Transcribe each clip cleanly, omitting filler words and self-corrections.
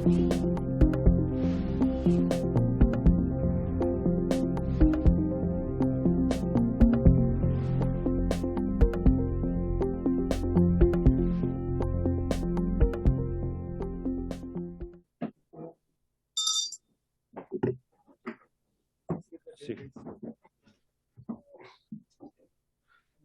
Sí.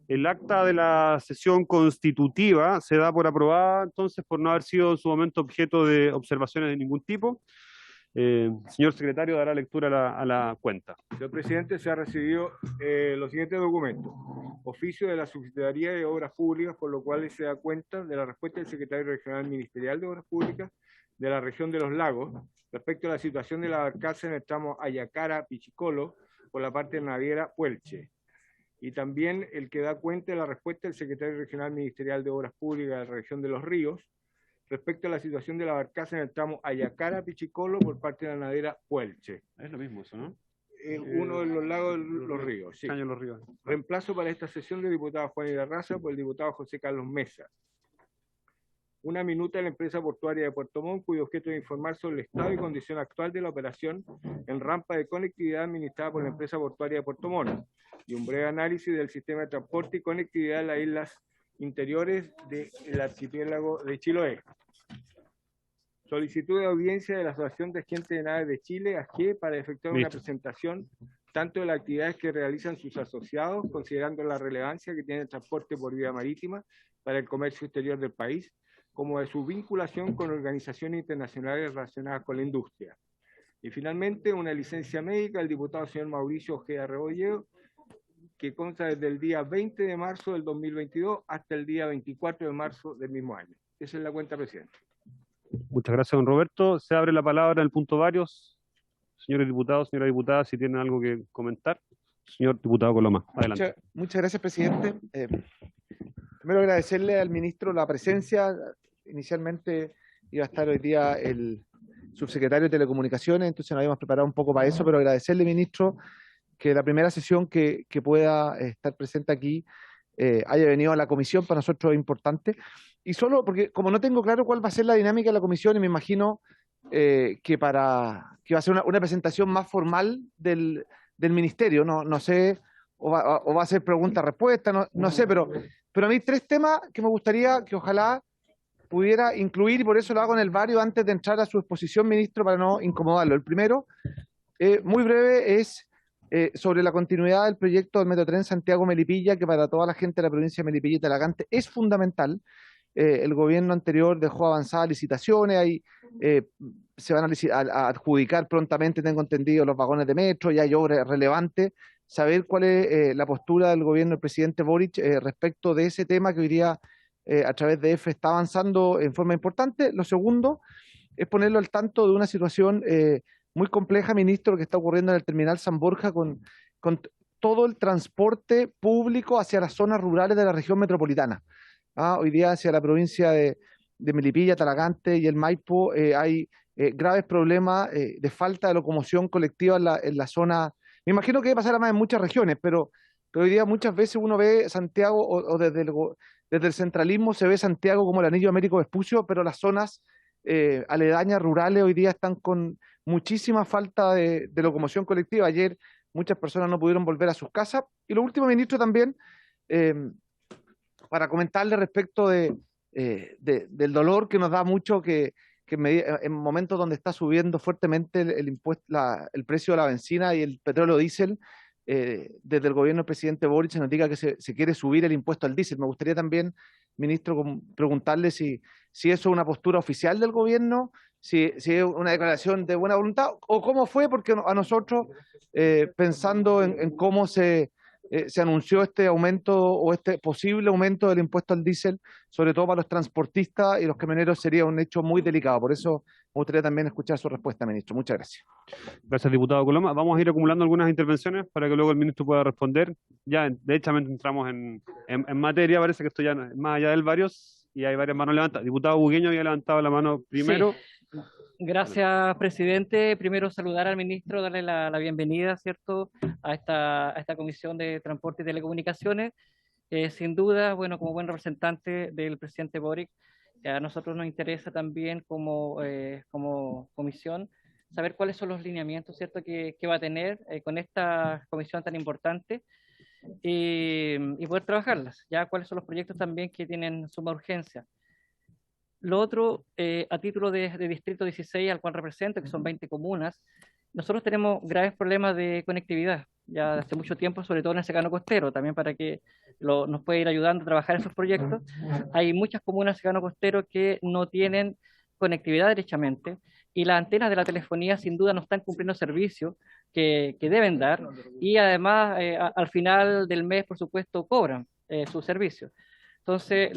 El acta de la sesión constitutiva se da por aprobada, entonces, por no haber sido en su momento objeto de observaciones de ningún tipo. Señor secretario, dará lectura a la cuenta. Señor presidente, se ha recibido los siguientes documentos. Oficio de la Subsecretaría de Obras Públicas, por lo cual se da cuenta de la respuesta del secretario regional ministerial de Obras Públicas de la región de los lagos respecto a la situación de la barcaza en el tramo Ayacara-Pichicolo por la parte naviera Puelche. Y también el que da cuenta de la respuesta del secretario regional ministerial de Obras Públicas de la región de Los Ríos respecto a la situación de la barcaza en el tramo Ayacara-Pichicolo por parte de la nadera Puelche. Es lo mismo eso, ¿no? Uno de los lagos de Los Ríos, sí. Los Ríos. Reemplazo para esta sesión del diputado Juan Irarrázaga por el diputado José Carlos Mesa. Una minuta de la empresa portuaria de Puerto Montt, cuyo objeto es informar sobre el estado y condición actual de la operación en rampa de conectividad administrada por la empresa portuaria de Puerto Montt, y un breve análisis del sistema de transporte y conectividad de las islas interiores del archipiélago de Chiloé. Solicitud de audiencia de la Asociación de Agentes de Naves de Chile, AG, para efectuar una presentación tanto de las actividades que realizan sus asociados, considerando la relevancia que tiene el transporte por vía marítima para el comercio exterior del país, como de su vinculación con organizaciones internacionales relacionadas con la industria. Y finalmente, una licencia médica del diputado señor Mauricio Ojeda Rebolledo, que consta desde el día 20 de marzo del 2022 hasta el día 24 de marzo del mismo año. Esa es la cuenta, presidente. Muchas gracias, don Roberto. Se abre la palabra en el punto varios. Señores diputados, señora diputada, si tienen algo que comentar. Señor diputado Coloma, adelante. Muchas gracias, presidente. Primero agradecerle al ministro la presencia. Inicialmente iba a estar hoy día el subsecretario de Telecomunicaciones, entonces nos habíamos preparado un poco para eso, pero agradecerle, ministro, que la primera sesión que pueda estar presente aquí haya venido a la comisión. Para nosotros es importante. Y solo porque, como no tengo claro cuál va a ser la dinámica de la comisión, y me imagino que va a ser una presentación más formal del ministerio, no sé, o va a ser pregunta-respuesta, no sé, pero a mí tres temas que me gustaría que ojalá pudiera incluir, y por eso lo hago en el vario antes de entrar a su exposición, ministro, para no incomodarlo. El primero, muy breve, es sobre la continuidad del proyecto del Metrotren Santiago-Melipilla, que para toda la gente de la provincia de Melipilla y Talagante es fundamental. El gobierno anterior dejó avanzadas licitaciones, ahí se van a adjudicar prontamente, tengo entendido, los vagones de metro, y hay obras relevantes. Saber cuál es la postura del gobierno del presidente Boric respecto de ese tema que hoy día a través de EFE está avanzando en forma importante. Lo segundo es ponerlo al tanto de una situación muy compleja, ministro, que está ocurriendo en el terminal San Borja con todo el transporte público hacia las zonas rurales de la región metropolitana. Hoy día hacia la provincia de Melipilla, Talagante y el Maipo hay graves problemas de falta de locomoción colectiva en la zona. Me imagino que debe pasar además en muchas regiones, pero hoy día muchas veces uno ve Santiago o desde el centralismo se ve Santiago como el anillo Américo Vespucio, pero las zonas aledañas, rurales, hoy día están con muchísima falta de locomoción colectiva. Ayer muchas personas no pudieron volver a sus casas. Y lo último, ministro, también para comentarle respecto del dolor que nos da mucho que en momentos donde está subiendo fuertemente el precio de la benzina y el petróleo diésel, desde el gobierno del presidente Boric se nos diga que se quiere subir el impuesto al diésel. Me gustaría también, ministro, preguntarle si eso es una postura oficial del gobierno, si es una declaración de buena voluntad, o cómo fue, porque a nosotros, pensando en cómo se anunció este aumento o este posible aumento del impuesto al diésel, sobre todo para los transportistas y los camioneros, sería un hecho muy delicado. Por eso me gustaría también escuchar su respuesta, ministro. Muchas gracias. Gracias, diputado Coloma. Vamos a ir acumulando algunas intervenciones para que luego el ministro pueda responder. Ya, de hecho, entramos en materia. Parece que esto ya es más allá del varios y hay varias manos levantadas. Diputado Bugueño había levantado la mano primero. Sí. Gracias, presidente. Primero saludar al ministro, darle la bienvenida, ¿cierto?, a esta Comisión de Transporte y Telecomunicaciones. Sin duda, bueno, como buen representante del presidente Boric, A nosotros nos interesa también como comisión saber cuáles son los lineamientos, ¿cierto?, que va a tener con esta comisión tan importante y poder trabajarlas, ya cuáles son los proyectos también que tienen suma urgencia. Lo otro, a título de Distrito 16, al cual represento, que son 20 comunas, nosotros tenemos graves problemas de conectividad, ya hace mucho tiempo, sobre todo en el secano costero, también para que nos pueda ir ayudando a trabajar esos proyectos. Hay muchas comunas secano costero que no tienen conectividad derechamente, y las antenas de la telefonía sin duda no están cumpliendo servicios que deben dar, y además al final del mes, por supuesto, cobran sus servicios. Entonces,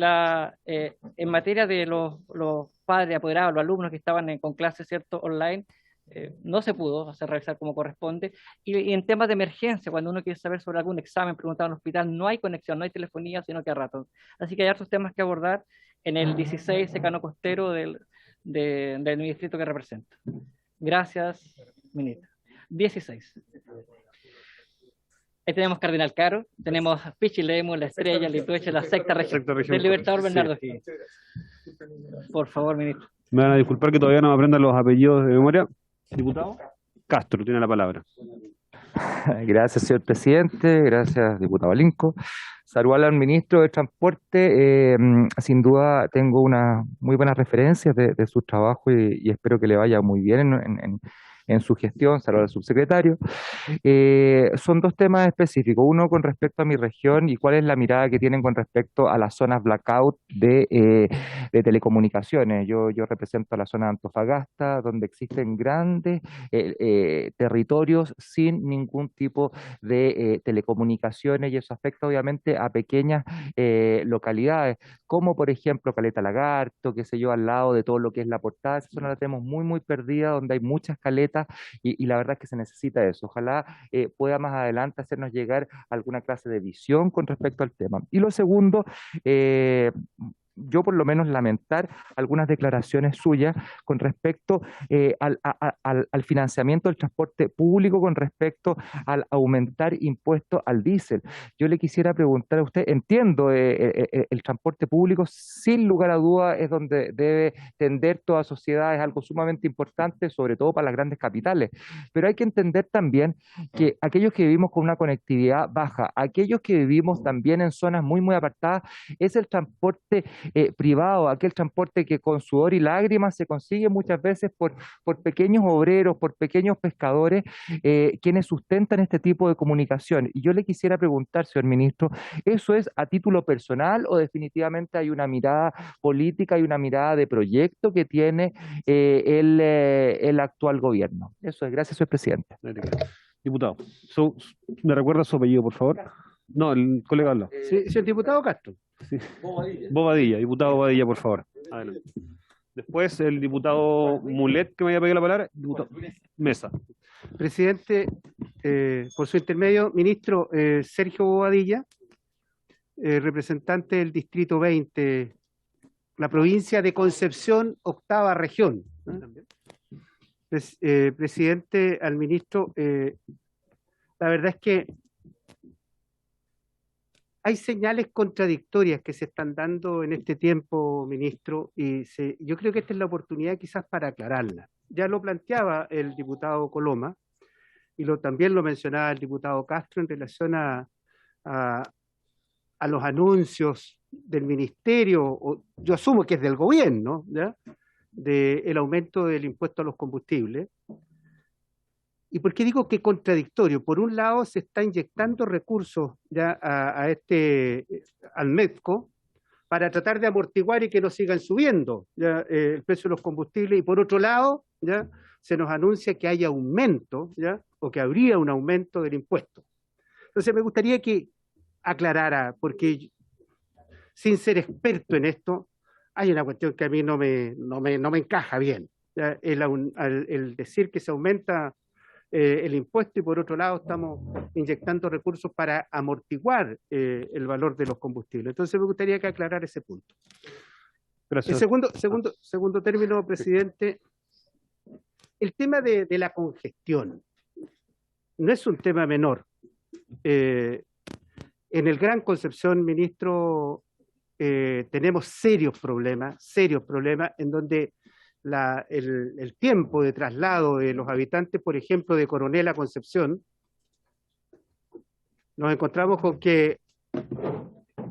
en materia de los padres apoderados, los alumnos que estaban con clases, ¿cierto?, online, no se pudo hacer realizar como corresponde. Y en temas de emergencia, cuando uno quiere saber sobre algún examen, preguntar en el hospital, no hay conexión, no hay telefonía, sino que a ratos. Así que hay otros temas que abordar en el 16 secano costero del distrito que represento. Gracias, ministro. 16. Ahí tenemos Cardinal Caro, tenemos Pichilemu, La Estrella, Litueche, la sexta región. Del Libertador Bernardo Higgins. Por favor, ministro. Me van a disculpar que todavía no me aprendan los apellidos de memoria. Diputado Castro, tiene la palabra. Gracias, señor presidente. Gracias, diputado Alinco. Saludar al ministro de Transporte. Sin duda tengo unas muy buenas referencias de su trabajo y espero que le vaya muy bien en su gestión. Saludar al subsecretario. Son dos temas específicos. Uno con respecto a mi región y cuál es la mirada que tienen con respecto a las zonas blackout de telecomunicaciones. Yo represento a la zona de Antofagasta, donde existen grandes territorios sin ningún tipo de telecomunicaciones, y eso afecta obviamente a pequeñas localidades, como por ejemplo Caleta Lagarto, qué sé yo, al lado de todo lo que es La Portada. Esa zona la tenemos muy, muy perdida, donde hay muchas caletas y la verdad es que se necesita eso. Ojalá pueda más adelante hacernos llegar alguna clase de visión con respecto al tema. Y lo segundo, yo por lo menos lamentar algunas declaraciones suyas con respecto al financiamiento del transporte público, con respecto al aumentar impuestos al diésel. Yo le quisiera preguntar a usted, entiendo, el transporte público sin lugar a dudas es donde debe tender toda sociedad, es algo sumamente importante, sobre todo para las grandes capitales, pero hay que entender también que aquellos que vivimos con una conectividad baja, aquellos que vivimos también en zonas muy, muy apartadas, es el transporte privado, aquel transporte que con sudor y lágrimas se consigue muchas veces por pequeños obreros, por pequeños pescadores, quienes sustentan este tipo de comunicación. Y yo le quisiera preguntar, señor ministro, ¿eso es a título personal o definitivamente hay una mirada política y una mirada de proyecto que tiene el actual gobierno? Eso es. Gracias, señor presidente. Diputado, ¿me recuerda su apellido, por favor? No, el colega habló. Sí, señor diputado Castro. Sí. Bobadilla, diputado Bobadilla, por favor. Adelante. Después el diputado Mulet, que me había pedido la palabra, diputado Mesa. Presidente, por su intermedio, ministro Sergio Bobadilla, representante del Distrito 20, la provincia de Concepción, octava región. Presidente, al ministro, la verdad es que hay señales contradictorias que se están dando en este tiempo, ministro, y yo creo que esta es la oportunidad quizás para aclararlas. Ya lo planteaba el diputado Coloma, y también lo mencionaba el diputado Castro en relación a los anuncios del ministerio, yo asumo que es del gobierno, ¿ya?, del aumento del impuesto a los combustibles. ¿Y por qué digo que contradictorio? Por un lado, se está inyectando recursos ya al MEDCO para tratar de amortiguar y que no sigan subiendo ya, el precio de los combustibles, y por otro lado, ya se nos anuncia que hay aumento, ya, o que habría un aumento del impuesto. Entonces me gustaría que aclarara, porque sin ser experto en esto, hay una cuestión que a mí no me encaja bien. ¿Ya? El decir que se aumenta el impuesto y por otro lado estamos inyectando recursos para amortiguar el valor de los combustibles. Entonces me gustaría que aclarara ese punto. Gracias. El segundo término, presidente, el tema de la congestión no es un tema menor. En el Gran Concepción, ministro, tenemos serios problemas en donde el tiempo de traslado de los habitantes, por ejemplo, de Coronel a Concepción, nos encontramos con que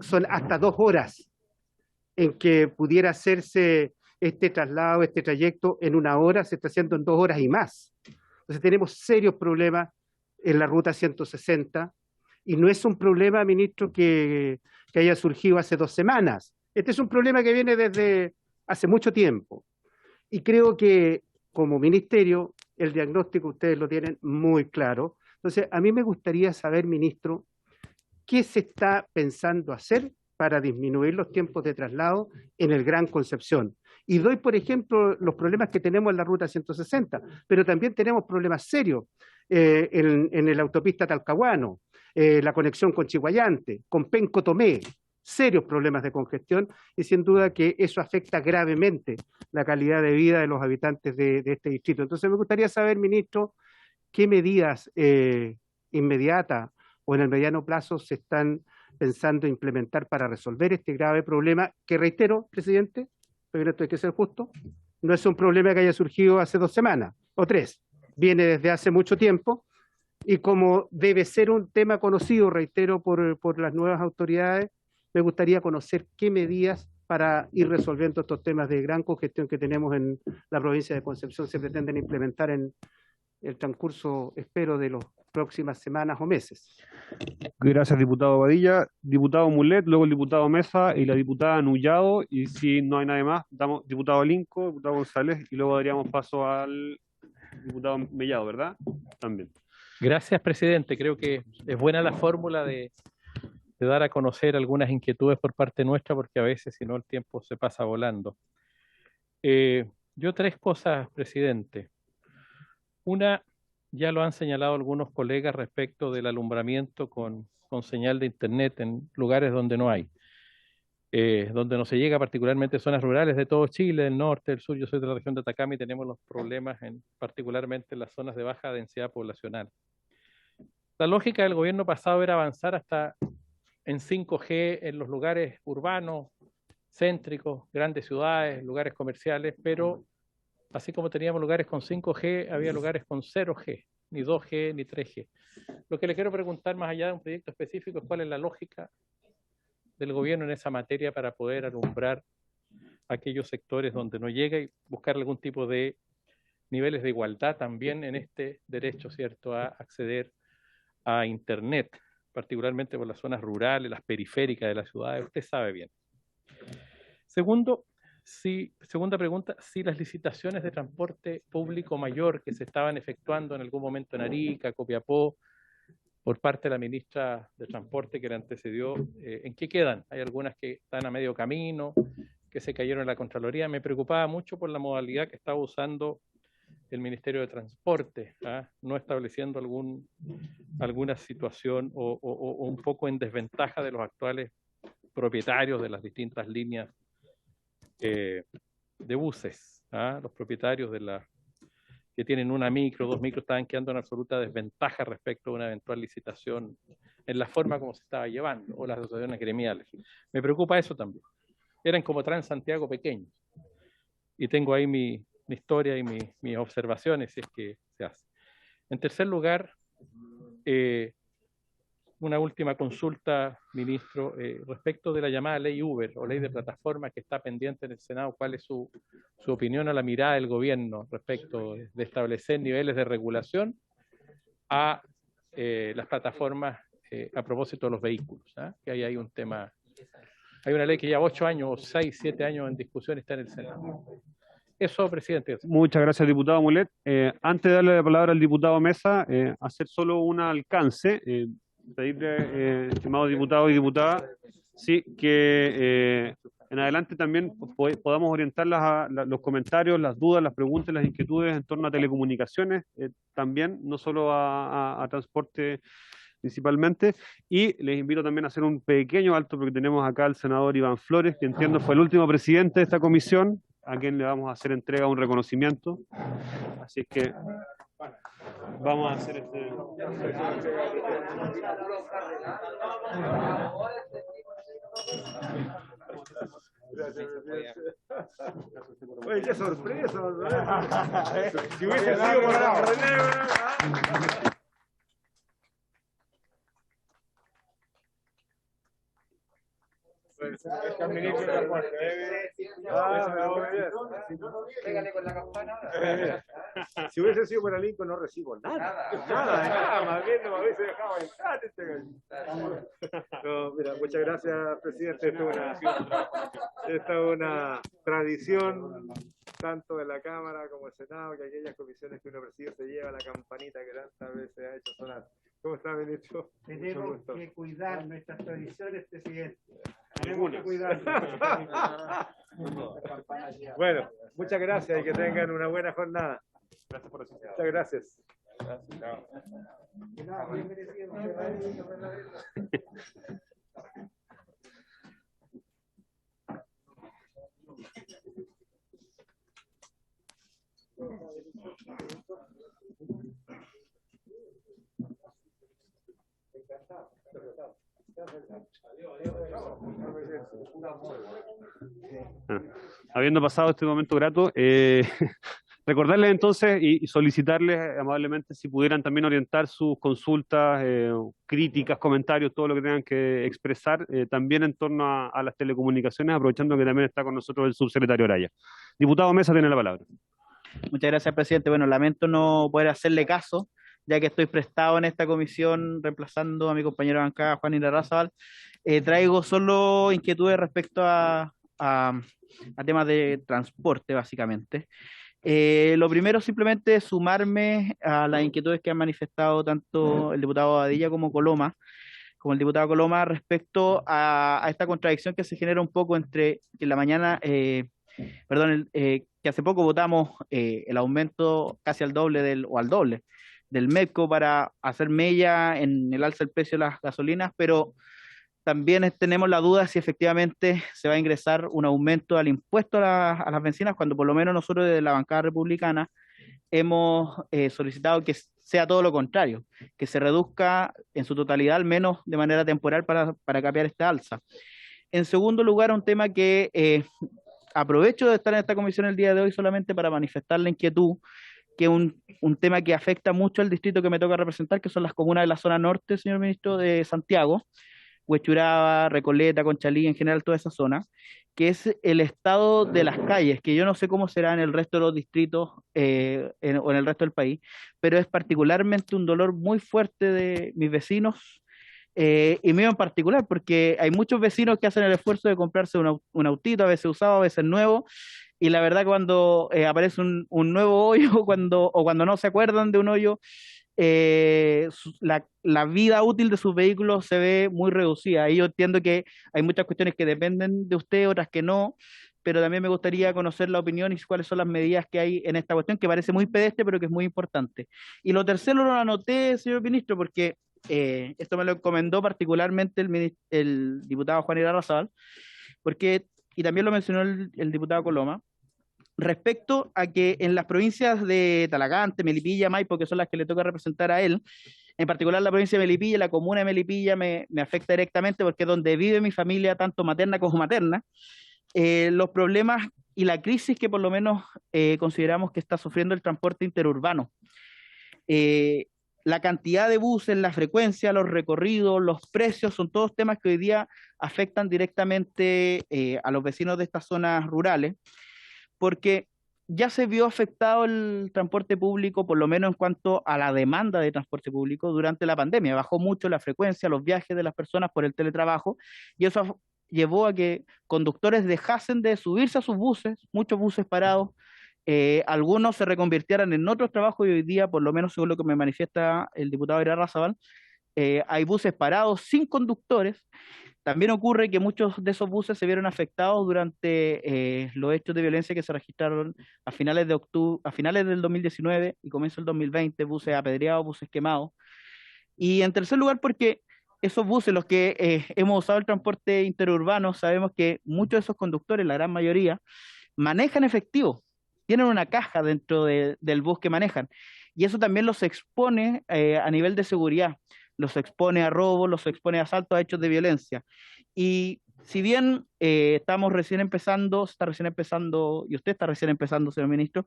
son hasta 2 horas en que pudiera hacerse este traslado, este trayecto en 1 hora, se está haciendo en 2 horas y más. Entonces tenemos serios problemas en la ruta 160, y no es un problema, ministro, que haya surgido hace 2 semanas. Este es un problema que viene desde hace mucho tiempo. Y creo que como ministerio el diagnóstico ustedes lo tienen muy claro. Entonces, a mí me gustaría saber, ministro, ¿qué se está pensando hacer para disminuir los tiempos de traslado en el Gran Concepción? Y doy, por ejemplo, los problemas que tenemos en la ruta 160, pero también tenemos problemas serios en la autopista Talcahuano, la conexión con Chiguayante, con Penco Tomé, serios problemas de congestión, y sin duda que eso afecta gravemente la calidad de vida de los habitantes de este distrito. Entonces me gustaría saber, ministro, qué medidas inmediatas o en el mediano plazo se están pensando implementar para resolver este grave problema, que reitero, presidente, pero esto hay que ser justo, no es un problema que haya surgido hace 2 semanas o 3, viene desde hace mucho tiempo, y como debe ser un tema conocido, reitero, por las nuevas autoridades, me gustaría conocer qué medidas para ir resolviendo estos temas de gran congestión que tenemos en la provincia de Concepción se pretenden implementar en el transcurso, espero, de las próximas semanas o meses. Gracias, diputado Badilla. Diputado Mulet, luego el diputado Mesa y la diputada Nullado, y si no hay nadie más, damos diputado Linco, diputado González, y luego daríamos paso al diputado Mellado, ¿verdad? También. Gracias, presidente. Creo que es buena la fórmula de dar a conocer algunas inquietudes por parte nuestra, porque a veces, si no, el tiempo se pasa volando. Yo 3 cosas, presidente. Una, ya lo han señalado algunos colegas respecto del alumbramiento con señal de internet en lugares donde no hay, donde no se llega, particularmente zonas rurales de todo Chile, del norte, del sur. Yo soy de la región de Atacama y tenemos los problemas particularmente en las zonas de baja densidad poblacional. La lógica del gobierno pasado era avanzar hasta en 5G en los lugares urbanos, céntricos, grandes ciudades, lugares comerciales, pero así como teníamos lugares con 5G, había lugares con 0G, ni 2G, ni 3G. Lo que le quiero preguntar, más allá de un proyecto específico, es cuál es la lógica del gobierno en esa materia para poder alumbrar aquellos sectores donde no llega y buscar algún tipo de niveles de igualdad también en este derecho, ¿cierto?, a acceder a Internet, particularmente por las zonas rurales, las periféricas de las ciudades. Usted sabe bien. Segunda pregunta, si las licitaciones de transporte público mayor que se estaban efectuando en algún momento en Arica, Copiapó, por parte de la ministra de Transporte que la antecedió, ¿en qué quedan? Hay algunas que están a medio camino, que se cayeron en la Contraloría. Me preocupaba mucho por la modalidad que estaba usando el Ministerio de Transporte, no estableciendo alguna situación o un poco en desventaja de los actuales propietarios de las distintas líneas de buses. Los propietarios que tienen una micro, 2 micros, estaban quedando en absoluta desventaja respecto a una eventual licitación en la forma como se estaba llevando, o las asociaciones gremiales. Me preocupa eso también. Eran como Transantiago pequeños. Y tengo ahí mi historia y mis observaciones, si es que se hace. En tercer lugar, una última consulta, ministro, respecto de la llamada ley Uber o ley de plataforma que está pendiente en el Senado. ¿Cuál es su opinión o la mirada del gobierno respecto de establecer niveles de regulación a las plataformas a propósito de los vehículos? Que ahí hay un tema, hay una ley que lleva 8 años, 6, 7 años en discusión y está en el Senado. Eso, presidente. Muchas gracias, diputado Mulet. Antes de darle la palabra al diputado Mesa, hacer solo un alcance, pedirle, estimados diputados y diputadas, sí, que en adelante también podamos orientar los comentarios, las dudas, las preguntas, las inquietudes en torno a telecomunicaciones, también, no solo a transporte principalmente, y les invito también a hacer un pequeño alto porque tenemos acá al senador Iván Flores, que entiendo fue el último presidente de esta comisión, a quien le vamos a hacer entrega de un reconocimiento. Así es que vamos a hacer este... Gracias, presidente. Oye, qué sorpresa. Si hubiese sido por la René, si hubiese sido para Lincoln no recibo nada. Nada, más bien no me hubiese dejado entrar No, mira, muchas gracias, presidente. Esta es una tradición tanto de la Cámara como del Senado, que aquellas comisiones que uno preside se lleva la campanita que tantas veces ha hecho sonar. ¿Cómo está, ministro? Tenemos que cuidar nuestras tradiciones, presidente. Tenemos que cuidar. Bueno, muchas gracias y que tengan una buena jornada. Gracias por eso. Muchas gracias. Habiendo pasado este momento grato, recordarles entonces y solicitarles amablemente si pudieran también orientar sus consultas, críticas, comentarios, todo lo que tengan que expresar, también en torno a las telecomunicaciones, aprovechando que también está con nosotros el subsecretario Araya. Diputado Mesa tiene la palabra. Muchas gracias, presidente. Bueno, lamento no poder hacerle caso, ya que estoy prestado en esta comisión reemplazando a mi compañero de bancada, Juan Irarrázaval. Traigo solo inquietudes respecto a temas de transporte, básicamente. Lo primero, simplemente sumarme a las inquietudes que han manifestado tanto el diputado Badilla como el diputado Coloma respecto a esta contradicción que se genera un poco entre que en la mañana, que hace poco votamos el aumento casi al doble del MEPCO para hacer mella en el alza del precio de las gasolinas, pero también tenemos la duda si efectivamente se va a ingresar un aumento al impuesto a las bencinas, cuando por lo menos nosotros desde la bancada republicana hemos solicitado que sea todo lo contrario, que se reduzca en su totalidad, al menos de manera temporal, para capear esta alza. En segundo lugar, un tema que aprovecho de estar en esta comisión el día de hoy solamente para manifestar la inquietud, que es un tema que afecta mucho al distrito que me toca representar, que son las comunas de la zona norte, señor ministro, de Santiago, Huechuraba, Recoleta, Conchalí, en general toda esa zona, que es el estado de las calles, que yo no sé cómo será en el resto de los distritos o en el resto del país, pero es particularmente un dolor muy fuerte de mis vecinos, y mío en particular, porque hay muchos vecinos que hacen el esfuerzo de comprarse un autito, a veces usado, a veces nuevo, y la verdad cuando aparece un nuevo hoyo o cuando no se acuerdan de un hoyo, la vida útil de sus vehículos se ve muy reducida. Y yo entiendo que hay muchas cuestiones que dependen de usted, otras que no, pero también me gustaría conocer la opinión y cuáles son las medidas que hay en esta cuestión, que parece muy pedestre, pero que es muy importante. Y lo tercero lo anoté, señor ministro, porque esto me lo encomendó particularmente el diputado Juan Irarrázaval, y también lo mencionó el diputado Coloma, respecto a que en las provincias de Talagante, Melipilla, Maipo, que son las que le toca representar a él, en particular la provincia de Melipilla, la comuna de Melipilla me afecta directamente porque es donde vive mi familia, tanto materna como materna, los problemas y la crisis que por lo menos consideramos que está sufriendo el transporte interurbano. La cantidad de buses, la frecuencia, los recorridos, los precios, son todos temas que hoy día afectan directamente a los vecinos de estas zonas rurales, porque ya se vio afectado el transporte público, por lo menos en cuanto a la demanda de transporte público durante la pandemia. Bajó mucho la frecuencia, los viajes de las personas por el teletrabajo, y eso llevó a que conductores dejasen de subirse a sus buses, muchos buses parados, algunos se reconvirtieran en otros trabajos, y hoy día, por lo menos según lo que me manifiesta el diputado Irarrázaval, hay buses parados sin conductores. También ocurre que muchos de esos buses se vieron afectados durante los hechos de violencia que se registraron a finales del 2019 y comienzo del 2020, buses apedreados, buses quemados. Y en tercer lugar, porque esos buses, los que hemos usado el transporte interurbano, sabemos que muchos de esos conductores, la gran mayoría, manejan efectivo, tienen una caja dentro del bus que manejan, y eso también los expone a nivel de seguridad. Los expone a robos, los expone a asaltos, a hechos de violencia. Y si bien estamos recién empezando, está recién empezando, y usted está recién empezando, señor ministro,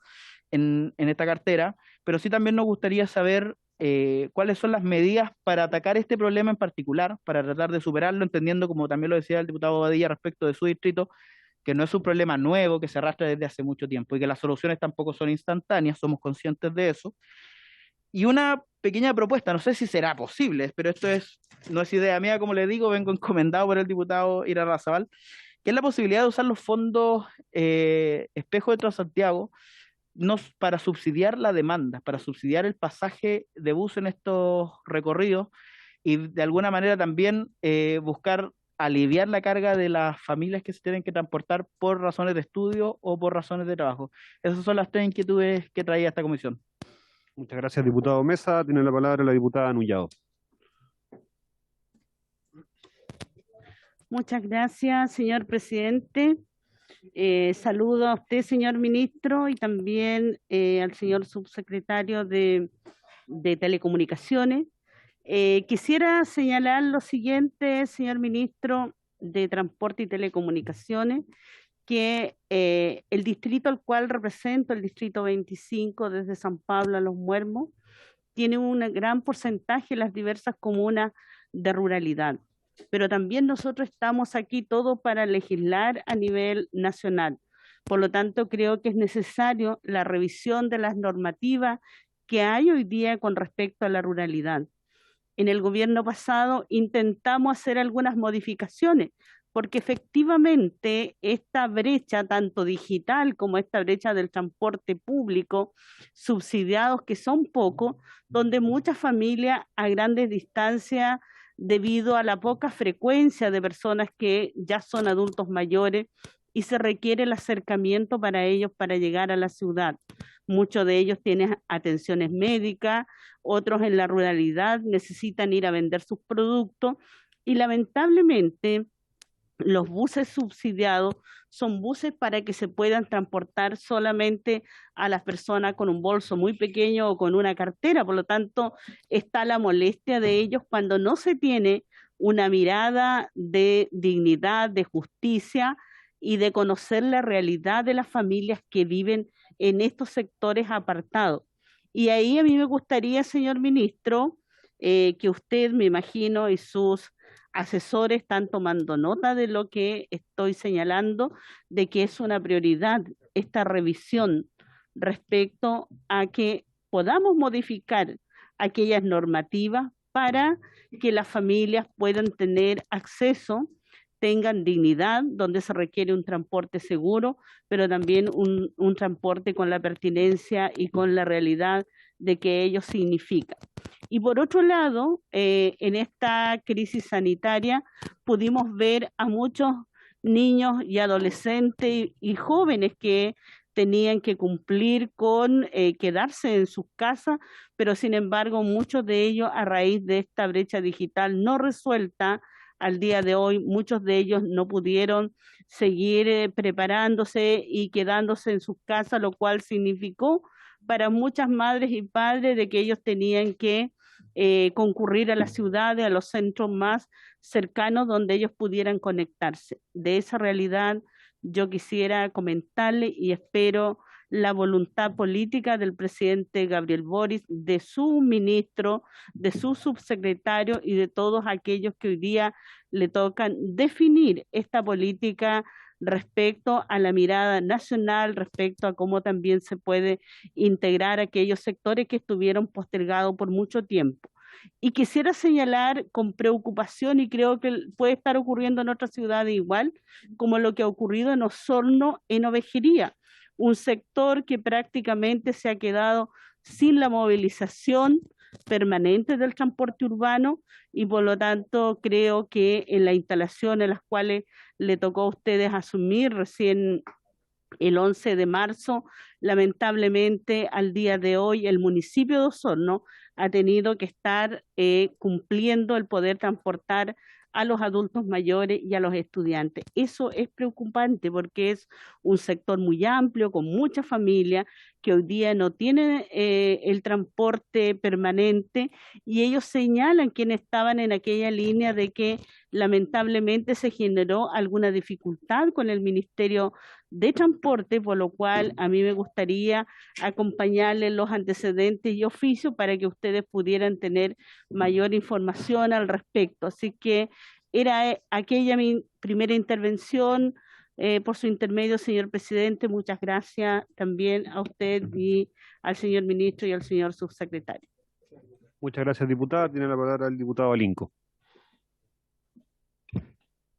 en esta cartera, pero sí también nos gustaría saber cuáles son las medidas para atacar este problema en particular, para tratar de superarlo, entendiendo, como también lo decía el diputado Badilla respecto de su distrito, que no es un problema nuevo, que se arrastra desde hace mucho tiempo y que las soluciones tampoco son instantáneas, somos conscientes de eso. Y una pequeña propuesta, no sé si será posible, pero no es idea mía, como le digo, vengo encomendado por el diputado Ira Razabal, que es la posibilidad de usar los fondos Espejo de Transantiago para subsidiar la demanda, para subsidiar el pasaje de bus en estos recorridos y de alguna manera también buscar aliviar la carga de las familias que se tienen que transportar por razones de estudio o por razones de trabajo. Esas son las tres inquietudes que traía esta comisión. Muchas gracias, diputado Mesa. Tiene la palabra la diputada Nullado. Muchas gracias, señor presidente. Saludo a usted, señor ministro, y también al señor subsecretario de Telecomunicaciones. Quisiera señalar lo siguiente, señor ministro de Transporte y Telecomunicaciones, que el distrito al cual represento, el distrito 25, desde San Pablo a Los Muermos, tiene un gran porcentaje en las diversas comunas de ruralidad. Pero también nosotros estamos aquí todos para legislar a nivel nacional. Por lo tanto, creo que es necesario la revisión de las normativas que hay hoy día con respecto a la ruralidad. En el gobierno pasado intentamos hacer algunas modificaciones, porque efectivamente esta brecha, tanto digital como esta brecha del transporte público, subsidiados que son pocos, donde muchas familias a grandes distancias, debido a la poca frecuencia de personas que ya son adultos mayores y se requiere el acercamiento para ellos para llegar a la ciudad. Muchos de ellos tienen atenciones médicas, otros en la ruralidad necesitan ir a vender sus productos y lamentablemente los buses subsidiados son buses para que se puedan transportar solamente a las personas con un bolso muy pequeño o con una cartera. Por lo tanto, está la molestia de ellos cuando no se tiene una mirada de dignidad, de justicia y de conocer la realidad de las familias que viven en estos sectores apartados. Y ahí a mí me gustaría, señor ministro, que usted, me imagino, y sus asesores están tomando nota de lo que estoy señalando, de que es una prioridad esta revisión respecto a que podamos modificar aquellas normativas para que las familias puedan tener acceso, tengan dignidad, donde se requiere un transporte seguro, pero también un transporte con la pertinencia y con la realidad de que ello significa. Y por otro lado, en esta crisis sanitaria pudimos ver a muchos niños y adolescentes y jóvenes que tenían que cumplir con quedarse en sus casas, pero sin embargo muchos de ellos a raíz de esta brecha digital no resuelta al día de hoy, muchos de ellos no pudieron seguir preparándose y quedándose en sus casas, lo cual significó para muchas madres y padres de que ellos tenían que concurrir a las ciudades, a los centros más cercanos donde ellos pudieran conectarse. De esa realidad yo quisiera comentarle y espero la voluntad política del presidente Gabriel Boric, de su ministro, de su subsecretario y de todos aquellos que hoy día le tocan definir esta política respecto a la mirada nacional, respecto a cómo también se puede integrar aquellos sectores que estuvieron postergados por mucho tiempo. Y quisiera señalar con preocupación, y creo que puede estar ocurriendo en otras ciudades igual, como lo que ha ocurrido en Osorno, en Ovejería, un sector que prácticamente se ha quedado sin la movilización permanente del transporte urbano y por lo tanto creo que en las instalaciones en las cuales le tocó a ustedes asumir recién el 11 de marzo, lamentablemente al día de hoy el municipio de Osorno ha tenido que estar cumpliendo el poder transportar a los adultos mayores y a los estudiantes. Eso es preocupante porque es un sector muy amplio, con muchas familias que hoy día no tienen el transporte permanente, y ellos señalan quienes estaban en aquella línea de que lamentablemente se generó alguna dificultad con el Ministerio de Transporte, por lo cual a mí me gustaría acompañarles los antecedentes y oficios para que ustedes pudieran tener mayor información al respecto. Así que era aquella mi primera intervención. Por su intermedio, señor presidente, muchas gracias también a usted y al señor ministro y al señor subsecretario. Muchas gracias, diputada. Tiene la palabra el diputado Alinco.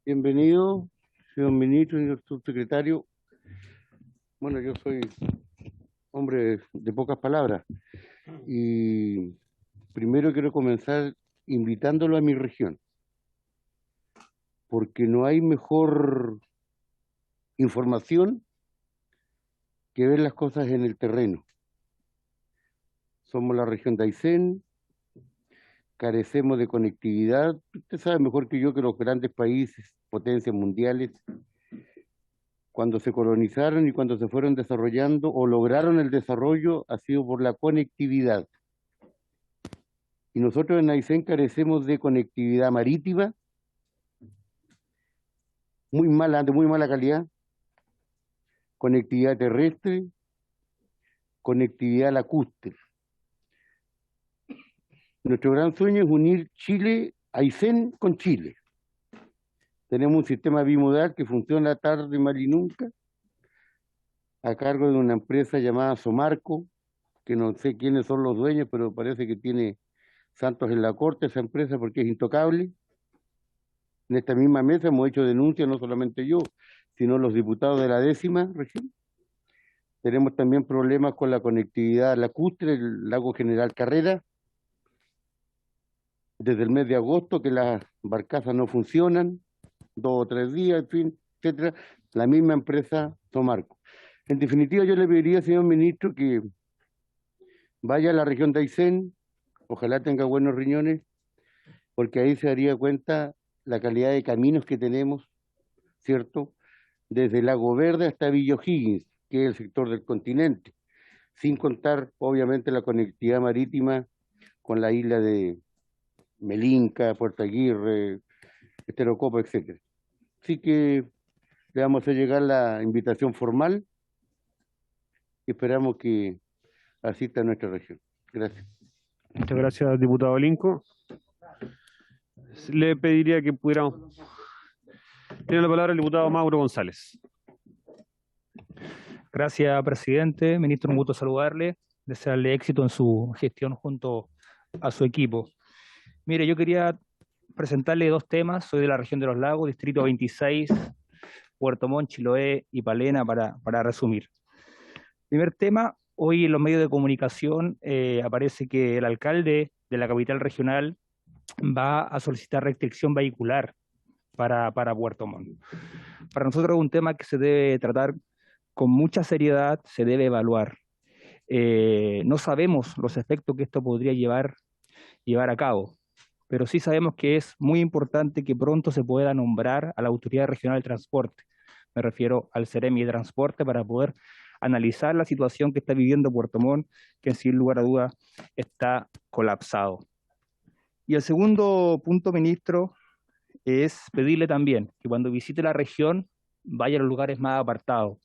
Bienvenido, señor ministro, señor subsecretario. Bueno, yo soy hombre de pocas palabras y primero quiero comenzar invitándolo a mi región, porque no hay mejor información que ver las cosas en el terreno. Somos la región de Aysén, carecemos de conectividad. Usted sabe mejor que yo que los grandes países, potencias mundiales, cuando se colonizaron y cuando se fueron desarrollando o lograron el desarrollo, ha sido por la conectividad. Y nosotros en Aysén carecemos de conectividad marítima, de muy mala calidad, conectividad terrestre, conectividad lacustre. Nuestro gran sueño es unir Chile, Aysén con Chile. Tenemos un sistema bimodal que funciona tarde, mal y nunca, a cargo de una empresa llamada Somarco, que no sé quiénes son los dueños, pero parece que tiene santos en la corte esa empresa porque es intocable. En esta misma mesa hemos hecho denuncias, no solamente yo, sino los diputados de la 10ª región. Tenemos también problemas con la conectividad lacustre, el lago General Carrera. Desde el mes de agosto que las barcazas no funcionan, 2 o 3 días, en fin, etcétera. La misma empresa Somarco. En definitiva, yo le pediría, señor ministro, que vaya a la región de Aysén, ojalá tenga buenos riñones, porque ahí se daría cuenta la calidad de caminos que tenemos, ¿cierto? Desde Lago Verde hasta Villa O'Higgins, que es el sector del continente, sin contar, obviamente, la conectividad marítima con la isla de Melinca, Puerto Aguirre, Esterocopa, etcétera. Así que le vamos a llegar la invitación formal y esperamos que asista a nuestra región. Gracias. Muchas gracias, diputado Alinco. Le pediría que pudiéramos... Tiene la palabra el diputado Mauro González. Gracias, presidente. Ministro, un gusto saludarle, desearle éxito en su gestión junto a su equipo. Mire, yo quería presentarle 2 temas. Soy de la región de los lagos, distrito 26, Puerto Montt, Chiloé y Palena, para resumir. Primer tema, hoy en los medios de comunicación aparece que el alcalde de la capital regional va a solicitar restricción vehicular para Puerto Montt. Para nosotros es un tema que se debe tratar con mucha seriedad, se debe evaluar. No sabemos los efectos que esto podría llevar a cabo, pero sí sabemos que es muy importante que pronto se pueda nombrar a la Autoridad Regional de Transporte. Me refiero al Ceremi de Transporte, para poder analizar la situación que está viviendo Puerto Montt, que sin lugar a dudas está colapsado. Y el segundo punto, ministro, es pedirle también que cuando visite la región vaya a los lugares más apartados.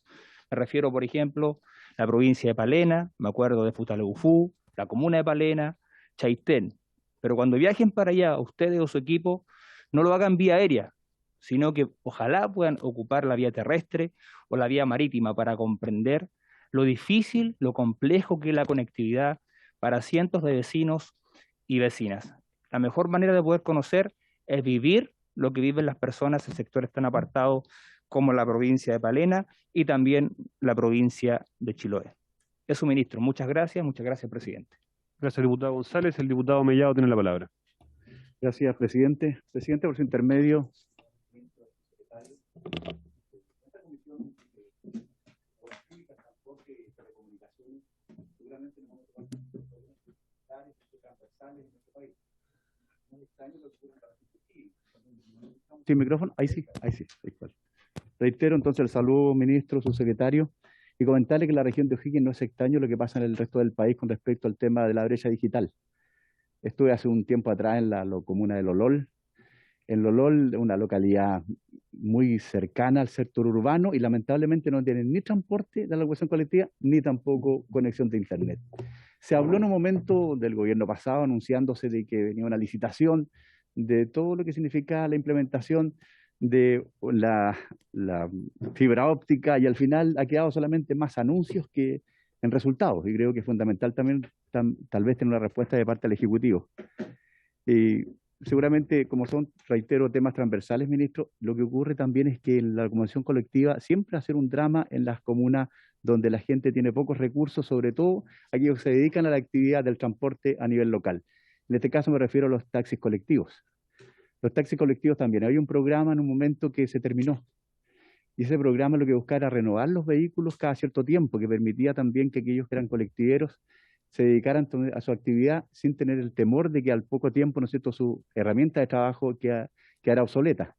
Me refiero, por ejemplo, a la provincia de Palena, me acuerdo de Futaleufú, la comuna de Palena, Chaitén. Pero cuando viajen para allá, ustedes o su equipo, no lo hagan vía aérea, sino que ojalá puedan ocupar la vía terrestre o la vía marítima para comprender lo difícil, lo complejo que es la conectividad para cientos de vecinos y vecinas. La mejor manera de poder conocer es vivir lo que viven las personas en sectores tan apartados como la provincia de Palena y también la provincia de Chiloé. Eso, ministro. Muchas gracias, presidente. Gracias, diputado González. El diputado Mellado tiene la palabra. Gracias, presidente. Presidente, por su intermedio. sin micrófono. Ahí sí, ahí sí. Ahí está. Reitero entonces el saludo, ministro, subsecretario, y comentarle que la región de O'Higgins no es extraño lo que pasa en el resto del país con respecto al tema de la brecha digital. Estuve hace un tiempo atrás en la comuna de Lolol. En Lolol, una localidad muy cercana al sector urbano, y lamentablemente no tienen ni transporte de la locomoción colectiva, ni tampoco conexión de internet. Se habló en un momento del gobierno pasado anunciándose de que venía una licitación de todo lo que significa la implementación de la fibra óptica, y al final ha quedado solamente más anuncios que en resultados, y creo que es fundamental también tal vez tener una respuesta de parte del Ejecutivo. Y seguramente, como son, reitero, temas transversales, ministro, lo que ocurre también es que en la locomoción colectiva siempre hacer un drama en las comunas donde la gente tiene pocos recursos, sobre todo aquellos que se dedican a la actividad del transporte a nivel local. En este caso me refiero a los taxis colectivos. Los taxis colectivos también. Había un programa en un momento que se terminó. Y ese programa lo que buscaba era renovar los vehículos cada cierto tiempo, que permitía también que aquellos que eran colectiveros se dedicaran a su actividad sin tener el temor de que al poco tiempo, ¿no es cierto?, su herramienta de trabajo quedara obsoleta.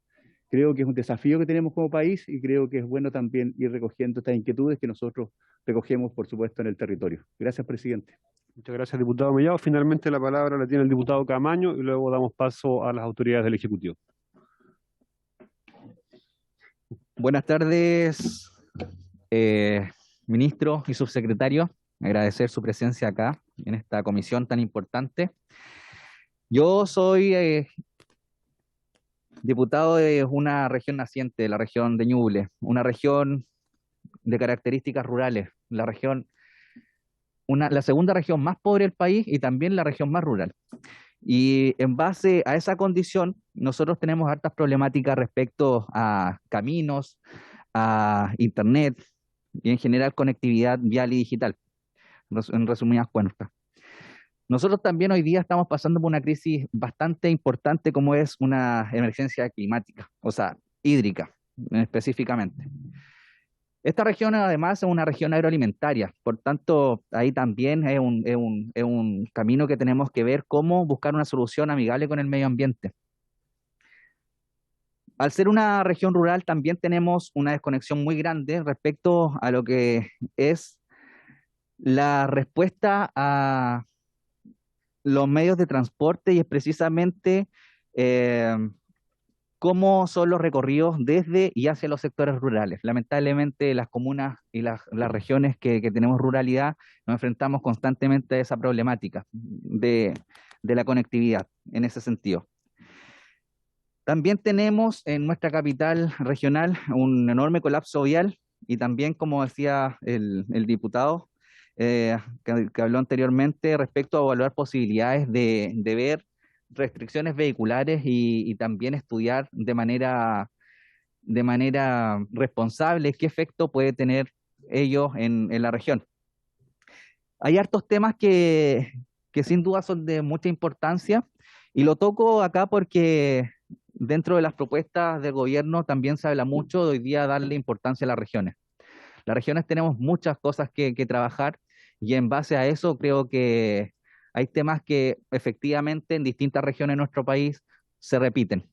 Creo que es un desafío que tenemos como país, y creo que es bueno también ir recogiendo estas inquietudes que nosotros recogemos, por supuesto, en el territorio. Gracias, presidente. Muchas gracias, diputado Mellado. Finalmente la palabra la tiene el diputado Camaño y luego damos paso a las autoridades del Ejecutivo. Buenas tardes, ministro y subsecretario. Agradecer su presencia acá en esta comisión tan importante. Yo soy diputado de una región naciente, de la región de Ñuble, una región de características rurales, la segunda región más pobre del país y también la región más rural. Y en base a esa condición, nosotros tenemos hartas problemáticas respecto a caminos, a internet y en general conectividad vial y digital, en resumidas cuentas. Nosotros también hoy día estamos pasando por una crisis bastante importante, como es una emergencia climática, o sea, hídrica específicamente. Esta región además es una región agroalimentaria, por tanto ahí también es un camino que tenemos que ver cómo buscar una solución amigable con el medio ambiente. Al ser una región rural también tenemos una desconexión muy grande respecto a lo que es la respuesta a los medios de transporte, y es precisamente cómo son los recorridos desde y hacia los sectores rurales. Lamentablemente las comunas y las regiones que tenemos ruralidad nos enfrentamos constantemente a esa problemática de la conectividad en ese sentido. También tenemos en nuestra capital regional un enorme colapso vial, y también, como decía el diputado que habló anteriormente, respecto a evaluar posibilidades de ver restricciones vehiculares y también estudiar de manera responsable qué efecto puede tener ello en la región. Hay hartos temas que sin duda son de mucha importancia, y lo toco acá porque dentro de las propuestas del gobierno también se habla mucho de hoy día darle importancia a las regiones. Las regiones tenemos muchas cosas que trabajar, y en base a eso creo que hay temas que efectivamente en distintas regiones de nuestro país se repiten.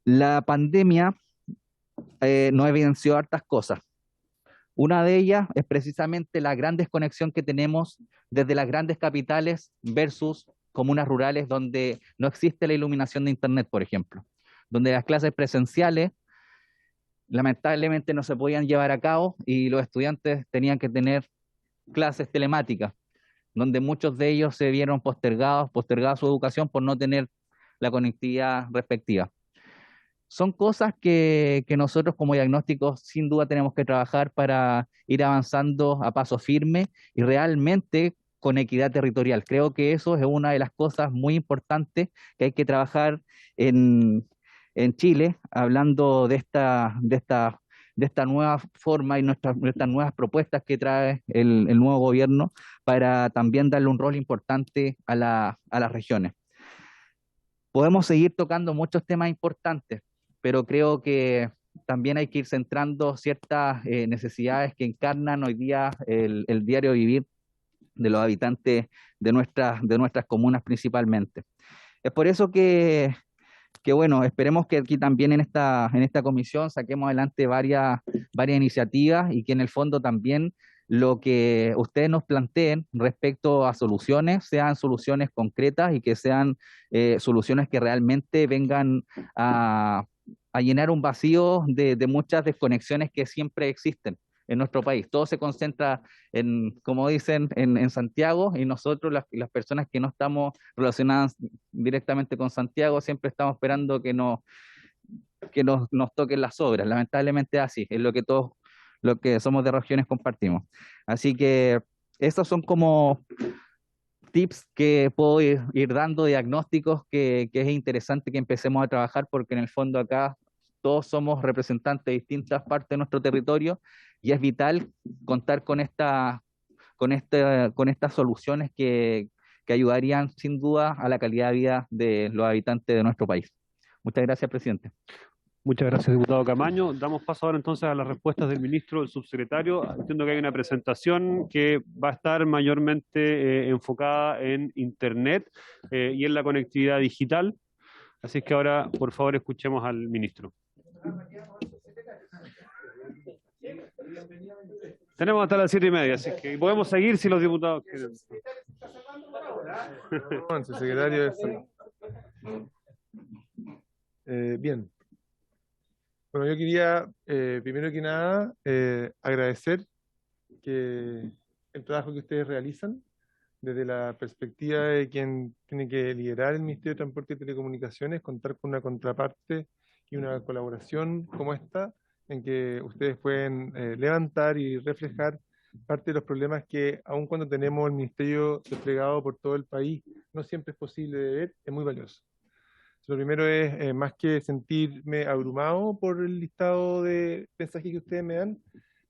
La pandemia nos evidenció hartas cosas. Una de ellas es precisamente la gran desconexión que tenemos desde las grandes capitales versus comunas rurales donde no existe la iluminación de internet, por ejemplo, donde las clases presenciales lamentablemente no se podían llevar a cabo y los estudiantes tenían que tener clases telemáticas, donde muchos de ellos se vieron postergada su educación por no tener la conectividad respectiva. Son cosas que nosotros como diagnósticos sin duda tenemos que trabajar para ir avanzando a paso firme y realmente con equidad territorial. Creo que eso es una de las cosas muy importantes que hay que trabajar en Chile, hablando de esta nueva forma y nuestras nuevas propuestas que trae el nuevo gobierno para también darle un rol importante a las regiones. Podemos seguir tocando muchos temas importantes, pero creo que también hay que ir centrando ciertas necesidades que encarnan hoy día el diario vivir de los habitantes de nuestras comunas principalmente. Es por eso que bueno, esperemos que aquí también en esta comisión saquemos adelante varias iniciativas y que en el fondo también lo que ustedes nos planteen respecto a soluciones sean soluciones concretas y que sean soluciones que realmente vengan a llenar un vacío de muchas desconexiones que siempre existen en nuestro país. Todo se concentra como dicen, en Santiago, y nosotros, las personas que no estamos relacionadas directamente con Santiago, siempre estamos esperando que nos toquen las obras. Lamentablemente es así, es lo que todos los que somos de regiones compartimos. Así que estos son como tips que puedo ir dando, diagnósticos que es interesante que empecemos a trabajar, porque en el fondo acá todos somos representantes de distintas partes de nuestro territorio y es vital contar con estas soluciones que ayudarían sin duda a la calidad de vida de los habitantes de nuestro país. Muchas gracias, presidente. Muchas gracias, diputado Camaño. Damos paso ahora entonces a las respuestas del ministro, del subsecretario. Entiendo que hay una presentación que va a estar mayormente enfocada en Internet y en la conectividad digital. Así que ahora, por favor, escuchemos al ministro. Tenemos hasta las 7:30, así que podemos seguir si los diputados quieren. Secretario bien. Bueno, yo quería, primero que nada, agradecer el trabajo que ustedes realizan desde la perspectiva de quien tiene que liderar el Ministerio de Transporte y Telecomunicaciones, contar con una contraparte y una colaboración como esta, en que ustedes pueden levantar y reflejar parte de los problemas que, aun cuando tenemos el Ministerio desplegado por todo el país, no siempre es posible de ver, es muy valioso. Lo primero es, más que sentirme abrumado por el listado de mensajes que ustedes me dan,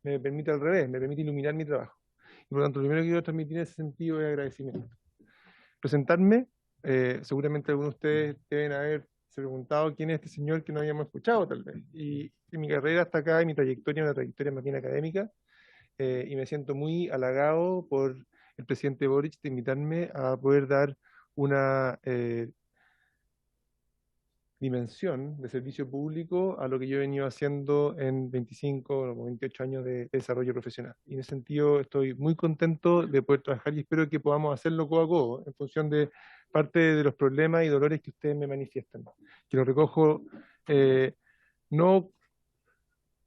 me permite al revés, me permite iluminar mi trabajo. Y por lo tanto, lo primero que quiero transmitir en ese sentido es agradecimiento. Presentarme, seguramente algunos de ustedes deben haberse preguntado quién es este señor que no habíamos escuchado tal vez. Y mi carrera hasta acá, y mi trayectoria, una trayectoria más bien académica, y me siento muy halagado por el presidente Boric de invitarme a poder dar una dimensión de servicio público a lo que yo he venido haciendo en 25 o 28 años de desarrollo profesional. Y en ese sentido estoy muy contento de poder trabajar y espero que podamos hacerlo codo a codo en función de parte de los problemas y dolores que ustedes me manifiestan. Que lo recojo, no,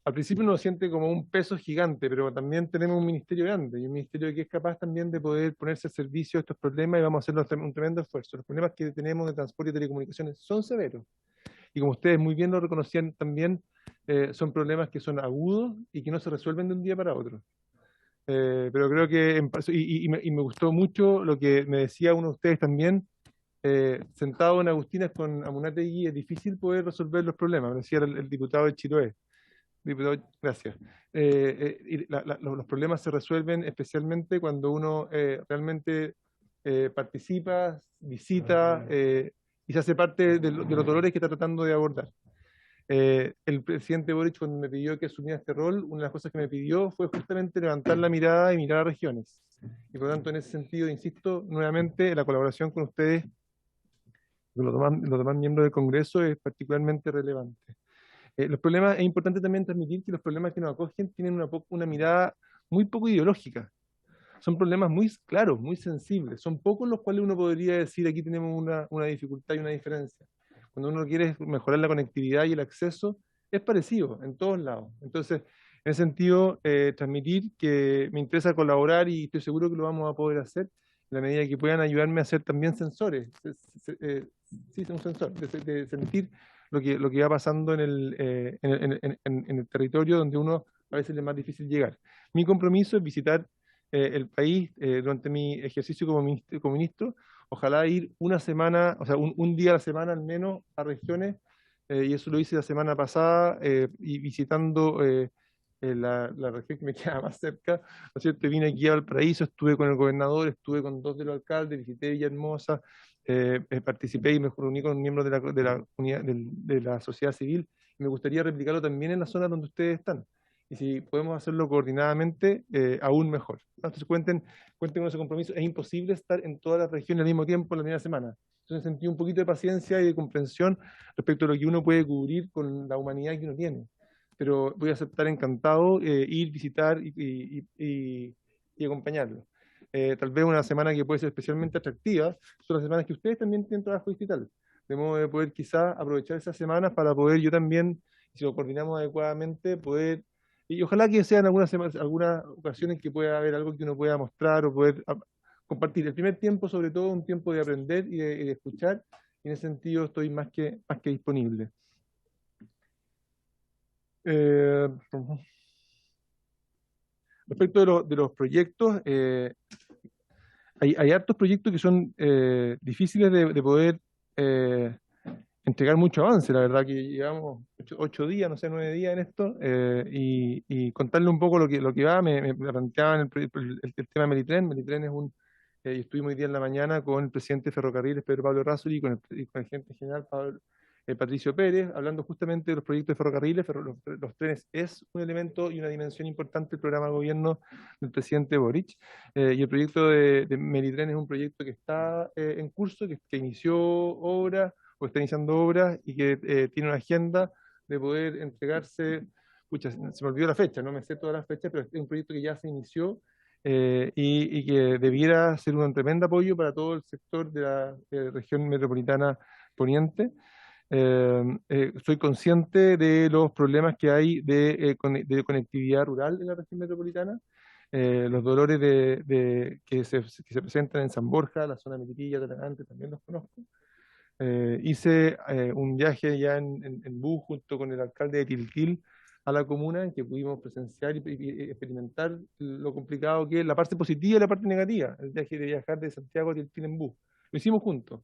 al principio uno lo siente como un peso gigante, pero también tenemos un ministerio grande y un ministerio que es capaz también de poder ponerse al servicio de estos problemas y vamos a hacer un tremendo esfuerzo. Los problemas que tenemos de transporte y telecomunicaciones son severos. Y como ustedes muy bien lo reconocían también, son problemas que son agudos y que no se resuelven de un día para otro. Pero creo que, me gustó mucho lo que me decía uno de ustedes también, sentado en Agustinas con Amunátegui es difícil poder resolver los problemas, me decía el diputado de Chiloé. Diputado, gracias. Los problemas se resuelven especialmente cuando uno realmente participa, visita y se hace parte de los dolores que está tratando de abordar. El presidente Boric, cuando me pidió que asumiera este rol, una de las cosas que me pidió fue justamente levantar la mirada y mirar a regiones. Y por lo tanto, en ese sentido, insisto nuevamente, la colaboración con ustedes, con los demás miembros del Congreso, es particularmente relevante. Los problemas, es importante también transmitir que los problemas que nos acogen tienen una mirada muy poco ideológica. Son problemas muy claros, muy sensibles. Son pocos los cuales uno podría decir aquí tenemos una dificultad y una diferencia. Cuando uno quiere mejorar la conectividad y el acceso, es parecido en todos lados. Entonces, en ese sentido, transmitir que me interesa colaborar y estoy seguro que lo vamos a poder hacer en la medida que puedan ayudarme a hacer también sensores. Sí, un sensor, de sentir lo que va pasando en el territorio donde uno a veces es más difícil llegar. Mi compromiso es visitar el país durante mi ejercicio como ministro, ojalá ir una semana, o sea, un día a la semana al menos a regiones, y eso lo hice la semana pasada, y visitando la región que me queda más cerca, ¿no es cierto? Vine aquí a Valparaíso, estuve con el gobernador, estuve con 2 de los alcaldes, visité Villahermosa, participé y me reuní con miembros de la sociedad civil, y me gustaría replicarlo también en la zona donde ustedes están. y si podemos hacerlo coordinadamente, aún mejor. Entonces cuenten con ese compromiso. Es imposible estar en todas las regiones al mismo tiempo en la misma semana. Entonces sentí un poquito de paciencia y de comprensión respecto a lo que uno puede cubrir con la humanidad que uno tiene. Pero voy a aceptar encantado ir, visitar y acompañarlo. Tal vez una semana que puede ser especialmente atractiva son las semanas que ustedes también tienen trabajo digital, de modo de poder quizás aprovechar esas semanas para poder yo también, si lo coordinamos adecuadamente, poder, y ojalá que sean algunas ocasiones que pueda haber algo que uno pueda mostrar o poder compartir. El primer tiempo, sobre todo, un tiempo de aprender y de escuchar, y en ese sentido estoy más que disponible. Respecto de los proyectos, hay hartos proyectos que son difíciles de poder entregar mucho avance. La verdad que llevamos 8 días, no sé, 9 días en esto, y contarle un poco lo que va. Me planteaban el tema de Melitren. Melitren es estuvimos hoy día en la mañana con el presidente de Ferrocarriles, Pedro Pablo Errázuriz, y con el gerente general, Patricio Pérez, hablando justamente de los proyectos de ferrocarriles. Los trenes es un elemento y una dimensión importante del programa de gobierno del presidente Boric, y el proyecto de Melitren es un proyecto que está en curso, que inició obras o está iniciando obras y que tiene una agenda de poder entregarse. Pucha, se me olvidó la fecha, no me sé todas las fechas, pero es un proyecto que ya se inició y que debiera ser un tremendo apoyo para todo el sector de la región metropolitana poniente. Soy consciente de los problemas que hay de conectividad rural en la región metropolitana, los dolores que se presentan en San Borja, la zona de Melipilla, Talagante, también los conozco. Hice un viaje ya en bus junto con el alcalde de Tilquil a la comuna, en que pudimos presenciar y experimentar lo complicado que es la parte positiva y la parte negativa, el viaje de viajar de Santiago a Tilquil en bus. Lo hicimos juntos.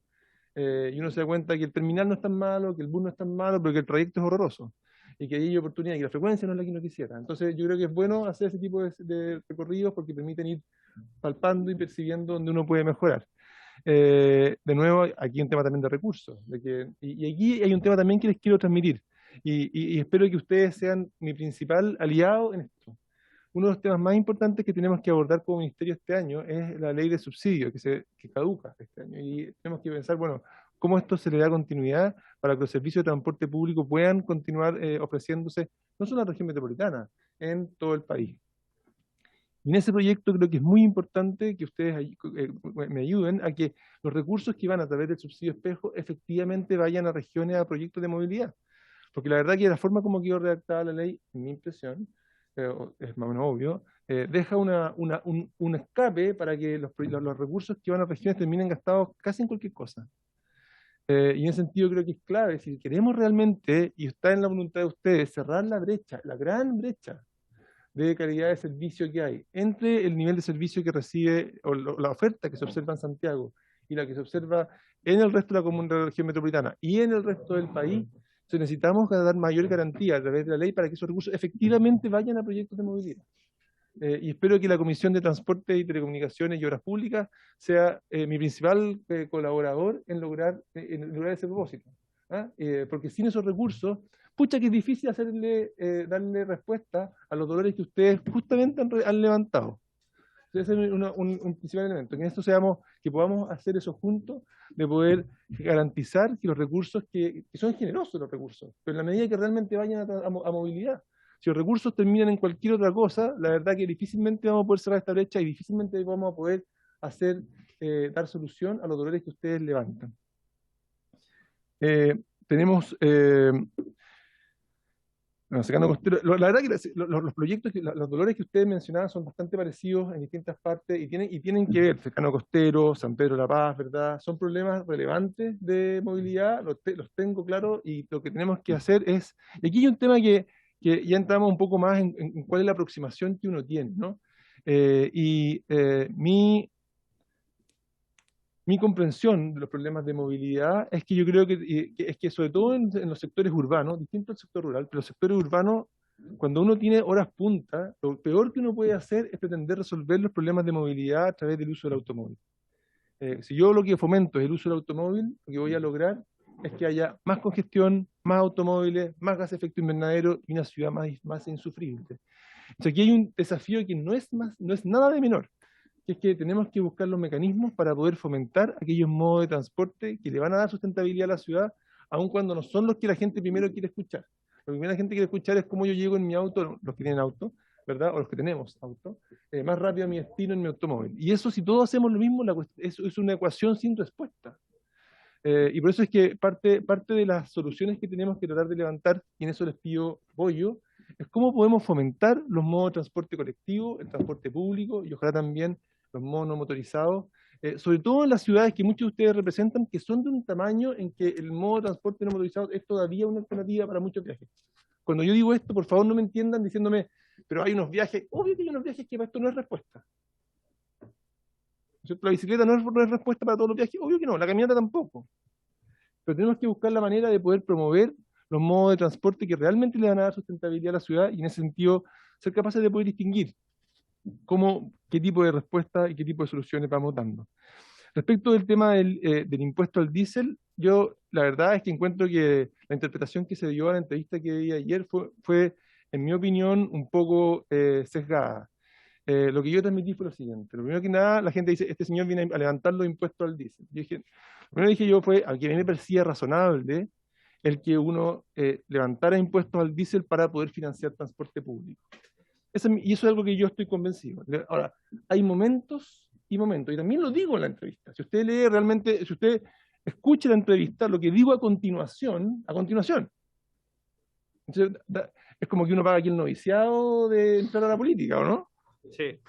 Y uno se da cuenta que el terminal no es tan malo, que el bus no es tan malo, pero que el trayecto es horroroso y que hay oportunidad, y que la frecuencia no es la que uno quisiera. Entonces yo creo que es bueno hacer ese tipo de recorridos porque permiten ir palpando y percibiendo donde uno puede mejorar. De nuevo, aquí hay un tema también de recursos, y aquí hay un tema también que les quiero transmitir, y espero que ustedes sean mi principal aliado en esto. Uno de los temas más importantes que tenemos que abordar como ministerio este año es la ley de subsidio que caduca este año, y tenemos que pensar, bueno, cómo esto se le da continuidad para que los servicios de transporte público puedan continuar ofreciéndose, no solo en la región metropolitana, en todo el país. Y en ese proyecto creo que es muy importante que ustedes me ayuden a que los recursos que van a través del subsidio espejo efectivamente vayan a regiones, a proyectos de movilidad. Porque la verdad que la forma como quedó redactada la ley, en mi impresión, es más o menos obvio, deja un escape para que los recursos que van a regiones terminen gastados casi en cualquier cosa. Y en ese sentido creo que es clave, si queremos realmente, y está en la voluntad de ustedes, cerrar la brecha, la gran brecha de calidad de servicio que hay entre el nivel de servicio que recibe, o la oferta que se observa en Santiago y la que se observa en el resto de la región metropolitana y en el resto del país, necesitamos dar mayor garantía a través de la ley para que esos recursos efectivamente vayan a proyectos de movilidad. Y espero que la Comisión de Transporte y Telecomunicaciones y Obras Públicas sea mi principal colaborador en lograr ese propósito. Porque sin esos recursos, pucha que es difícil darle respuesta a los dolores que ustedes justamente han levantado. Ese es un principal elemento, que podamos hacer eso juntos, de poder garantizar que los recursos, que son generosos los recursos, pero en la medida que realmente vayan a movilidad. Si los recursos terminan en cualquier otra cosa, la verdad que difícilmente vamos a poder cerrar esta brecha y difícilmente vamos a poder dar solución a los dolores que ustedes levantan. Tenemos Secano Costero. La verdad que los proyectos, los dolores que ustedes mencionaban son bastante parecidos en distintas partes y tienen que ver, Secano Costero, San Pedro de la Paz, ¿verdad? Son problemas relevantes de movilidad, los tengo claro, y lo que tenemos que hacer es, y aquí hay un tema que ya entramos un poco más en cuál es la aproximación que uno tiene, ¿no? Mi comprensión de los problemas de movilidad es que yo creo que sobre todo en los sectores urbanos, distinto al sector rural, pero los sectores urbanos, cuando uno tiene horas punta, lo peor que uno puede hacer es pretender resolver los problemas de movilidad a través del uso del automóvil. Si yo lo que fomento es el uso del automóvil, lo que voy a lograr es que haya más congestión, más automóviles, más gas de efecto invernadero y una ciudad más insufrible. Entonces aquí hay un desafío que no es nada de menor, que es que tenemos que buscar los mecanismos para poder fomentar aquellos modos de transporte que le van a dar sustentabilidad a la ciudad, aun cuando no son los que la gente primero quiere escuchar. Lo que la gente quiere escuchar es cómo yo llego en mi auto, los que tienen auto, ¿verdad? O los que tenemos auto, más rápido a mi destino en mi automóvil. Y eso, si todos hacemos lo mismo, eso es una ecuación sin respuesta. Y por eso es que parte de las soluciones que tenemos que tratar de levantar, y en eso les pido apoyo, es cómo podemos fomentar los modos de transporte colectivo, el transporte público, y ojalá también los modos no motorizados, sobre todo en las ciudades que muchos de ustedes representan, que son de un tamaño en que el modo de transporte no motorizado es todavía una alternativa para muchos viajes. Cuando yo digo esto, por favor no me entiendan diciéndome, pero hay unos viajes, obvio que hay unos viajes que para esto no es respuesta. La bicicleta no es respuesta para todos los viajes, obvio que no, la caminata tampoco. Pero tenemos que buscar la manera de poder promover los modos de transporte que realmente le van a dar sustentabilidad a la ciudad y en ese sentido ser capaces de poder distinguir qué tipo de respuesta y qué tipo de soluciones vamos dando. Respecto del tema del impuesto al diésel, yo la verdad es que encuentro que la interpretación que se dio a la entrevista que di ayer fue en mi opinión, un poco sesgada. Lo que yo transmití fue lo siguiente. Lo primero que nada, la gente dice, este señor viene a levantar los impuestos al diésel. Lo primero que dije yo fue, a quien a mí me parecía razonable el que uno levantara impuestos al diésel para poder financiar transporte público. Y eso es algo que yo estoy convencido. Ahora, hay momentos y momentos, y también lo digo en la entrevista. Si usted lee realmente, si usted escucha la entrevista, lo que digo a continuación. Entonces, es como que uno paga aquí el noviciado de entrar a la política, ¿o no? Sí.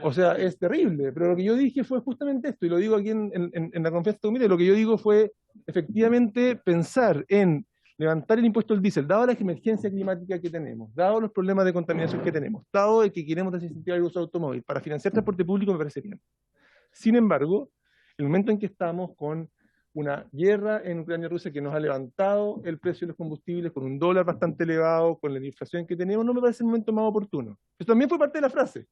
O sea, es terrible, pero lo que yo dije fue justamente esto, y lo digo aquí en la confianza humilde, lo que yo digo fue efectivamente pensar en levantar el impuesto al diésel, dado la emergencia climática que tenemos, dado los problemas de contaminación que tenemos, dado el que queremos desincentivar el uso del automóvil, para financiar transporte público me parece bien. Sin embargo, el momento en que estamos con una guerra en Ucrania y Rusia que nos ha levantado el precio de los combustibles con un dólar bastante elevado, con la inflación que tenemos, no me parece el momento más oportuno. Eso también fue parte de la frase.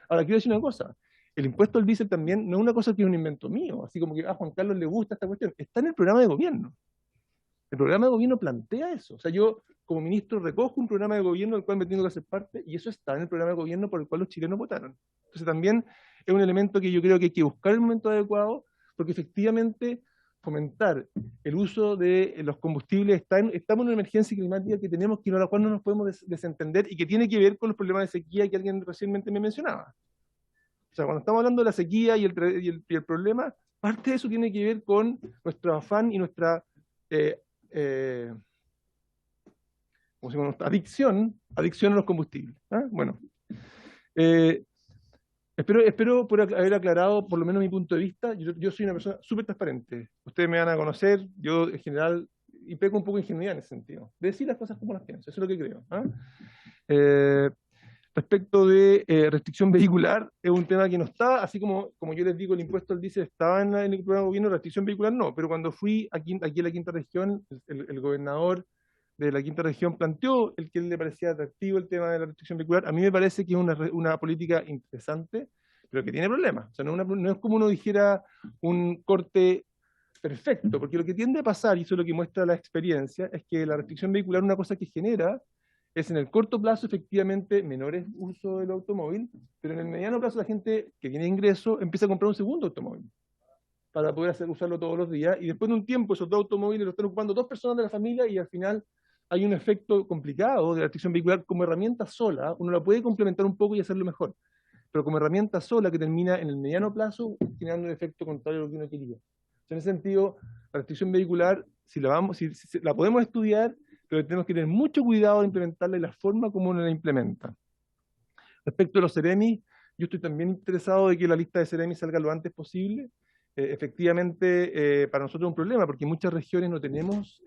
Ahora, quiero decir una cosa. El impuesto al diésel también no es una cosa que es un invento mío, así como que a Juan Carlos le gusta esta cuestión. Está en el programa de gobierno. El programa de gobierno plantea eso. O sea, yo como ministro recojo un programa de gobierno del cual me tengo que hacer parte y eso está en el programa de gobierno por el cual los chilenos votaron. Entonces también es un elemento que yo creo que hay que buscar el momento adecuado porque efectivamente fomentar el uso de los combustibles, estamos en una emergencia climática que tenemos que a la cual no nos podemos desentender y que tiene que ver con los problemas de sequía que alguien recientemente me mencionaba. O sea, cuando estamos hablando de la sequía y el problema, parte de eso tiene que ver con nuestro afán y nuestra adicción a los combustibles. ¿Ah? Bueno, espero por haber aclarado por lo menos mi punto de vista. Yo soy una persona súper transparente. Ustedes me van a conocer, yo en general, y peco un poco de ingenuidad en ese sentido, de decir las cosas como las pienso, eso es lo que creo. ¿Ah? Respecto de restricción vehicular, es un tema que no está, así como yo les digo, el impuesto al diésel estaba en el programa de gobierno, restricción vehicular no, pero cuando fui aquí a la quinta región, el gobernador de la quinta región planteó el que le parecía atractivo el tema de la restricción vehicular. A mí me parece que es una política interesante, pero que tiene problemas. O sea, no es como uno dijera un corte perfecto, porque lo que tiende a pasar, y eso es lo que muestra la experiencia, es que la restricción vehicular una cosa que genera es en el corto plazo efectivamente menores uso del automóvil, pero en el mediano plazo la gente que tiene ingreso empieza a comprar un segundo automóvil para poder usarlo todos los días, y después de un tiempo esos dos automóviles los están ocupando dos personas de la familia y al final hay un efecto complicado de la restricción vehicular como herramienta sola. Uno la puede complementar un poco y hacerlo mejor, pero como herramienta sola que termina en el mediano plazo generando un efecto contrario a lo que uno quería. En ese sentido, la restricción vehicular, si la podemos estudiar, pero tenemos que tener mucho cuidado de implementarla y la forma como uno la implementa. Respecto a los Ceremi, yo estoy también interesado de que la lista de Ceremi salga lo antes posible. Efectivamente, para nosotros es un problema, porque en muchas regiones no tenemos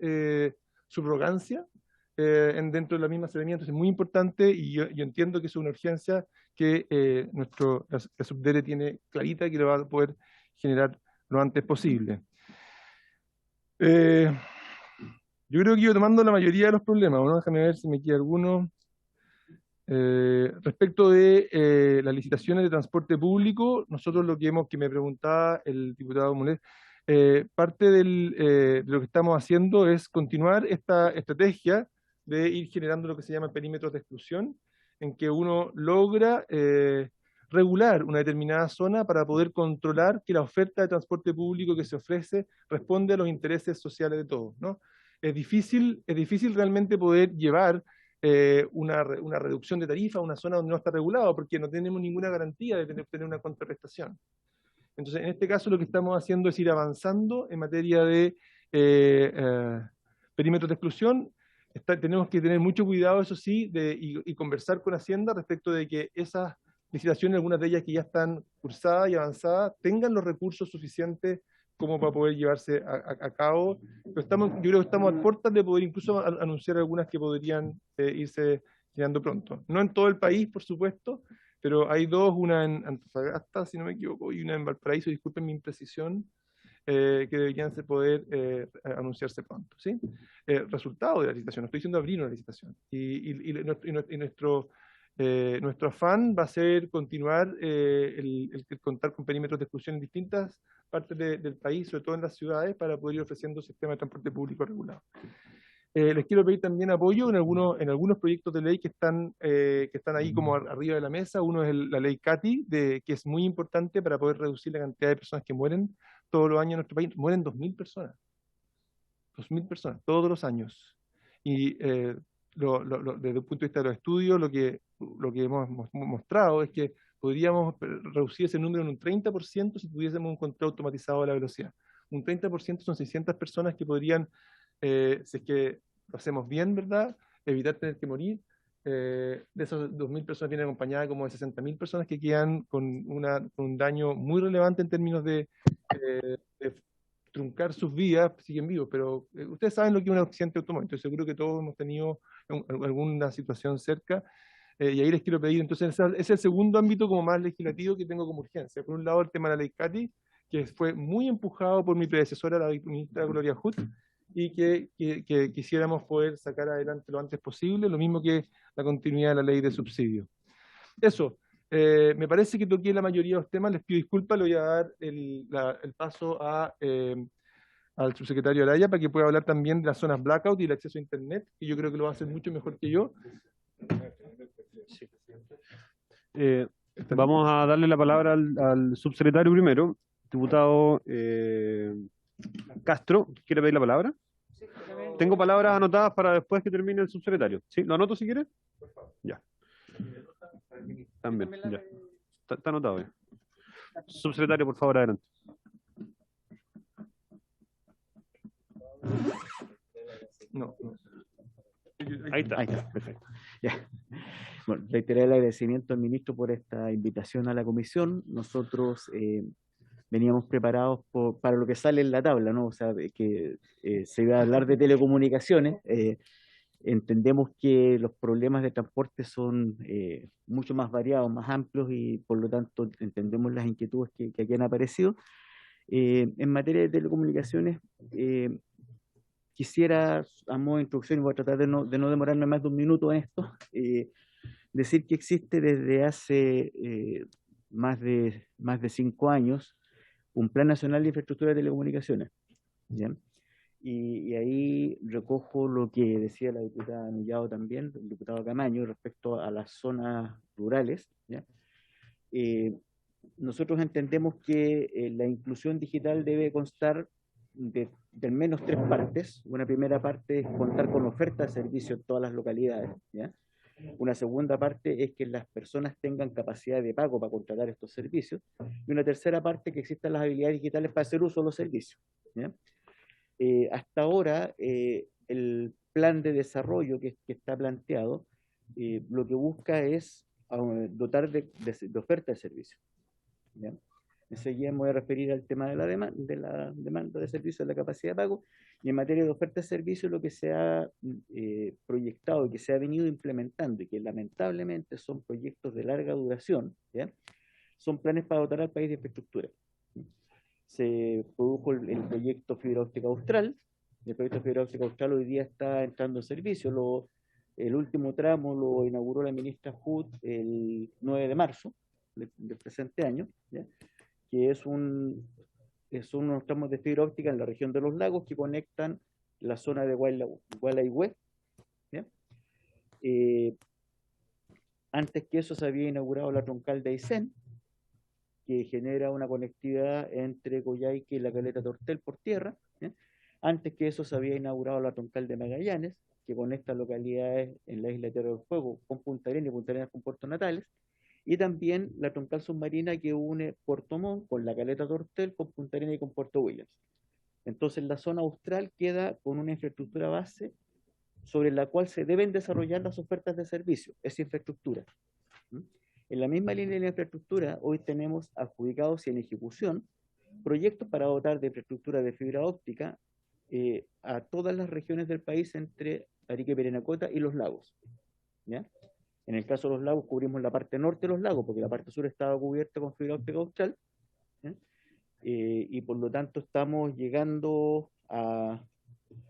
subrogancia dentro de la misma Ceremi, entonces es muy importante, y yo entiendo que es una urgencia que la Subdere tiene clarita que lo va a poder generar lo antes posible. Yo creo que yo tomando la mayoría de los problemas, ¿no? Déjame ver si me queda alguno. Respecto de las licitaciones de transporte público, nosotros lo que me preguntaba el diputado Mulet, parte de lo que estamos haciendo es continuar esta estrategia de ir generando lo que se llama perímetros de exclusión, en que uno logra regular una determinada zona para poder controlar que la oferta de transporte público que se ofrece responde a los intereses sociales de todos, ¿no? Es difícil realmente poder llevar una reducción de tarifa a una zona donde no está regulado, porque no tenemos ninguna garantía de tener una contraprestación. Entonces, en este caso lo que estamos haciendo es ir avanzando en materia de perímetros de exclusión. Tenemos que tener mucho cuidado, eso sí, y conversar con Hacienda respecto de que esas licitaciones, algunas de ellas que ya están cursadas y avanzadas, tengan los recursos suficientes como para poder llevarse a cabo. Pero yo creo que estamos a puertas de poder incluso anunciar algunas que podrían irse llegando pronto. No en todo el país, por supuesto, pero hay dos, una en Antofagasta, si no me equivoco, y una en Valparaíso, disculpen mi imprecisión, que deberían poder anunciarse pronto, ¿sí? Resultado de la licitación, no estoy diciendo abrir una licitación. Y nuestro afán va a ser continuar el contar con perímetros de exclusión en distintas partes del país, sobre todo en las ciudades, para poder ir ofreciendo sistemas de transporte público regulado. Les quiero pedir también apoyo en algunos proyectos de ley que están ahí como arriba de la mesa. Uno es la ley CATI, que es muy importante para poder reducir la cantidad de personas que mueren todos los años en nuestro país. Mueren 2.000 personas. 2.000 personas, todos los años. Y desde el punto de vista de los estudios, lo que hemos mostrado es que podríamos reducir ese número en un 30% si tuviésemos un control automatizado de la velocidad. Un 30% son 600 personas que podrían, si es que lo hacemos bien, ¿verdad?, evitar tener que morir. De esas 2.000 personas vienen acompañadas como de 60.000 personas que quedan con un daño muy relevante en términos de truncar sus vidas, siguen vivos, pero ustedes saben lo que es un accidente automovilístico. Estoy seguro que todos hemos tenido alguna situación cerca, y ahí les quiero pedir, entonces ese es el segundo ámbito como más legislativo que tengo como urgencia. Por un lado el tema de la ley CATI, que fue muy empujado por mi predecesora, la ministra Gloria Hood, y que quisiéramos poder sacar adelante lo antes posible, lo mismo que la continuidad de la ley de subsidio. Eso. Me parece que toqué la mayoría de los temas, les pido disculpas, le voy a dar el paso al subsecretario Araya para que pueda hablar también de las zonas blackout y el acceso a internet, que yo creo que lo va a hacer mucho mejor que yo. Sí. Vamos a darle la palabra al subsecretario primero, diputado Castro. ¿Quiere pedir la palabra? Tengo palabras anotadas para después que termine el subsecretario. ¿Sí? ¿Lo anoto si quiere? Ya. También, ya. Está anotado ya. Subsecretario, por favor, adelante. No. Ahí está. Ahí está, perfecto. Ya. Bueno, reiterar el agradecimiento al ministro por esta invitación a la comisión. Nosotros veníamos preparados para lo que sale en la tabla, ¿no? O sea, que se iba a hablar de telecomunicaciones. Entendemos que los problemas de transporte son mucho más variados, más amplios, y por lo tanto entendemos las inquietudes que aquí han aparecido. En materia de telecomunicaciones, quisiera, a modo de introducción, y voy a tratar de no demorarme más de un minuto en esto, decir que existe desde hace más de 5 años un Plan Nacional de Infraestructura de Telecomunicaciones, ¿ya? Y ahí recojo lo que decía la diputada Millado también, el diputado Camaño, respecto a las zonas rurales, ¿ya? Nosotros entendemos que la inclusión digital debe constar de al menos 3 partes. Una primera parte es contar con oferta de servicio en todas las localidades, ¿ya? Una segunda parte es que las personas tengan capacidad de pago para contratar estos servicios. Y una tercera parte, que existan las habilidades digitales para hacer uso de los servicios, ¿ya? Hasta ahora, el plan de desarrollo que está planteado, lo que busca es dotar de oferta de servicio, ¿ya? Enseguida me voy a referir al tema de la demanda de servicio, de la capacidad de pago. Y en materia de oferta de servicio, lo que se ha proyectado y que se ha venido implementando, y que lamentablemente son proyectos de larga duración, ¿ya? Son planes para dotar al país de infraestructura. Se produjo el proyecto Fibra Óptica Austral. El proyecto Fibra Óptica Austral hoy día está entrando en servicio. El último tramo lo inauguró la ministra Hood el 9 de marzo del presente año, ¿ya? Que es un son unos tramos de fibra óptica en la región de los lagos que conectan la zona de Gualeguay. Antes que eso se había inaugurado la troncal de Aysén, que genera una conectividad entre Coyhaique y la caleta Tortel por tierra. Antes que eso se había inaugurado la troncal de Magallanes, que conecta localidades en la isla de Tierra del Fuego con Punta Arenas y Punta Arenas con Puerto Natales, y también la troncal submarina que une Puerto Montt con la caleta Tortel, con Punta Arenas y con Puerto Williams. Entonces la zona austral queda con una infraestructura base sobre la cual se deben desarrollar las ofertas de servicio, esa infraestructura. En la misma línea de la infraestructura, hoy tenemos adjudicados y en ejecución proyectos para dotar de infraestructura de fibra óptica a todas las regiones del país entre Arica y Parinacota y los lagos. ¿Ya? En el caso de los lagos cubrimos la parte norte de los lagos, porque la parte sur estaba cubierta con fibra óptica austral, y por lo tanto estamos llegando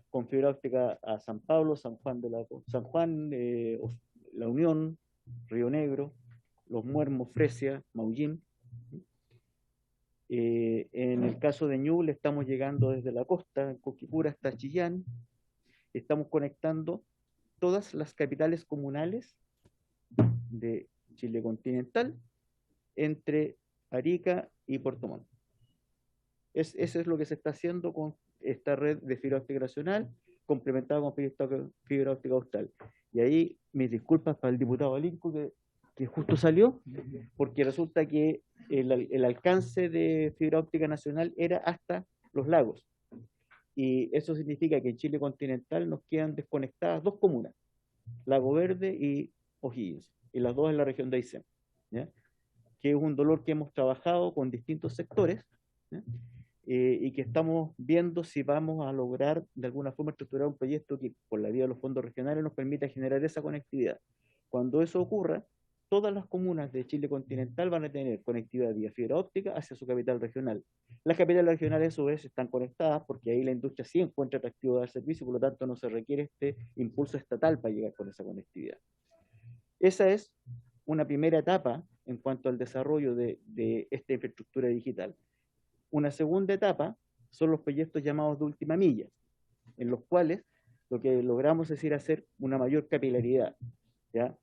con fibra óptica a San Pablo, San Juan, La Unión, Río Negro, Los Muermos, Fresia, Maullín. En el caso de Ñuble estamos llegando desde la costa, en Coquipura hasta Chillán. Estamos conectando todas las capitales comunales de Chile continental entre Arica y Puerto Montt. Eso es lo que se está haciendo con esta red de fibra óptica nacional, complementada con fibra óptica austral. Y ahí mis disculpas para el diputado Balinco que justo salió, porque resulta que el alcance de fibra óptica nacional era hasta los lagos. Y eso significa que en Chile continental nos quedan desconectadas 2 comunas, Lago Verde y O'Higgins, y las 2 en la región de Aysén, ¿ya? Que es un dolor que hemos trabajado con distintos sectores, ¿ya? Y que estamos viendo si vamos a lograr de alguna forma estructurar un proyecto que por la vía de los fondos regionales nos permita generar esa conectividad. Cuando eso ocurra, todas las comunas de Chile continental van a tener conectividad vía fibra óptica hacia su capital regional. Las capitales regionales a su vez están conectadas porque ahí la industria sí encuentra atractivo dar servicio, por lo tanto no se requiere este impulso estatal para llegar con esa conectividad. Esa es una primera etapa en cuanto al desarrollo de esta infraestructura digital. Una segunda etapa son los proyectos llamados de última milla, en los cuales lo que logramos es ir a hacer una mayor capilaridad, ¿ya?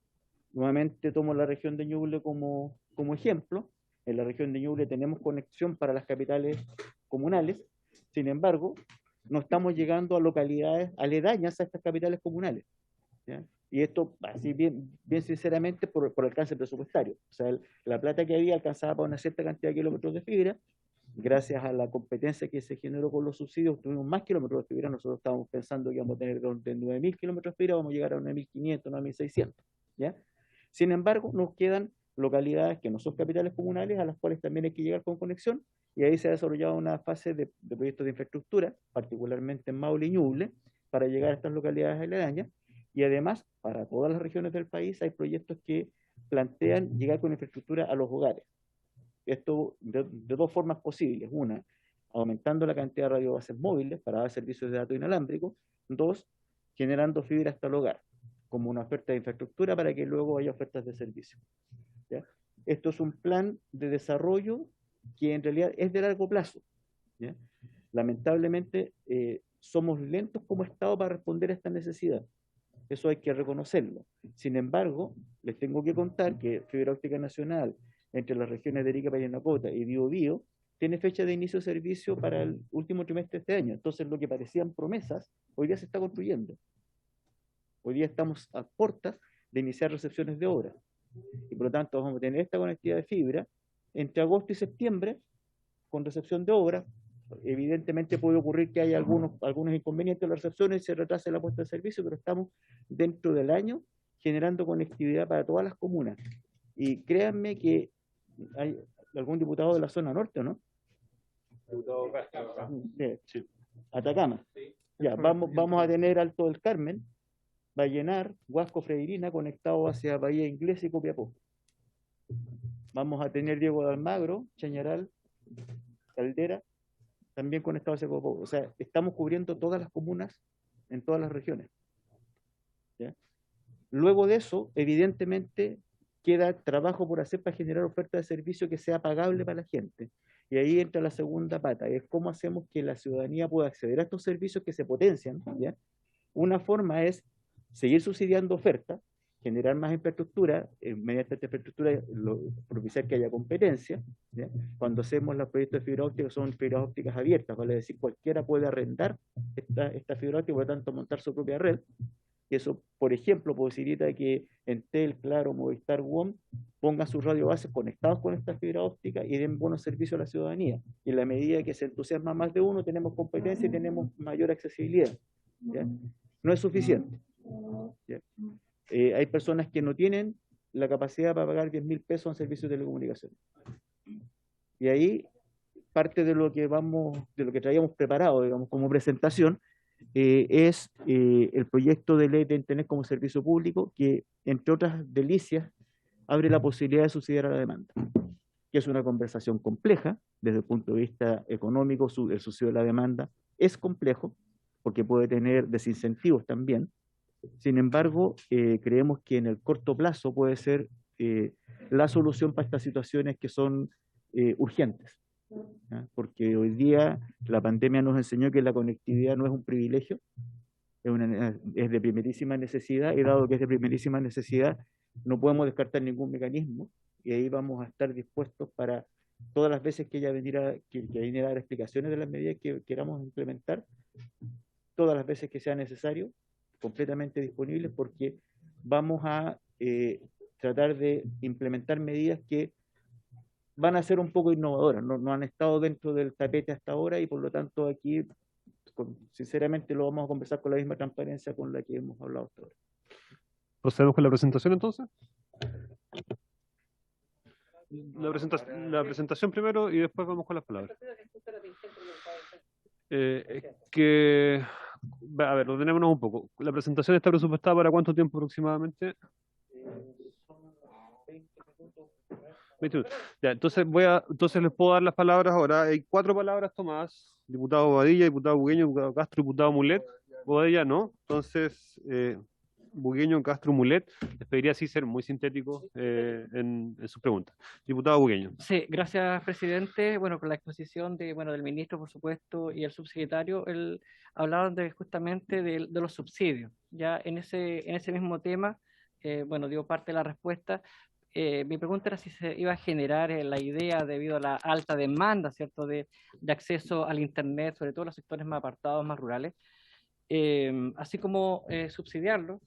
Nuevamente tomo la región de Ñuble como ejemplo. En la región de Ñuble tenemos conexión para las capitales comunales, sin embargo, no estamos llegando a localidades aledañas a estas capitales comunales, ¿ya? Y esto, así bien sinceramente, por alcance presupuestario. O sea, la plata que había alcanzaba para una cierta cantidad de kilómetros de fibra. Gracias a la competencia que se generó con los subsidios, tuvimos más kilómetros de fibra. Nosotros estábamos pensando que íbamos a tener de 9.000 kilómetros de fibra, vamos a llegar a 9.500, 9.600, ¿ya? Sin embargo, nos quedan localidades que no son capitales comunales, a las cuales también hay que llegar con conexión, y ahí se ha desarrollado una fase de proyectos de infraestructura, particularmente en Maule y Ñuble, para llegar a estas localidades aledañas, y además, para todas las regiones del país hay proyectos que plantean llegar con infraestructura a los hogares. Esto de 2 formas posibles. Una, aumentando la cantidad de radiobases móviles para dar servicios de datos inalámbricos. 2, generando fibra hasta el hogar, como una oferta de infraestructura para que luego haya ofertas de servicio, ¿ya? Esto es un plan de desarrollo que en realidad es de largo plazo, ¿ya? Lamentablemente somos lentos como Estado para responder a esta necesidad. Eso hay que reconocerlo. Sin embargo, les tengo que contar que fibra óptica nacional entre las regiones de Arica, Parinacota y Biobío tiene fecha de inicio de servicio para el último trimestre de este año. Entonces, lo que parecían promesas, hoy día se está construyendo. Hoy día estamos a puertas de iniciar recepciones de obra. Y por lo tanto, vamos a tener esta conectividad de fibra entre agosto y septiembre con recepción de obra. Evidentemente puede ocurrir que haya algunos inconvenientes en la recepción y se retrase la puesta de servicio, pero estamos dentro del año generando conectividad para todas las comunas. Y créanme que hay algún diputado de la zona norte, ¿no? Diputado Castro. Sí. Atacama. Ya, vamos a tener Alto del Carmen, Vallenar, Huasco, Freirina conectado hacia Bahía Inglesa y Copiapó. Vamos a tener Diego de Almagro, Chañaral, Caldera, también conectado hacia Copiapó. O sea, estamos cubriendo todas las comunas en todas las regiones, ¿ya? Luego de eso, evidentemente, queda trabajo por hacer para generar oferta de servicio que sea pagable para la gente. Y ahí entra la segunda pata, es cómo hacemos que la ciudadanía pueda acceder a estos servicios que se potencian, ¿ya? Una forma es seguir subsidiando oferta, generar más infraestructura, mediante esta infraestructura propiciar que haya competencia, ¿ya? Cuando hacemos los proyectos de fibra óptica son fibras ópticas abiertas, vale decir, cualquiera puede arrendar esta fibra óptica y por lo tanto montar su propia red. Y eso, por ejemplo, posibilita que Entel, Claro, Movistar, WOM pongan sus radiobases conectados con esta fibra óptica y den buenos servicios a la ciudadanía. Y en la medida que se entusiasma más de uno, tenemos competencia y tenemos mayor accesibilidad, ¿ya? No es suficiente, ¿ya? Hay personas que no tienen la capacidad para pagar 10.000 pesos en servicios de telecomunicaciones. Y ahí parte de lo que traíamos preparado, digamos, como presentación, es el proyecto de ley de Internet como servicio público, que, entre otras delicias, abre la posibilidad de subsidiar a la demanda, que es una conversación compleja desde el punto de vista económico. El subsidio de la demanda es complejo, porque puede tener desincentivos también. Sin embargo, creemos que en el corto plazo puede ser la solución para estas situaciones que son urgentes, ¿ya? Porque hoy día la pandemia nos enseñó que la conectividad no es un privilegio, es de primerísima necesidad, y dado que es de primerísima necesidad, no podemos descartar ningún mecanismo, y ahí vamos a estar dispuestos para todas las veces que ella viniera a dar explicaciones de las medidas que queramos implementar, todas las veces que sea necesario, completamente disponibles, porque vamos a tratar de implementar medidas que van a ser un poco innovadoras, no han estado dentro del tapete hasta ahora, y por lo tanto aquí, sinceramente, lo vamos a conversar con la misma transparencia con la que hemos hablado hasta ahora. ¿Procedemos con la presentación entonces? La presentación primero y después vamos con las palabras. A ver, ordenémonos un poco. ¿La presentación está presupuestada para cuánto tiempo aproximadamente? 20 minutos. Ya, entonces les puedo dar las palabras ahora. Hay 4 palabras tomadas: diputado Bobadilla, diputado Bugueño, diputado Castro, diputado Mulet. Bobadilla no. Entonces, Bugueño, Castro, Mulet. Les pediría así ser muy sintéticos en sus preguntas. Diputado Bugueño. Sí, gracias, presidente. Bueno, con la exposición del ministro, por supuesto, y el subsecretario, hablaban justamente de los subsidios. Ya en ese mismo tema, dio parte de la respuesta. Mi pregunta era si se iba a generar la idea, debido a la alta demanda, ¿cierto?, de acceso al Internet, sobre todo en los sectores más apartados, más rurales, así como subsidiarlo,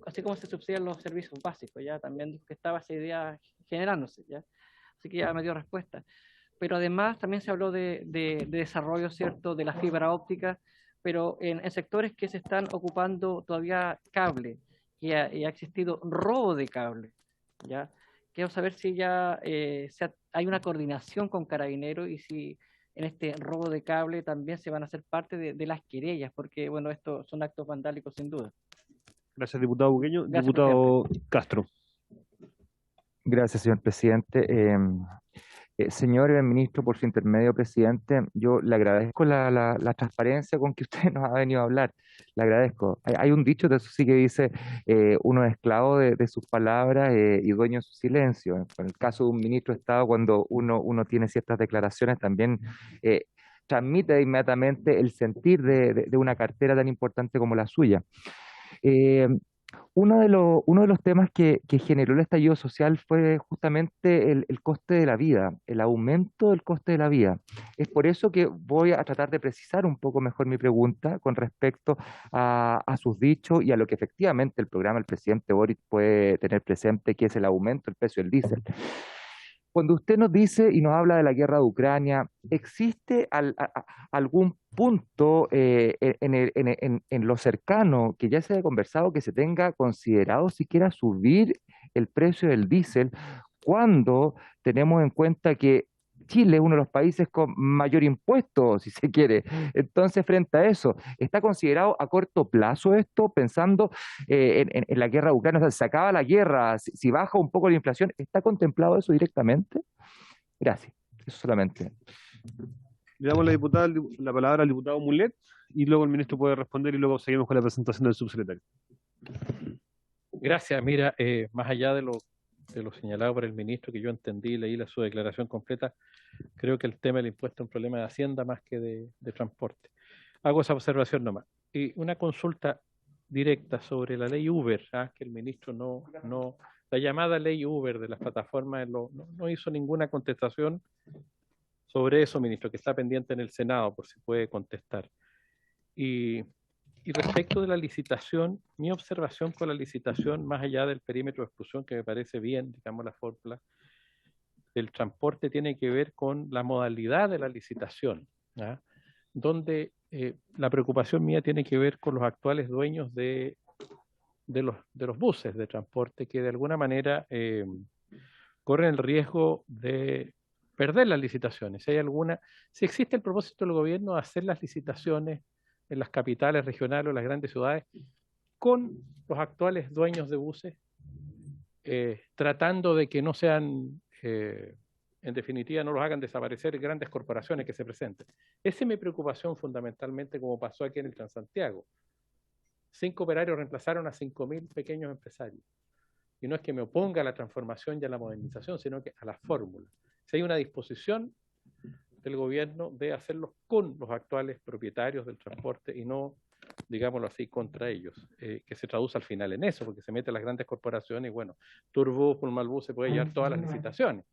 así como se subsidian los servicios básicos. Ya también dijo que estaba esa idea generándose, ya. Así que ya me dio respuesta. Pero además también se habló de desarrollo, ¿cierto?, de la fibra óptica, pero en sectores que se están ocupando todavía cable, y ha existido robo de cable, ¿ya? Quiero saber si ya hay una coordinación con Carabineros, y si en este robo de cable también se van a hacer parte de las querellas, porque estos son actos vandálicos sin duda. Gracias, diputado Bugueño. Gracias, diputado Castro. Gracias, señor presidente. Señor ministro, por su intermedio, presidente, yo le agradezco la transparencia con que usted nos ha venido a hablar. Le agradezco. Hay un dicho de eso sí que dice, uno es esclavo de sus palabras y dueño de su silencio. En el caso de un ministro de Estado, cuando uno tiene ciertas declaraciones, también transmite inmediatamente el sentir de una cartera tan importante como la suya. Uno de los temas que generó el estallido social fue justamente el coste de la vida, el aumento del coste de la vida. Es por eso que voy a tratar de precisar un poco mejor mi pregunta con respecto a sus dichos y a lo que efectivamente el programa del presidente Boric puede tener presente, que es el aumento del precio del diésel. Cuando usted nos dice y nos habla de la guerra de Ucrania, ¿existe algún punto en lo cercano que ya se haya conversado, que se tenga considerado siquiera subir el precio del diésel, cuando tenemos en cuenta que Chile es uno de los países con mayor impuesto, si se quiere? Entonces, frente a eso, ¿está considerado a corto plazo esto, pensando en la guerra de Ucrania? O sea, se acaba la guerra, si baja un poco la inflación, ¿está contemplado eso directamente? Gracias, eso solamente. Le damos la palabra al diputado Mulet, y luego el ministro puede responder, y luego seguimos con la presentación del subsecretario. Gracias. Mira, más allá de de lo señalado por el ministro, que yo entendí, leí su declaración completa, creo que el tema del impuesto es un problema de Hacienda más que de transporte. Hago esa observación nomás. Y una consulta directa sobre la ley Uber, que el ministro la llamada ley Uber de las plataformas no hizo ninguna contestación sobre eso, ministro, que está pendiente en el Senado, por si puede contestar. Y respecto de la licitación, mi observación con la licitación, más allá del perímetro de exclusión, que me parece bien, digamos, la fórmula del transporte, tiene que ver con la modalidad de la licitación, donde la preocupación mía tiene que ver con los actuales dueños de los buses de transporte, que de alguna manera corren el riesgo de perder las licitaciones. Si existe el propósito del gobierno de hacer las licitaciones en las capitales regionales o las grandes ciudades con los actuales dueños de buses, tratando de que no sean, en definitiva, no los hagan desaparecer grandes corporaciones que se presenten. Esa es mi preocupación fundamentalmente, como pasó aquí en el Transantiago. 5 operarios reemplazaron a 5.000 pequeños empresarios. Y no es que me oponga a la transformación y a la modernización, sino que a la fórmula. Si hay una disposición del gobierno de hacerlos con los actuales propietarios del transporte y no, digámoslo así, contra ellos, que se traduce al final en eso, porque se meten las grandes corporaciones y bueno, Turbus, Pullmalbus se puede llevar todas las licitaciones.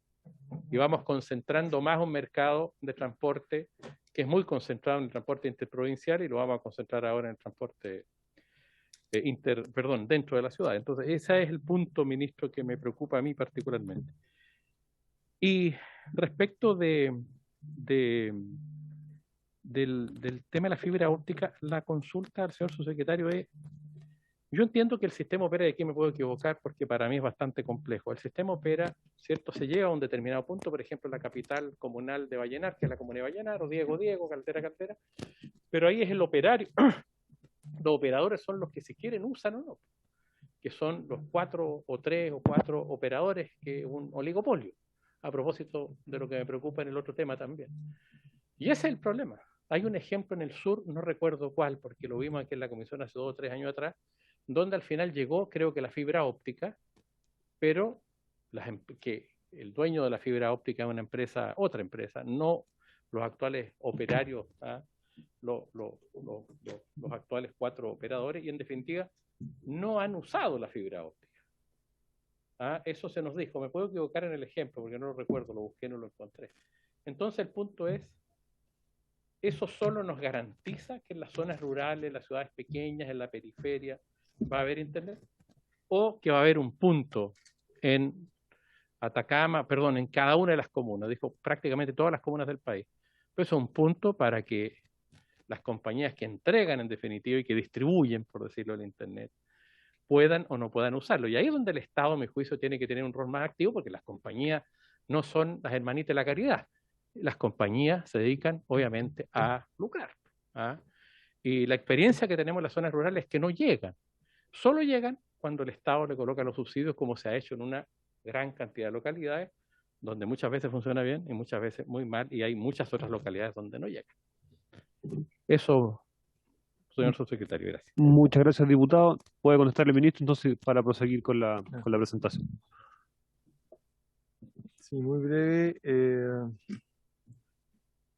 Y vamos concentrando más un mercado de transporte que es muy concentrado en el transporte interprovincial y lo vamos a concentrar ahora en el transporte dentro de la ciudad. Entonces, ese es el punto, ministro, que me preocupa a mí particularmente. Y respecto del tema de la fibra óptica, la consulta al señor subsecretario es, yo entiendo que el sistema opera, y aquí me puedo equivocar porque para mí es bastante complejo. El sistema opera, ¿cierto? Se llega a un determinado punto, por ejemplo, la capital comunal de Vallenar, que es la comunidad de Vallenar, o Diego, Caldera, pero ahí es el operario. Los operadores son los que si quieren usan o no, que son los 4 o 3 o 4 operadores, que es un oligopolio, a propósito de lo que me preocupa en el otro tema también. Y ese es el problema. Hay un ejemplo en el sur, no recuerdo cuál, porque lo vimos aquí en la comisión hace 2 o 3 años atrás, donde al final llegó, creo que la fibra óptica, pero que el dueño de la fibra óptica es una empresa, otra empresa, no los actuales operarios, los actuales 4 operadores, y en definitiva no han usado la fibra óptica. Eso se nos dijo. Me puedo equivocar en el ejemplo porque no lo recuerdo, lo busqué, no lo encontré. Entonces el punto es, ¿eso solo nos garantiza que en las zonas rurales, en las ciudades pequeñas, en la periferia, va a haber internet? ¿O que va a haber un punto en Atacama, perdón, en cada una de las comunas, dijo prácticamente todas las comunas del país? Pues es un punto para que las compañías que entregan en definitiva y que distribuyen, por decirlo, el internet, puedan o no puedan usarlo. Y ahí es donde el Estado, a mi juicio, tiene que tener un rol más activo, porque las compañías no son las hermanitas de la caridad. Las compañías se dedican, obviamente, a lucrar. Y la experiencia que tenemos en las zonas rurales es que no llegan. Solo llegan cuando el Estado le coloca los subsidios, como se ha hecho en una gran cantidad de localidades, donde muchas veces funciona bien y muchas veces muy mal, y hay muchas otras localidades donde no llegan. Eso, señor subsecretario, gracias. Muchas gracias, diputado. Puede contestar el ministro entonces para proseguir con la presentación. Sí, muy breve.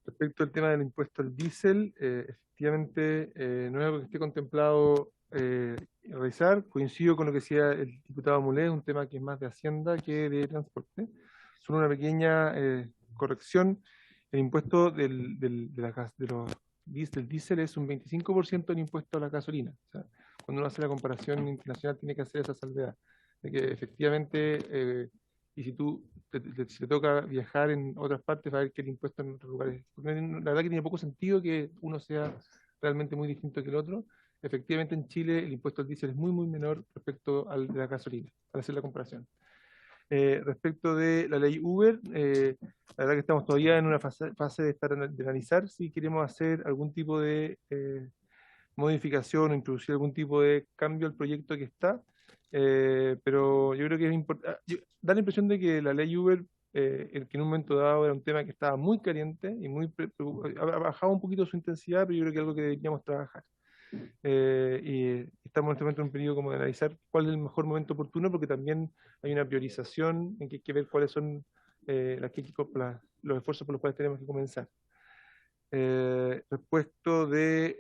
Respecto al tema del impuesto al diésel, efectivamente no es algo que esté contemplado realizar. Coincido con lo que decía el diputado Mulé, un tema que es más de Hacienda que de transporte. Solo una pequeña corrección. El impuesto del diésel es un 25% del impuesto a la gasolina. O sea, cuando uno hace la comparación internacional tiene que hacer esa salvedad, de que efectivamente, y si te toca viajar en otras partes, va a ver que el impuesto en otros lugares, la verdad que tiene poco sentido que uno sea realmente muy distinto que el otro. Efectivamente en Chile el impuesto al diésel es muy menor respecto al de la gasolina, para hacer la comparación. Respecto de la ley Uber, la verdad que estamos todavía en una fase de analizar si queremos hacer algún tipo de modificación o introducir algún tipo de cambio al proyecto que está, pero yo creo que es importante. Da la impresión de que la ley Uber, el que en un momento dado era un tema que estaba muy caliente y ha bajado un poquito su intensidad, pero yo creo que es algo que deberíamos trabajar. y estamos en este momento en un periodo como de analizar cuál es el mejor momento oportuno, porque también hay una priorización en que hay que ver cuáles son los esfuerzos por los cuales tenemos que comenzar. Respecto de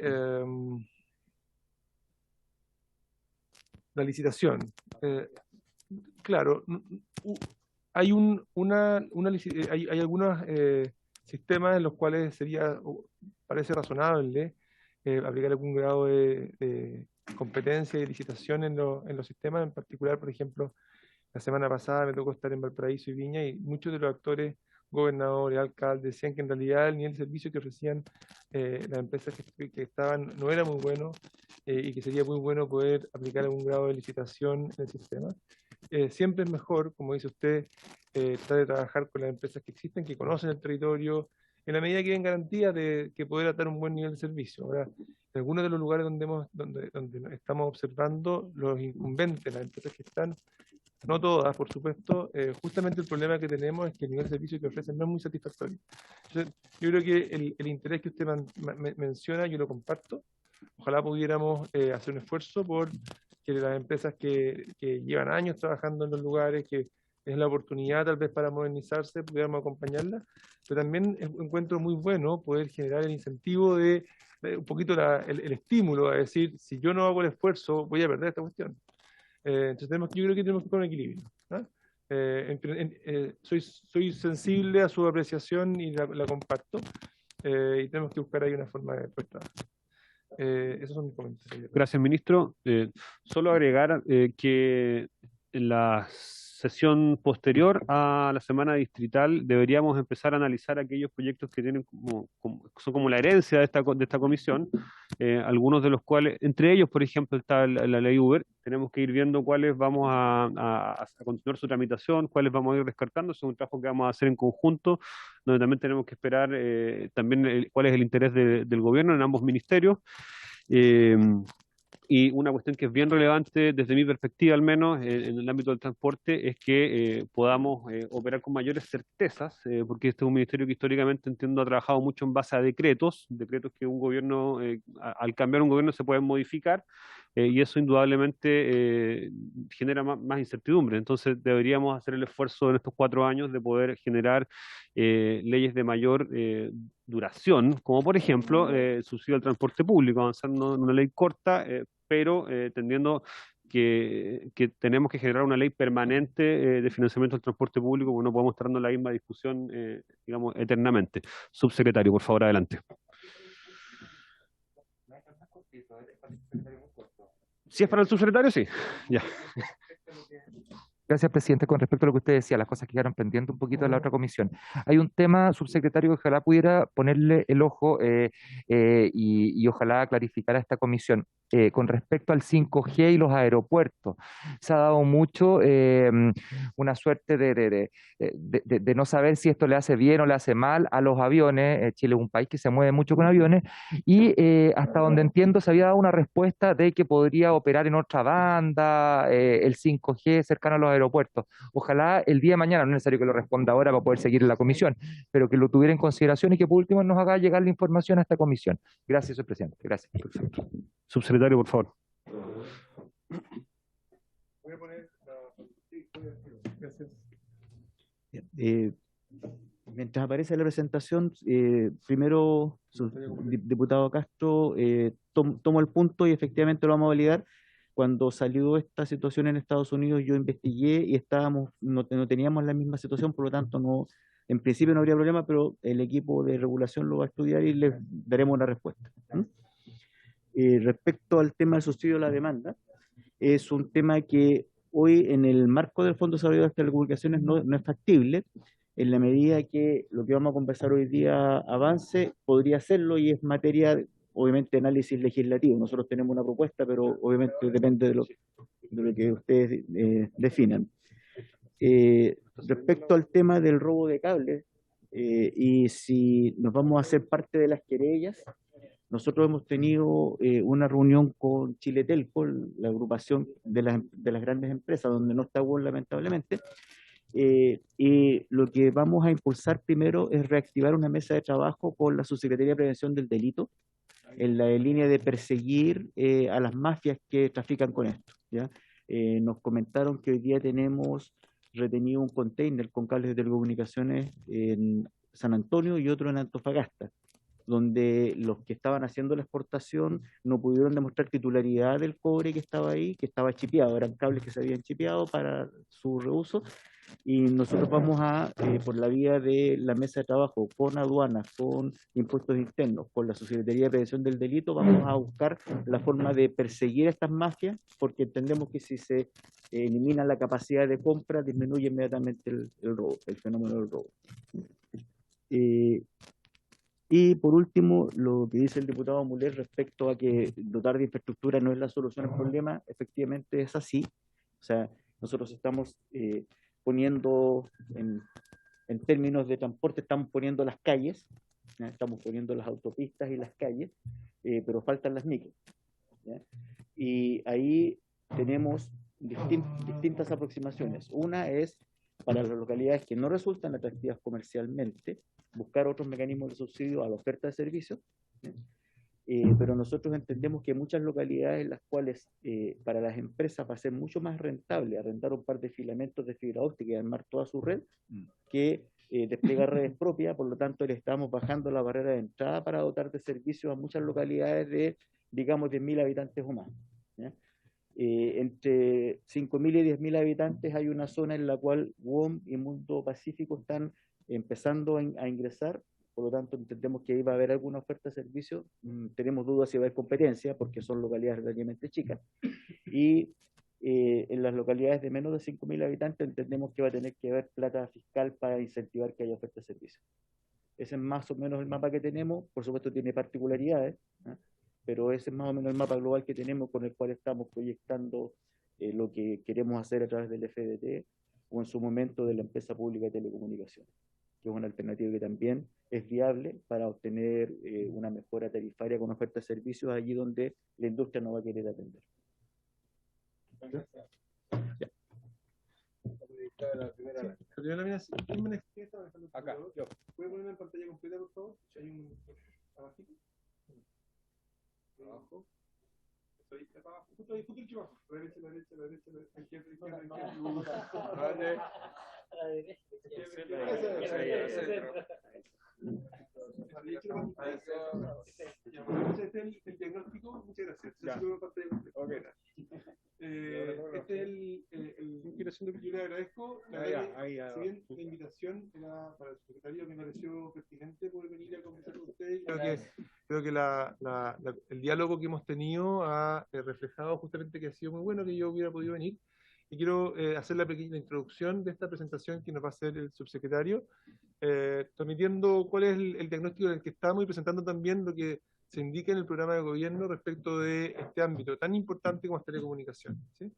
la licitación, claro, hay hay algunos sistemas en los cuales parece razonable aplicar algún grado de competencia y licitación en los sistemas. En particular, por ejemplo, la semana pasada me tocó estar en Valparaíso y Viña, y muchos de los actores, gobernadores, alcaldes, decían que en realidad el nivel de servicio que ofrecían las empresas que estaban no era muy bueno, y que sería muy bueno poder aplicar algún grado de licitación en el sistema. Siempre es mejor, como dice usted, tratar de trabajar con las empresas que existen, que conocen el territorio, en la medida que den garantías de que poder dar un buen nivel de servicio. Ahora, en algunos de los lugares donde estamos observando, los incumbentes, las empresas que están, no todas, por supuesto, justamente el problema que tenemos es que el nivel de servicio que ofrecen no es muy satisfactorio. Entonces, yo creo que el interés que usted menciona, yo lo comparto. Ojalá pudiéramos hacer un esfuerzo por que las empresas que llevan años trabajando en los lugares, que es la oportunidad tal vez para modernizarse, pudiéramos acompañarlas, pero también encuentro muy bueno poder generar el incentivo de un poquito el estímulo a decir, si yo no hago el esfuerzo, voy a perder esta cuestión. Entonces yo creo que tenemos que buscar un equilibrio, ¿no? Soy sensible a su apreciación y la comparto, y tenemos que buscar ahí una forma de respuesta. Esos son mis comentarios. Gracias, ministro. Solo agregar que en la sesión posterior a la semana distrital deberíamos empezar a analizar aquellos proyectos que tienen son como la herencia de esta comisión, algunos de los cuales, entre ellos, por ejemplo, está la ley Uber. Tenemos que ir viendo cuáles vamos a continuar su tramitación, cuáles vamos a ir descartando. Es un trabajo que vamos a hacer en conjunto, donde también tenemos que esperar también cuál es el interés del gobierno en ambos ministerios. Y una cuestión que es bien relevante desde mi perspectiva, al menos en el ámbito del transporte, es que podamos operar con mayores certezas, porque este es un ministerio que históricamente, entiendo, ha trabajado mucho en base a decretos que un gobierno, al cambiar un gobierno, se pueden modificar, y eso indudablemente genera más incertidumbre. Entonces deberíamos hacer el esfuerzo en estos 4 años de poder generar leyes de mayor duración, como por ejemplo el subsidio al transporte público, avanzando en una ley corta, pero entendiendo que tenemos que generar una ley permanente de financiamiento del transporte público, porque no podemos estar dando la misma discusión, digamos, eternamente. Subsecretario, por favor, adelante. Si es para el subsecretario, sí. Ya. Gracias, presidente. Con respecto a lo que usted decía, las cosas que quedaron pendientes un poquito de la otra comisión. Hay un tema, subsecretario, que ojalá pudiera ponerle el ojo y ojalá clarificar a esta comisión. Con respecto al 5G y los aeropuertos, se ha dado mucho una suerte de no saber si esto le hace bien o le hace mal a los aviones. Chile es un país que se mueve mucho con aviones y hasta donde entiendo se había dado una respuesta de que podría operar en otra banda el 5G cercano a los aeropuertos. Ojalá el día de mañana, no es necesario que lo responda ahora para poder seguir en la comisión, pero que lo tuviera en consideración y que por último nos haga llegar la información a esta comisión. Gracias, señor presidente. Gracias. Perfecto. Subsecretario, por favor. Mientras aparece la presentación, primero, diputado Castro, tomo el punto y efectivamente lo vamos a validar. Cuando salió esta situación en Estados Unidos, yo investigué y no teníamos la misma situación, por lo tanto, en principio no habría problema, pero el equipo de regulación lo va a estudiar y les daremos una respuesta. Respecto al tema del subsidio a la demanda, es un tema que hoy en el marco del Fondo de Desarrollo de las Telecomunicaciones no es factible. En la medida que lo que vamos a conversar hoy día avance, podría hacerlo y es materia, obviamente, de análisis legislativo. Nosotros tenemos una propuesta, pero obviamente depende de lo que ustedes definan. Respecto al tema del robo de cables y si nos vamos a hacer parte de las querellas, nosotros hemos tenido una reunión con Chile Telco, la agrupación de las grandes empresas, donde no está WOM lamentablemente, y lo que vamos a impulsar primero es reactivar una mesa de trabajo con la Subsecretaría de Prevención del Delito en la línea de perseguir a las mafias que trafican con esto, ¿ya? Nos comentaron que hoy día tenemos retenido un container con cables de telecomunicaciones en San Antonio y otro en Antofagasta, donde los que estaban haciendo la exportación no pudieron demostrar titularidad del cobre que estaba ahí, que estaba chipeado, eran cables que se habían chipeado para su reuso, y nosotros vamos a, por la vía de la mesa de trabajo, con aduanas, con impuestos internos, con la Subsecretaría de Prevención del Delito, vamos a buscar la forma de perseguir a estas mafias, porque entendemos que si se elimina la capacidad de compra, disminuye inmediatamente el robo, el fenómeno del robo. Y por último, lo que dice el diputado Muller respecto a que dotar de infraestructura no es la solución al problema, efectivamente es así. O sea, nosotros estamos poniendo, en términos de transporte, estamos poniendo las calles, ¿ya? Estamos poniendo las autopistas y las calles, pero faltan las micros, ¿ya? Y ahí tenemos distintas aproximaciones. Una es, para las localidades que no resultan atractivas comercialmente, buscar otros mecanismos de subsidio a la oferta de servicios, ¿ya? Pero nosotros entendemos que hay muchas localidades en las cuales para las empresas va a ser mucho más rentable arrendar un par de filamentos de fibra óptica y armar toda su red que desplegar redes propias. Por lo tanto, le estamos bajando la barrera de entrada para dotar de servicios a muchas localidades de, digamos, 10.000 habitantes o más, ¿ya? Entre 5.000 y 10.000 habitantes hay una zona en la cual WOM y Mundo Pacífico están empezando a ingresar. Por lo tanto, entendemos que ahí va a haber alguna oferta de servicio. Tenemos dudas si va a haber competencia, porque son localidades relativamente chicas. Y en las localidades de menos de 5.000 habitantes entendemos que va a tener que haber plata fiscal para incentivar que haya oferta de servicio. Ese es más o menos el mapa que tenemos. Por supuesto, tiene particularidades, ¿eh? Pero ese es más o menos el mapa global que tenemos, con el cual estamos proyectando lo que queremos hacer a través del FDT o en su momento de la empresa pública de telecomunicaciones, que es una alternativa que también es viable para obtener una mejora tarifaria con oferta de servicios allí donde la industria no va a querer atender. Ya. Acá, yo. ¿Puede ponerme en pantalla completa, por favor? Si hay un abajito. Abajo. Estoy abajo. Justo ahí, justo el chivajo. La derecha, la derecha, la derecha, la derecha. Izquierda, izquierda, izquierda. Vale. A la derecha. Este es el diagnóstico. Muchas gracias. Este es el invitación que yo le agradezco. Si bien la invitación era para el secretario, me pareció pertinente poder venir a conversar con ustedes. Creo que el diálogo que hemos tenido ha reflejado justamente que ha sido muy bueno que yo hubiera podido venir. Y quiero hacer la pequeña introducción de esta presentación que nos va a hacer el subsecretario, transmitiendo cuál es el diagnóstico en el que estamos y presentando también lo que se indica en el programa de gobierno respecto de este ámbito tan importante como es telecomunicaciones, ¿sí?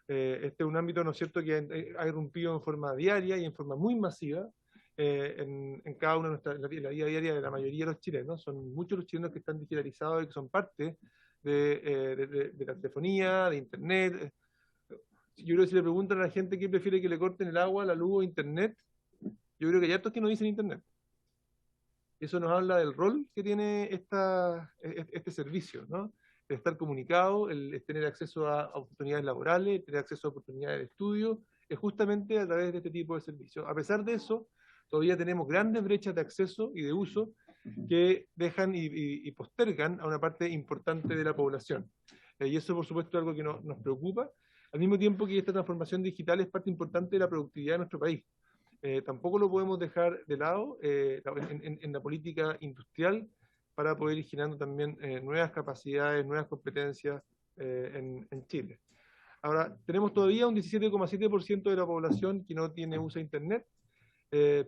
Este es un ámbito, ¿no es cierto?, que ha irrumpido en forma diaria y en forma muy masiva en cada una de nuestras, en la vida diaria de la mayoría de los chilenos. Son muchos los chilenos que están digitalizados y que son parte de la telefonía, de internet. Yo creo que si le preguntan a la gente qué prefiere que le corten el agua, la luz o internet, yo creo que hay hartos que no dicen internet. Eso nos habla del rol que tiene este servicio, ¿no? El estar comunicado, el tener acceso a oportunidades laborales, tener acceso a oportunidades de estudio, es justamente a través de este tipo de servicios. A pesar de eso, todavía tenemos grandes brechas de acceso y de uso que dejan y postergan a una parte importante de la población. Y eso, por supuesto, es algo que nos preocupa, al mismo tiempo que esta transformación digital es parte importante de la productividad de nuestro país. Tampoco lo podemos dejar de lado en la política industrial para poder ir generando también nuevas capacidades, nuevas competencias en Chile. Ahora, tenemos todavía un 17,7% de la población que no tiene uso de Internet,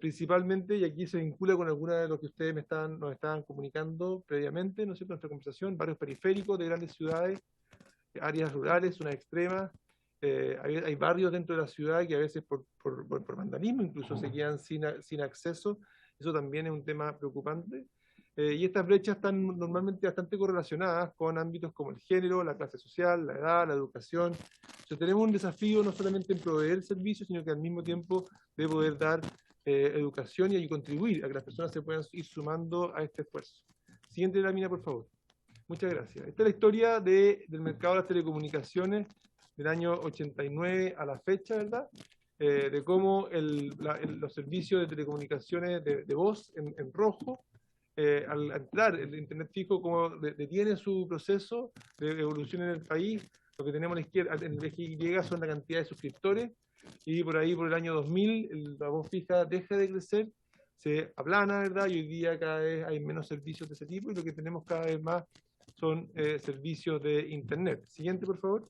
principalmente, y aquí se vincula con alguna de lo que ustedes nos estaban comunicando previamente, ¿no es cierto?, nuestra conversación, barrios periféricos de grandes ciudades, áreas rurales, zonas extremas. Hay barrios dentro de la ciudad que a veces por vandalismo incluso se quedan sin acceso. Eso también es un tema preocupante. Y estas brechas están normalmente bastante correlacionadas con ámbitos como el género, la clase social, la edad, la educación. Entonces tenemos un desafío no solamente en proveer servicios, sino que al mismo tiempo de poder dar educación y contribuir a que las personas se puedan ir sumando a este esfuerzo. Siguiente lámina, por favor. Muchas gracias. Esta es la historia del mercado de las telecomunicaciones del año 89 a la fecha, ¿verdad? De cómo los servicios de telecomunicaciones de voz en rojo, al entrar el Internet fijo, cómo detiene su proceso de evolución en el país. Lo que tenemos a la izquierda, en el eje Y, son la cantidad de suscriptores, y por ahí, por el año 2000, la voz fija deja de crecer, se aplana, ¿verdad? Y hoy día cada vez hay menos servicios de ese tipo, y lo que tenemos cada vez más son servicios de Internet. Siguiente, por favor.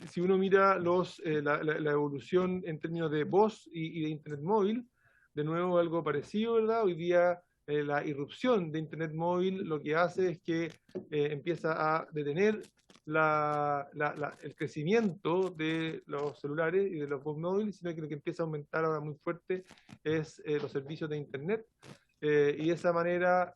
Si uno mira la evolución en términos de voz y de Internet móvil, de nuevo algo parecido, ¿verdad? Hoy día la irrupción de Internet móvil lo que hace es que empieza a detener el crecimiento de los celulares y de los voz móviles, sino que lo que empieza a aumentar ahora muy fuerte es los servicios de Internet. Y de esa manera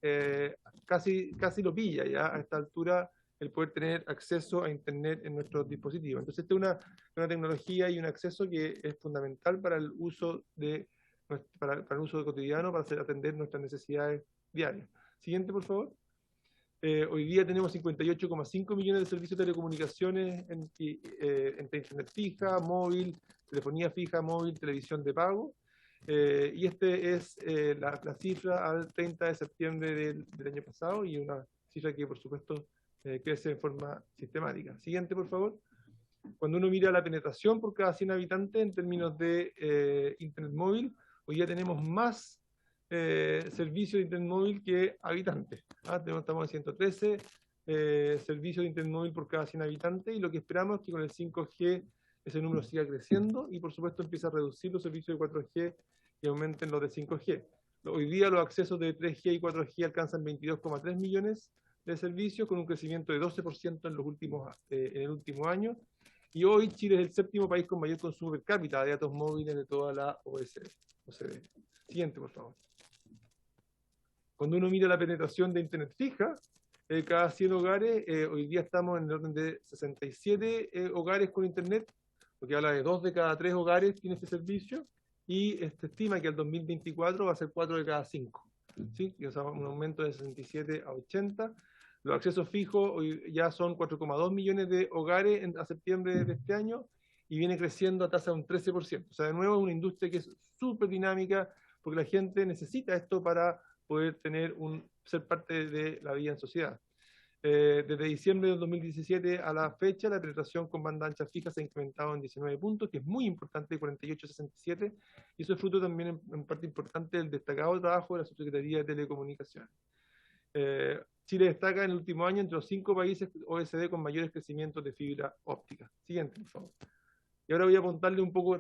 casi lo pilla ya a esta altura el poder tener acceso a Internet en nuestros dispositivos. Entonces, esta es una tecnología y un acceso que es fundamental para el uso para el uso cotidiano, para atender nuestras necesidades diarias. Siguiente, por favor. Hoy día tenemos 58,5 millones de servicios de telecomunicaciones entre Internet fija, móvil, telefonía fija, móvil, televisión de pago. Y este es la cifra al 30 de septiembre del año pasado, y una cifra que, por supuesto, crece en forma sistemática. Siguiente, por favor. Cuando uno mira la penetración por cada 100 habitantes en términos de Internet móvil, hoy ya tenemos más servicios de Internet móvil que habitantes. Estamos en 113 servicios de Internet móvil por cada 100 habitantes, y lo que esperamos es que con el 5G ese número siga creciendo y, por supuesto, empieza a reducir los servicios de 4G y aumenten los de 5G. Hoy día los accesos de 3G y 4G alcanzan 22,3 millones de servicios, con un crecimiento de 12% en el último año. Y hoy Chile es el séptimo país con mayor consumo per cápita de datos móviles de toda la OCDE. Siguiente, por favor. Cuando uno mira la penetración de Internet fija, cada 100 hogares, hoy día estamos en el orden de 67 hogares con Internet, lo que habla de 2 de cada 3 hogares tiene este servicio, y se estima que al 2024 va a ser 4 de cada 5. ¿Sí? O sea, un aumento de 67 a 80. Los accesos fijos hoy ya son 4,2 millones de hogares a septiembre de este año, y viene creciendo a tasa de un 13%. O sea, de nuevo, es una industria que es súper dinámica, porque la gente necesita esto para poder ser parte de la vida en sociedad. Desde diciembre del 2017 a la fecha, la penetración con banda ancha fija se ha incrementado en 19 puntos, que es muy importante, de 48 a 67, y eso es fruto también en parte importante del destacado trabajo de la Subsecretaría de Telecomunicaciones. Chile destaca en el último año entre los 5 países OECD con mayores crecimientos de fibra óptica. Siguiente, por favor. Y ahora voy a apuntarle un poco,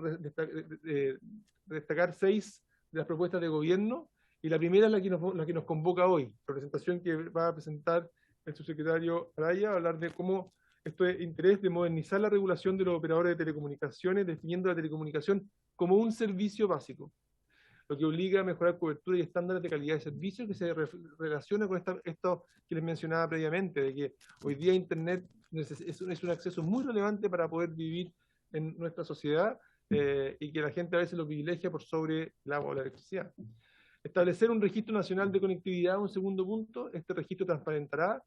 destacar 6 de las propuestas de gobierno, y la primera es la que nos convoca hoy, la presentación que va a presentar el subsecretario Araya, a hablar de cómo esto es interés de modernizar la regulación de los operadores de telecomunicaciones, definiendo la telecomunicación como un servicio básico, lo que obliga a mejorar cobertura y estándares de calidad de servicio, que se relaciona con esto que les mencionaba previamente, de que hoy día Internet es un acceso muy relevante para poder vivir en nuestra sociedad, y que la gente a veces lo privilegia por sobre el agua o la electricidad. Establecer un registro nacional de conectividad, un segundo punto. Este registro transparentará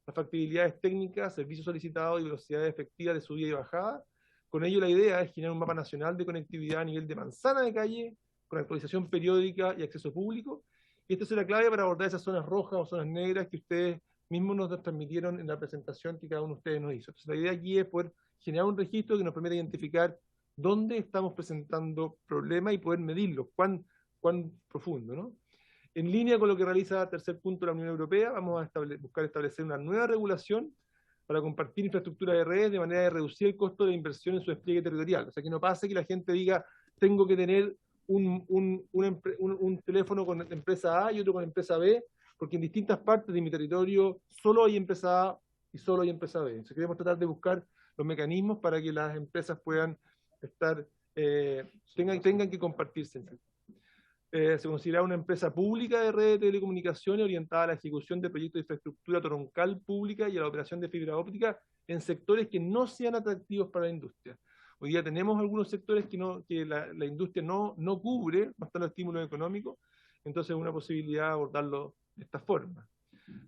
las factibilidades técnicas, servicios solicitados y velocidades efectivas de subida y bajada. Con ello, la idea es generar un mapa nacional de conectividad a nivel de manzana de calle, con actualización periódica y acceso público. Y esto será clave para abordar esas zonas rojas o zonas negras que ustedes mismos nos transmitieron en la presentación que cada uno de ustedes nos hizo. Entonces, la idea aquí es poder generar un registro que nos permita identificar dónde estamos presentando problemas y poder medirlos, cuán profundo, ¿no? En línea con lo que realiza tercer punto la Unión Europea, vamos a buscar establecer una nueva regulación para compartir infraestructura de redes de manera de reducir el costo de inversión en su despliegue territorial. O sea, que no pase que la gente diga, tengo que tener un teléfono con empresa A y otro con empresa B, porque en distintas partes de mi territorio solo hay empresa A y solo hay empresa B. Entonces queremos tratar de buscar los mecanismos para que las empresas puedan estar, tengan que compartirse. Se considera una empresa pública de redes de telecomunicaciones orientada a la ejecución de proyectos de infraestructura troncal pública y a la operación de fibra óptica en sectores que no sean atractivos para la industria. Hoy día tenemos algunos sectores que la industria no cubre, no están los estímulos económicos, entonces es una posibilidad de abordarlo de esta forma.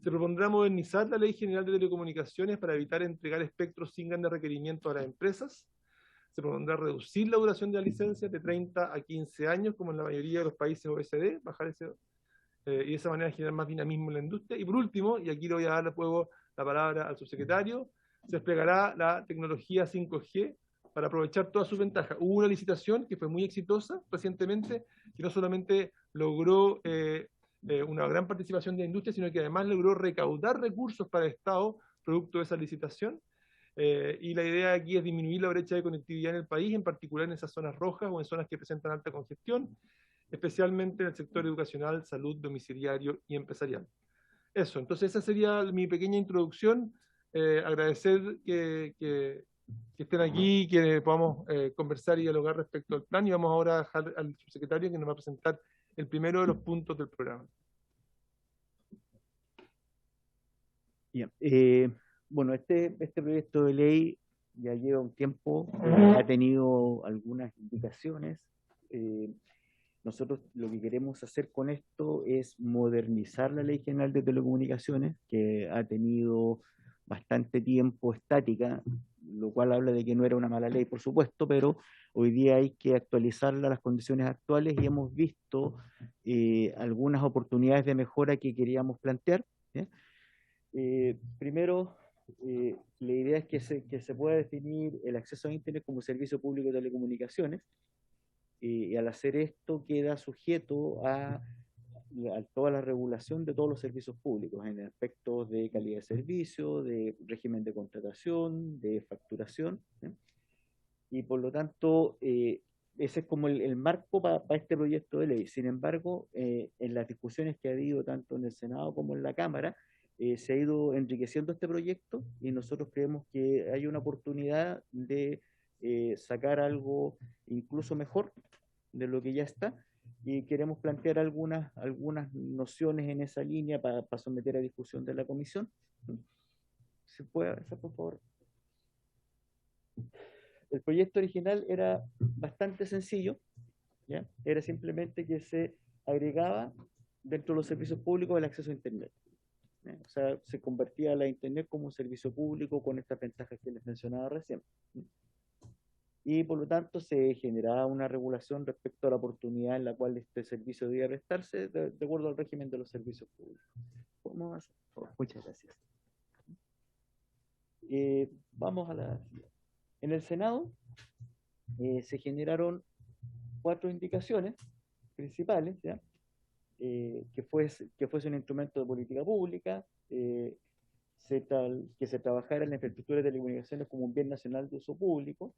Se propondrá modernizar la Ley General de Telecomunicaciones para evitar entregar espectros sin grandes requerimientos a las empresas. Se propondrá reducir la duración de la licencia de 30 a 15 años, como en la mayoría de los países OECD, bajar ese, y de esa manera generar más dinamismo en la industria. Y por último, y aquí le voy a dar luego la palabra al subsecretario, se desplegará la tecnología 5G para aprovechar todas sus ventajas. Hubo una licitación que fue muy exitosa recientemente, que no solamente logró una gran participación de la industria, sino que además logró recaudar recursos para el Estado producto de esa licitación. Y la idea aquí es disminuir la brecha de conectividad en el país, en particular en esas zonas rojas o en zonas que presentan alta congestión, especialmente en el sector educacional, salud, domiciliario y empresarial. Eso, entonces esa sería mi pequeña introducción. Agradecer que estén aquí, que podamos conversar y dialogar respecto al plan, y vamos ahora a dejar al subsecretario que nos va a presentar el primero de los puntos del programa. Bien, bueno, este proyecto de ley ya lleva un tiempo, ha tenido algunas indicaciones. Nosotros lo que queremos hacer con esto es modernizar la Ley General de Telecomunicaciones, que ha tenido bastante tiempo estática, lo cual habla de que no era una mala ley, por supuesto, pero hoy día hay que actualizarla a las condiciones actuales y hemos visto algunas oportunidades de mejora que queríamos plantear. Primero, la idea es que se pueda definir el acceso a Internet como servicio público de telecomunicaciones, y al hacer esto queda sujeto a toda la regulación de todos los servicios públicos en aspectos de calidad de servicio, de régimen de contratación, de facturación, y por lo tanto ese es como el marco para este proyecto de ley. Sin embargo, en las discusiones que ha habido tanto en el Senado como en la Cámara, se ha ido enriqueciendo este proyecto y nosotros creemos que hay una oportunidad de sacar algo incluso mejor de lo que ya está, y queremos plantear algunas nociones en esa línea para someter a discusión de la comisión. ¿Se puede avanzar, por favor? El proyecto original era bastante sencillo, ¿ya? Era simplemente que se agregaba dentro de los servicios públicos el acceso a Internet. O sea, se convertía la Internet como un servicio público con estas ventajas que les mencionaba recién. Y por lo tanto se generaba una regulación respecto a la oportunidad en la cual este servicio debía prestarse de acuerdo al régimen de los servicios públicos. ¿Cómo vas? Oh, muchas gracias. Vamos a la... En el Senado se generaron 4 indicaciones principales, ¿ya? Que fuese un instrumento de política pública, que se trabajara en la infraestructura de telecomunicaciones como un bien nacional de uso público,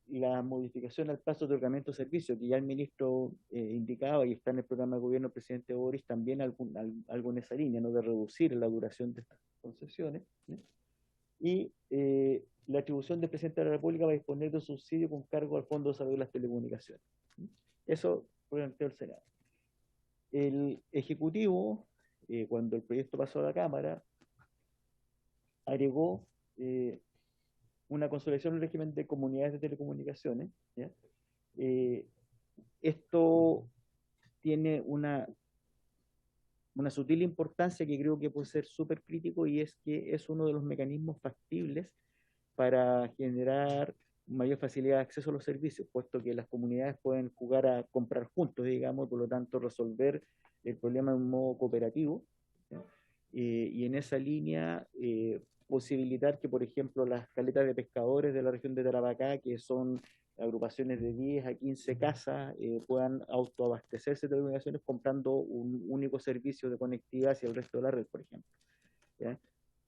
la modificación al plazo de otorgamiento de servicios, que ya el ministro indicaba y está en el programa de gobierno del presidente Boris, también algo en esa línea, ¿no? De reducir la duración de estas concesiones, ¿sí? Y la atribución del presidente de la República va a disponer de un subsidio con cargo al Fondo de Salud de las Telecomunicaciones. Eso planteó el Senado. El Ejecutivo, cuando el proyecto pasó a la Cámara, agregó una consolidación del régimen de comunidades de telecomunicaciones, ¿ya? Esto tiene una sutil importancia que creo que puede ser súper crítico, y es que es uno de los mecanismos factibles para generar mayor facilidad de acceso a los servicios, puesto que las comunidades pueden jugar a comprar juntos, digamos, por lo tanto resolver el problema de un modo cooperativo, ¿sí? Y en esa línea posibilitar que, por ejemplo, las caletas de pescadores de la región de Tarapacá, que son agrupaciones de 10 a 15 casas, puedan autoabastecerse de telecomunicaciones comprando un único servicio de conectividad hacia el resto de la red, por ejemplo, ¿ya?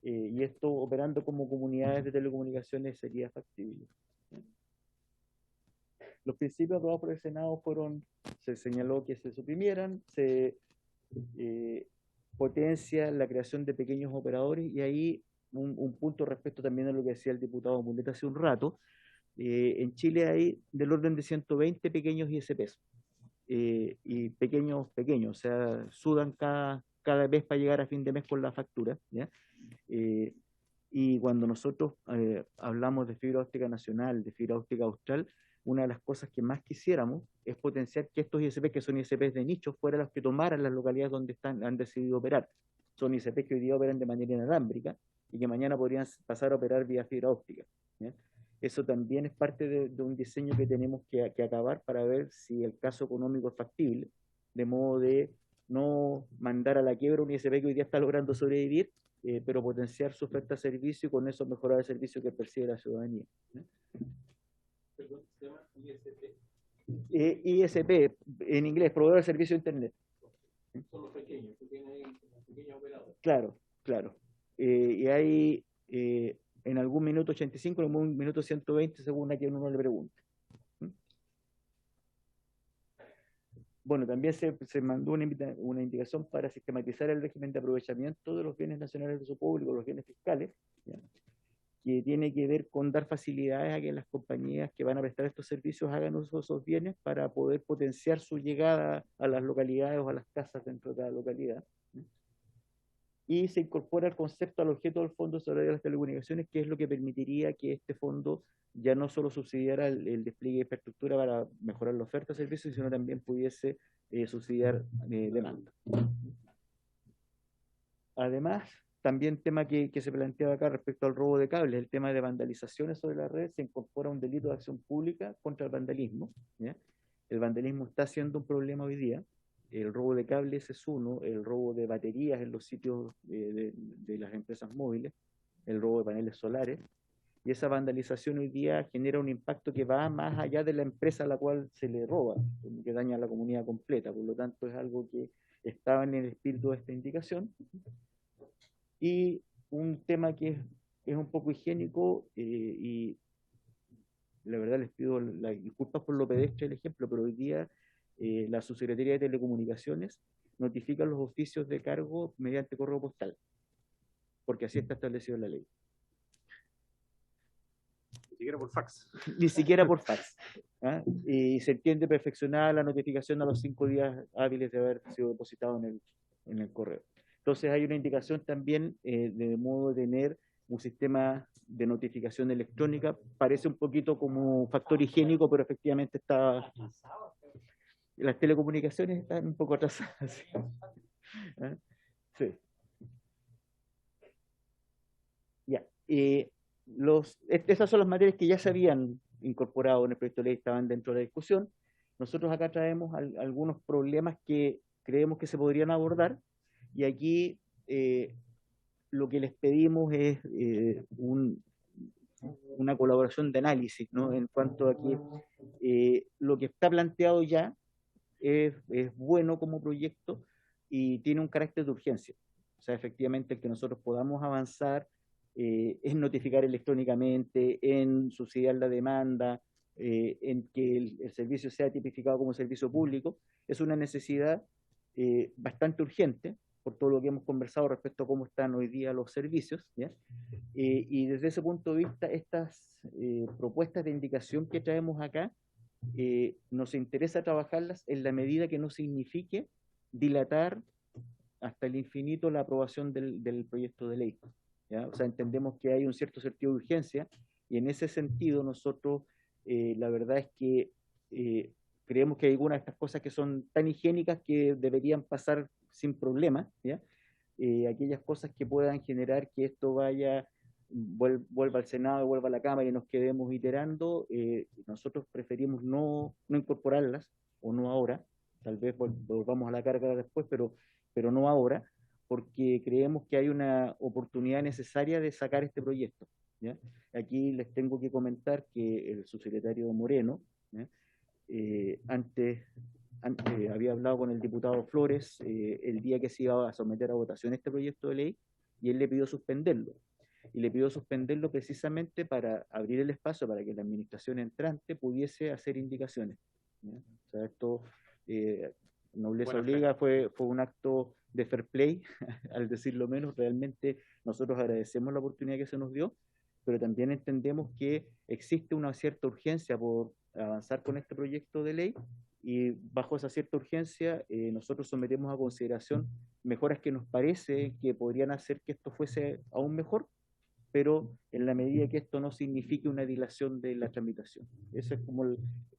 Y esto operando como comunidades de telecomunicaciones sería factible, ¿ya? Los principios aprobados por el Senado se señaló que se suprimieran, se potencia la creación de pequeños operadores, y ahí un punto respecto también a lo que decía el diputado Mundet hace un rato. En Chile hay del orden de 120 pequeños ISPs, y pequeños, o sea, sudan cada vez para llegar a fin de mes con la factura, ¿ya? Y cuando nosotros hablamos de fibra óptica nacional, de fibra óptica austral, una de las cosas que más quisiéramos es potenciar que estos ISP, que son ISPs de nicho, fueran los que tomaran las localidades donde han decidido operar. Son ISPs que hoy día operan de manera inalámbrica y que mañana podrían pasar a operar vía fibra óptica, ¿ya? Eso también es parte de un diseño que tenemos que acabar para ver si el caso económico es factible, de modo de no mandar a la quiebra un ISP que hoy día está logrando sobrevivir, pero potenciar su oferta de servicio y con eso mejorar el servicio que percibe la ciudadanía, ¿ya? Perdón, ¿se llama ISP? ISP, en inglés, proveedor de servicio de Internet. Son los pequeños, que tienen ahí los pequeños operadores. Claro, claro. Y hay en algún minuto 85, en algún minuto 120, según a quien uno le pregunte. Bueno, también se mandó una indicación para sistematizar el régimen de aprovechamiento de los bienes nacionales de uso público, los bienes fiscales, ¿ya? Que tiene que ver con dar facilidades a que las compañías que van a prestar estos servicios hagan uso de esos bienes para poder potenciar su llegada a las localidades o a las casas dentro de cada localidad. Y se incorpora el concepto al objeto del Fondo de Solidaridad de las Telecomunicaciones, que es lo que permitiría que este fondo ya no solo subsidiara el despliegue de infraestructura para mejorar la oferta de servicios, sino también pudiese subsidiar demanda. Además, también tema que se planteaba acá respecto al robo de cables, el tema de vandalizaciones sobre la red, se incorpora un delito de acción pública contra el vandalismo, ¿ya? El vandalismo está siendo un problema hoy día. El robo de cables es uno, el robo de baterías en los sitios de las empresas móviles, el robo de paneles solares, y esa vandalización hoy día genera un impacto que va más allá de la empresa a la cual se le roba, que daña a la comunidad completa. Por lo tanto, es algo que estaba en el espíritu de esta indicación. Y un tema que es un poco higiénico, y la verdad les pido las disculpas por lo pedestre el ejemplo, pero hoy día la Subsecretaría de Telecomunicaciones notifica los oficios de cargo mediante correo postal, porque así está establecido en la ley. Ni siquiera por fax. Ni siquiera por fax, ¿ah? Y se entiende perfeccionada la notificación a los 5 días hábiles de haber sido depositado en el correo. Entonces hay una indicación también de modo de tener un sistema de notificación electrónica. Parece un poquito como factor higiénico, pero efectivamente está... Las telecomunicaciones están un poco atrasadas. ¿Sí? ¿Ah? Sí. Ya. Esas son las materias que ya se habían incorporado en el proyecto de ley, estaban dentro de la discusión. Nosotros acá traemos algunos problemas que creemos que se podrían abordar, y aquí lo que les pedimos es una colaboración de análisis, ¿no? En cuanto a que lo que está planteado ya es bueno como proyecto y tiene un carácter de urgencia. O sea, efectivamente, el que nosotros podamos avanzar en notificar electrónicamente, en subsidiar la demanda, en que el servicio sea tipificado como servicio público, es una necesidad bastante urgente, por todo lo que hemos conversado respecto a cómo están hoy día los servicios, ¿ya? Y desde ese punto de vista, estas propuestas de indicación que traemos acá, nos interesa trabajarlas en la medida que no signifique dilatar hasta el infinito la aprobación del proyecto de ley, ¿ya? O sea, entendemos que hay un cierto sentido de urgencia, y en ese sentido nosotros, la verdad es que creemos que hay algunas de estas cosas que son tan higiénicas que deberían pasar sin problema, ¿ya? Aquellas cosas que puedan generar que esto vuelva al Senado, vuelva a la Cámara y nos quedemos iterando, nosotros preferimos no incorporarlas, o no ahora, tal vez volvamos a la carga después, pero no ahora, porque creemos que hay una oportunidad necesaria de sacar este proyecto, ¿ya? Aquí les tengo que comentar que el subsecretario Moreno, ¿ya? Antes había hablado con el diputado Flores el día que se iba a someter a votación este proyecto de ley, y él le pidió suspenderlo. Y le pidió suspenderlo precisamente para abrir el espacio para que la administración entrante pudiese hacer indicaciones, ¿ya? O sea, esto, nobleza obliga, fue un acto de fair play, al decirlo menos. Realmente nosotros agradecemos la oportunidad que se nos dio, pero también entendemos que existe una cierta urgencia por avanzar con este proyecto de ley, y bajo esa cierta urgencia nosotros sometemos a consideración mejoras que nos parece que podrían hacer que esto fuese aún mejor, pero en la medida que esto no signifique una dilación de la tramitación. Ese es como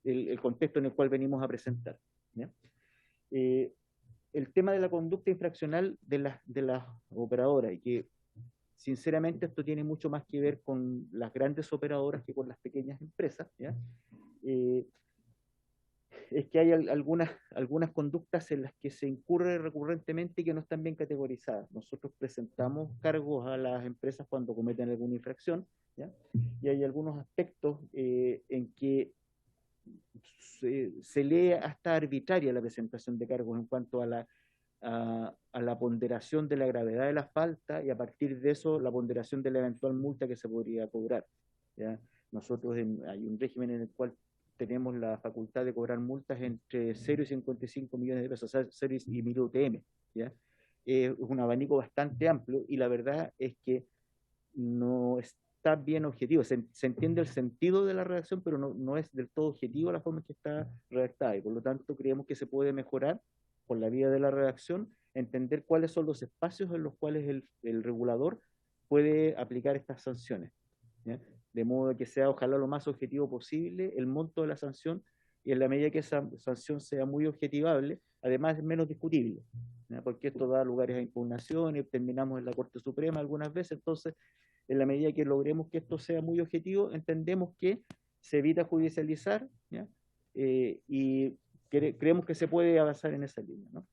el contexto en el cual venimos a presentar, ¿ya? El tema de la conducta infraccional de las operadoras, y que sinceramente esto tiene mucho más que ver con las grandes operadoras que con las pequeñas empresas, ¿ya? Es que hay algunas conductas en las que se incurre recurrentemente y que no están bien categorizadas. Nosotros presentamos cargos a las empresas cuando cometen alguna infracción, ¿ya? Y hay algunos aspectos en que se lee hasta arbitraria la presentación de cargos en cuanto a la ponderación de la gravedad de la falta, y a partir de eso la ponderación de la eventual multa que se podría cobrar, ¿ya? Nosotros hay un régimen en el cual tenemos la facultad de cobrar multas entre 0 y 55 millones de pesos, o sea, 0 y 1000 UTM, ¿ya? Es un abanico bastante amplio, y la verdad es que no está bien objetivo. Se entiende el sentido de la redacción, pero no es del todo objetivo la forma en que está redactada, y por lo tanto creemos que se puede mejorar por la vía de la redacción, entender cuáles son los espacios en los cuales el regulador puede aplicar estas sanciones, ¿ya? De modo que sea ojalá lo más objetivo posible el monto de la sanción, y en la medida que esa sanción sea muy objetivable, además es menos discutible, ¿ya? Porque esto da lugares a impugnaciones, terminamos en la Corte Suprema algunas veces. Entonces, en la medida que logremos que esto sea muy objetivo, entendemos que se evita judicializar, ¿ya? Y creemos que se puede avanzar en esa línea, ¿no?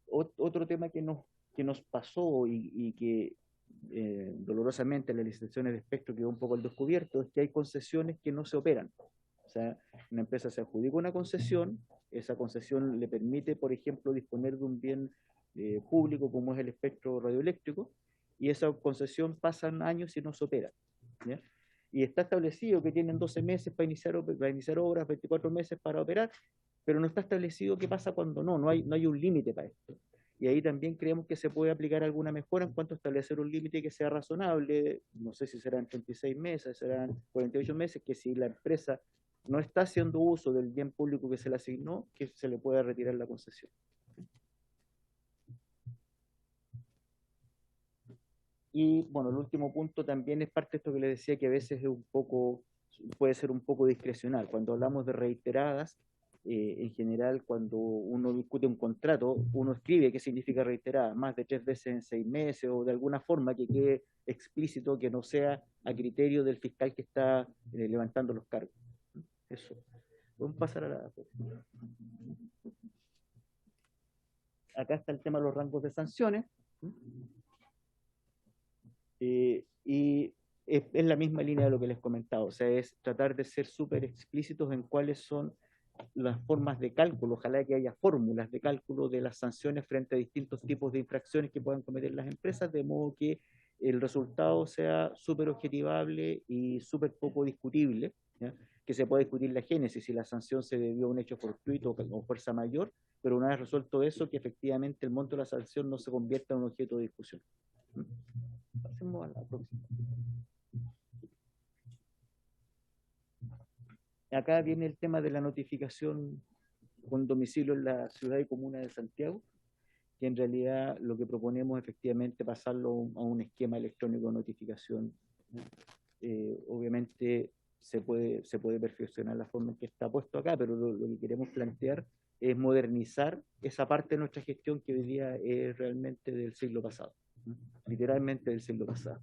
Otro tema que nos pasó y que dolorosamente en las licitaciones de espectro quedó un poco al descubierto, es que hay concesiones que no se operan. O sea, una empresa se adjudica una concesión, esa concesión le permite, por ejemplo, disponer de un bien público como es el espectro radioeléctrico, y esa concesión pasan años y no se opera, ¿ya? Y está establecido que tienen 12 meses para iniciar obras, 24 meses para operar, pero no está establecido qué pasa cuando no hay un límite para esto. Y ahí también creemos que se puede aplicar alguna mejora en cuanto a establecer un límite que sea razonable. No sé si serán 36 meses, serán 48 meses, que si la empresa no está haciendo uso del bien público que se le asignó, que se le pueda retirar la concesión. Y bueno, el último punto también es parte de esto que le decía, que a veces es puede ser un poco discrecional. Cuando hablamos de reiteradas, en general, cuando uno discute un contrato, uno escribe qué significa reiterada, más de 3 veces en 6 meses, o de alguna forma que quede explícito, que no sea a criterio del fiscal que está levantando los cargos. Eso. Vamos a pasar a la... Acá está el tema de los rangos de sanciones. Y es la misma línea de lo que les comentaba, o sea, es tratar de ser súper explícitos en cuáles son las formas de cálculo. Ojalá que haya fórmulas de cálculo de las sanciones frente a distintos tipos de infracciones que puedan cometer las empresas, de modo que el resultado sea súper objetivable y súper poco discutible, ¿ya? Que se pueda discutir la génesis, si la sanción se debió a un hecho fortuito o con fuerza mayor, pero una vez resuelto eso, que efectivamente el monto de la sanción no se convierta en un objeto de discusión. Pasemos a la próxima. Acá viene el tema de la notificación con domicilio en la ciudad y comuna de Santiago, que en realidad lo que proponemos efectivamente pasarlo a un esquema electrónico de notificación. Obviamente se puede perfeccionar la forma en que está puesto acá, pero lo que queremos plantear es modernizar esa parte de nuestra gestión que hoy día es realmente del siglo pasado, ¿no? Literalmente del siglo pasado.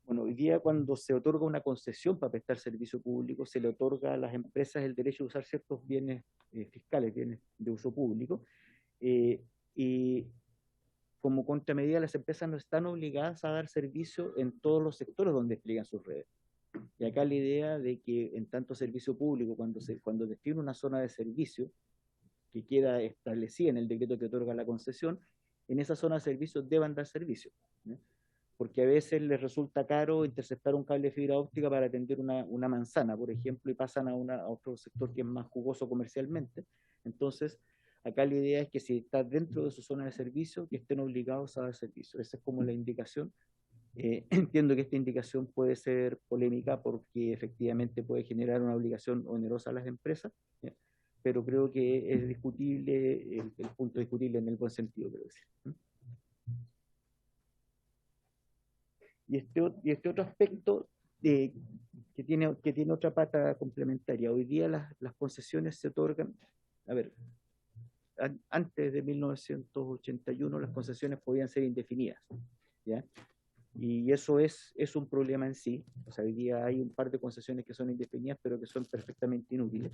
Bueno, hoy día cuando se otorga una concesión para prestar servicio público, se le otorga a las empresas el derecho de usar ciertos bienes fiscales, bienes de uso público, y como contramedida las empresas no están obligadas a dar servicio en todos los sectores donde despliegan sus redes. Y acá la idea de que en tanto servicio público, cuando destina una zona de servicio que queda establecida en el decreto que otorga la concesión, en esa zona de servicio deban dar servicio, ¿no? Porque a veces les resulta caro interceptar un cable de fibra óptica para atender una manzana, por ejemplo, y pasan a otro sector que es más jugoso comercialmente. Entonces, acá la idea es que si está dentro de su zona de servicio, que estén obligados a dar servicio. Esa es como la indicación. Entiendo que esta indicación puede ser polémica porque efectivamente puede generar una obligación onerosa a las empresas, ¿ya? Pero creo que es discutible, el punto discutible en el buen sentido, creo decir. Y este otro aspecto que tiene otra pata complementaria. Hoy día las concesiones se otorgan, a ver, antes de 1981 las concesiones podían ser indefinidas, ¿ya? Y eso es un problema en sí. O sea, hoy día hay un par de concesiones que son indefinidas, pero que son perfectamente inútiles.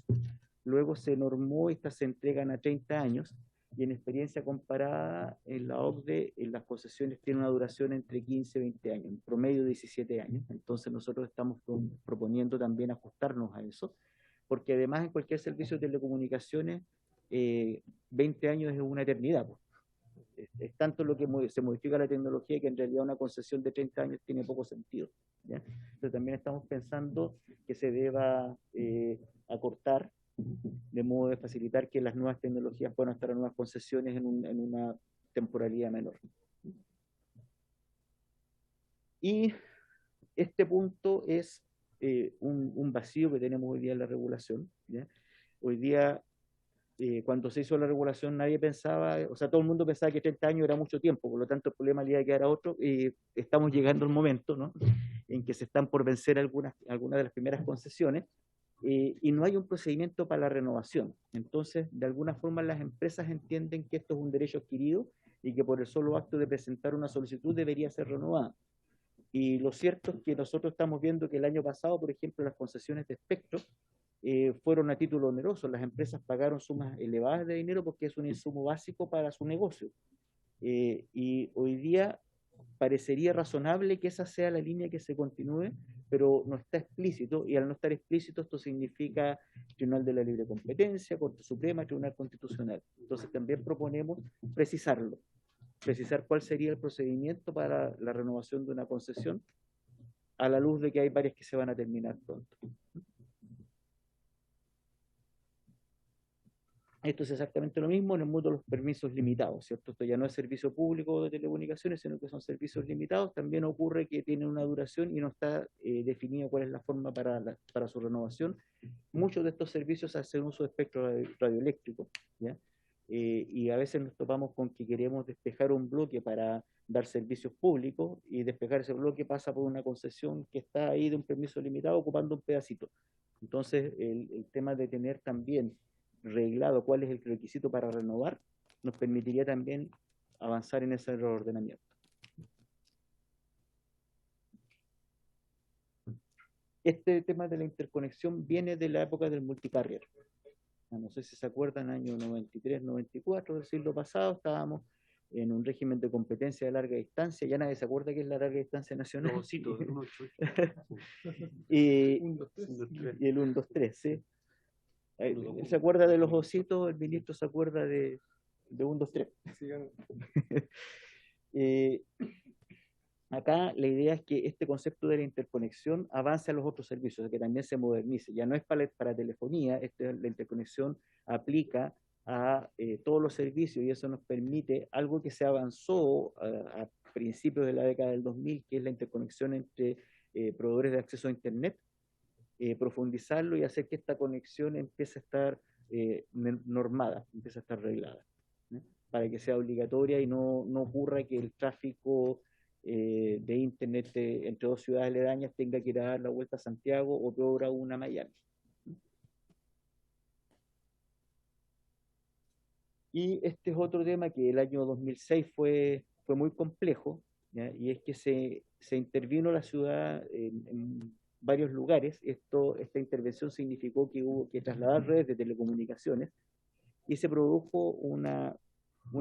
Luego se normó, estas se entregan a 30 años, y en experiencia comparada en la OCDE, las concesiones tienen una duración entre 15 y 20 años, en promedio 17 años. Entonces nosotros estamos proponiendo también ajustarnos a eso, porque además en cualquier servicio de telecomunicaciones, 20 años es una eternidad, pues. Es tanto lo que se modifica la tecnología que en realidad una concesión de 30 años tiene poco sentido, ¿ya? Pero también estamos pensando que se deba acortar, de modo de facilitar que las nuevas tecnologías puedan estar en nuevas concesiones en una temporalidad menor. Y este punto es un vacío que tenemos hoy día en la regulación, ¿ya? Hoy día, cuando se hizo la regulación, nadie pensaba, o sea, todo el mundo pensaba que 30 años era mucho tiempo, por lo tanto el problema le iba a quedar a otro, y estamos llegando al momento, ¿no?, en que se están por vencer algunas de las primeras concesiones, y no hay un procedimiento para la renovación. Entonces, de alguna forma las empresas entienden que esto es un derecho adquirido y que por el solo acto de presentar una solicitud debería ser renovada. Y lo cierto es que nosotros estamos viendo que el año pasado, por ejemplo, las concesiones de espectro fueron a título oneroso. Las empresas pagaron sumas elevadas de dinero porque es un insumo básico para su negocio. Y hoy día parecería razonable que esa sea la línea que se continúe, pero no está explícito, y al no estar explícito esto significa Tribunal de la Libre Competencia, Corte Suprema, Tribunal Constitucional. Entonces también proponemos precisarlo, precisar cuál sería el procedimiento para la renovación de una concesión, a la luz de que hay varias que se van a terminar pronto. Esto es exactamente lo mismo en el mundo de los permisos limitados, ¿cierto? Esto ya no es servicio público de telecomunicaciones, sino que son servicios limitados. También ocurre que tienen una duración y no está definida cuál es la forma para su renovación. Muchos de estos servicios hacen uso de espectro radioeléctrico, ¿ya? Y a veces nos topamos con que queremos despejar un bloque para dar servicios públicos, y despejar ese bloque pasa por una concesión que está ahí de un permiso limitado ocupando un pedacito. Entonces, el tema de tener también reglado cuál es el requisito para renovar nos permitiría también avanzar en ese reordenamiento. Este tema de la interconexión viene de la época del multicarrier. No sé si se acuerdan, año 93, 94 del siglo pasado, estábamos en un régimen de competencia de larga distancia. Ya nadie se acuerda qué es la larga distancia nacional. Y el 1, 2, 3, ¿sí? ¿Se acuerda de los ositos? El ministro se acuerda de 1, 2, 3. Acá la idea es que este concepto de la interconexión avance a los otros servicios, que también se modernice. Ya no es para telefonía, la interconexión aplica a todos los servicios, y eso nos permite algo que se avanzó a principios de la década del 2000, que es la interconexión entre proveedores de acceso a Internet. Profundizarlo y hacer que esta conexión empiece a estar normada, empiece a estar reglada, ¿no?, para que sea obligatoria y no ocurra que el tráfico de Internet entre dos ciudades aledañas tenga que ir a dar la vuelta a Santiago o peor aún a Miami. Y este es otro tema que el año 2006 fue muy complejo, ¿ya? Y es que se intervino la ciudad en varios lugares. Esta intervención significó que hubo que trasladar redes de telecomunicaciones, y se produjo una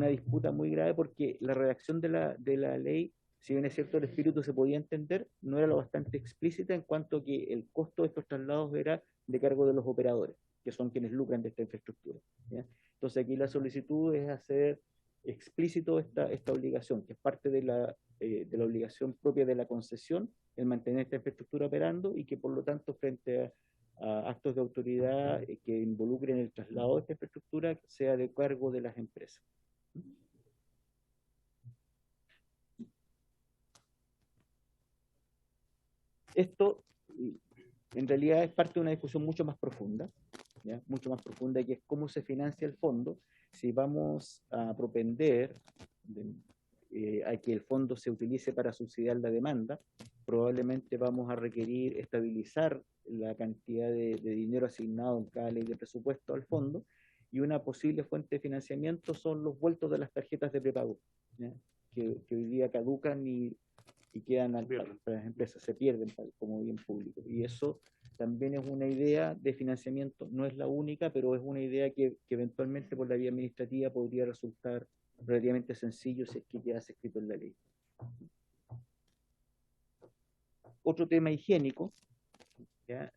disputa muy grave porque la redacción de la ley, si bien es cierto el espíritu se podía entender, no era lo bastante explícita en cuanto a que el costo de estos traslados era de cargo de los operadores, que son quienes lucran de esta infraestructura, ¿ya? Entonces aquí la solicitud es hacer explícito esta obligación, que es parte de la obligación propia de la concesión, el mantener esta infraestructura operando, y que por lo tanto frente a actos de autoridad que involucren el traslado de esta infraestructura sea de cargo de las empresas. Esto en realidad es parte de una discusión mucho más profunda, ¿ya? Mucho más profunda, que es cómo se financia el fondo, si vamos a propender a que el fondo se utilice para subsidiar la demanda, probablemente vamos a requerir estabilizar la cantidad de dinero asignado en cada ley de presupuesto al fondo, y una posible fuente de financiamiento son los vueltos de las tarjetas de prepago, ¿ya? Que hoy día caducan y quedan para las empresas, se pierden como bien público. Y eso también es una idea de financiamiento, no es la única, pero es una idea que eventualmente por la vía administrativa podría resultar relativamente sencillo si es que queda escrito en la ley. Otro tema higiénico, ¿ya?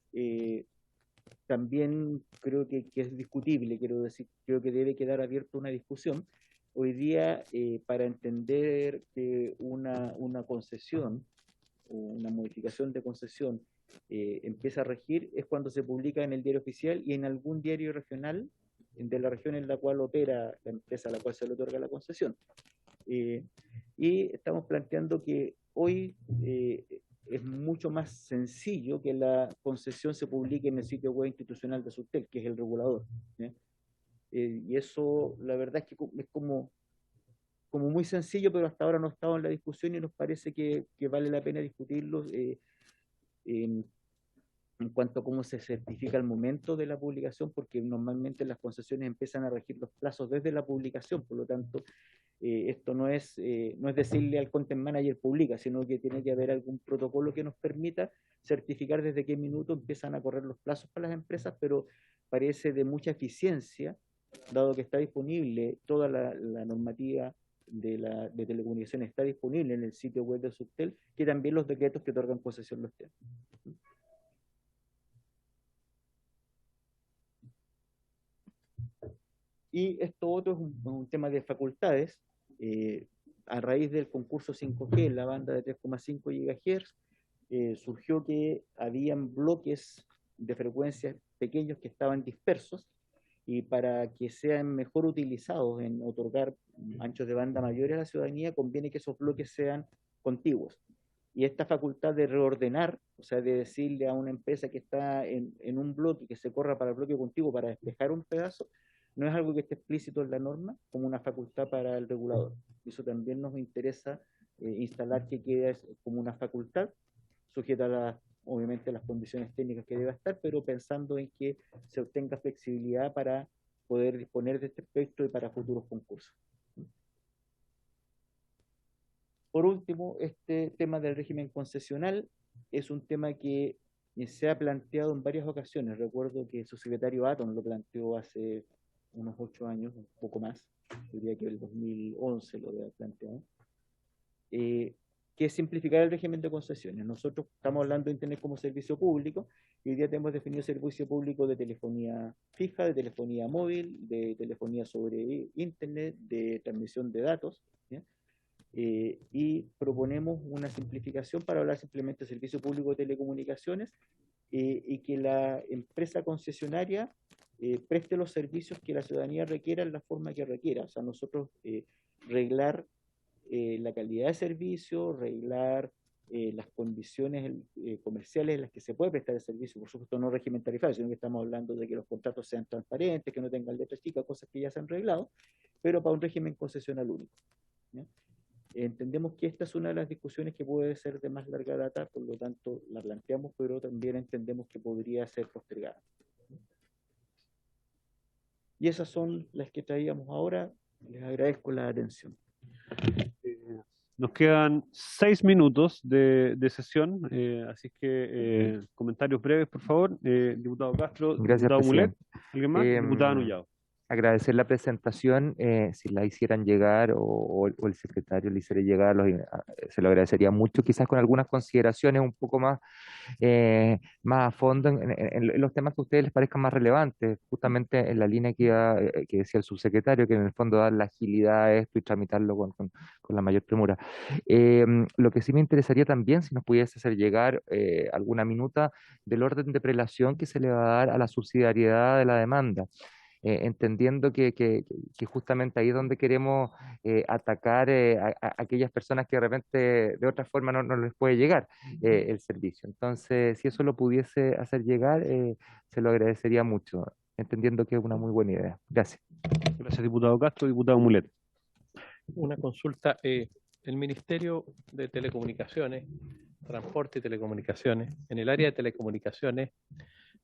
También creo que es discutible, quiero decir, creo que debe quedar abierta una discusión. Hoy día, para entender que una concesión o una modificación de concesión empieza a regir, es cuando se publica en el diario oficial y en algún diario regional de la región en la cual opera la empresa a la cual se le otorga la concesión. Y estamos planteando que hoy es mucho más sencillo que la concesión se publique en el sitio web institucional de SUBTEL, que es el regulador, ¿sí? Y eso, la verdad es que es como muy sencillo, pero hasta ahora no ha estado en la discusión y nos parece que vale la pena discutirlo en cuanto a cómo se certifica el momento de la publicación, porque normalmente las concesiones empiezan a regir los plazos desde la publicación, por lo tanto, esto no es decirle al content manager publica, sino que tiene que haber algún protocolo que nos permita certificar desde qué minuto empiezan a correr los plazos para las empresas, pero parece de mucha eficiencia, dado que está disponible toda la normativa de telecomunicaciones, está disponible en el sitio web de SUBTEL, que también los decretos que otorgan concesión los tienen. Y esto otro es un tema de facultades. A raíz del concurso 5G en la banda de 3,5 GHz, surgió que habían bloques de frecuencias pequeños que estaban dispersos, y para que sean mejor utilizados en otorgar anchos de banda mayores a la ciudadanía, conviene que esos bloques sean contiguos. Y esta facultad de reordenar, o sea, de decirle a una empresa que está en un bloque que se corra para el bloque contiguo para despejar un pedazo, no es algo que esté explícito en la norma como una facultad para el regulador. Eso también nos interesa instalar que quede como una facultad, sujeta obviamente a las condiciones técnicas que deba estar, pero pensando en que se obtenga flexibilidad para poder disponer de este aspecto y para futuros concursos. Por último, este tema del régimen concesional es un tema que se ha planteado en varias ocasiones. Recuerdo que su secretario Aton lo planteó hace unos 8 años, un poco más, diría que el 2011 lo había planteado, que es simplificar el régimen de concesiones. Nosotros estamos hablando de Internet como servicio público, y hoy día tenemos definido servicio público de telefonía fija, de telefonía móvil, de telefonía sobre Internet, de transmisión de datos, ¿sí? Y proponemos una simplificación para hablar simplemente de servicio público de telecomunicaciones, y que la empresa concesionaria preste los servicios que la ciudadanía requiera en la forma que requiera. O sea, nosotros reglar la calidad de servicio, reglar las condiciones comerciales en las que se puede prestar el servicio, por supuesto no régimen tarifario, sino que estamos hablando de que los contratos sean transparentes, que no tengan letras chicas, cosas que ya se han reglado, pero para un régimen concesional único, ¿ya? Entendemos que esta es una de las discusiones que puede ser de más larga data, por lo tanto la planteamos, pero también entendemos que podría ser postergada. Y esas son las que traíamos ahora. Les agradezco la atención. Nos quedan 6 minutos de sesión, así que comentarios breves, por favor. Diputado Castro, Gracias, diputado Mulet, presidente. ¿alguien más? Diputada Nullado. Agradecer la presentación, si la hicieran llegar o el secretario le hiciera llegar, se lo agradecería mucho, quizás con algunas consideraciones un poco más a fondo en los temas que a ustedes les parezcan más relevantes, justamente en la línea que decía el subsecretario, que en el fondo dar la agilidad a esto y tramitarlo con la mayor premura. Lo que sí me interesaría también, si nos pudiese hacer llegar alguna minuta del orden de prelación que se le va a dar a la subsidiariedad de la demanda. entendiendo que justamente ahí es donde queremos atacar a aquellas personas que de repente de otra forma no les puede llegar el servicio. Entonces, si eso lo pudiese hacer llegar, se lo agradecería mucho, entendiendo que es una muy buena idea. Gracias. Gracias, diputado Castro. Diputado Mulet. Una consulta. El Ministerio de Telecomunicaciones, Transporte y Telecomunicaciones, en el área de telecomunicaciones,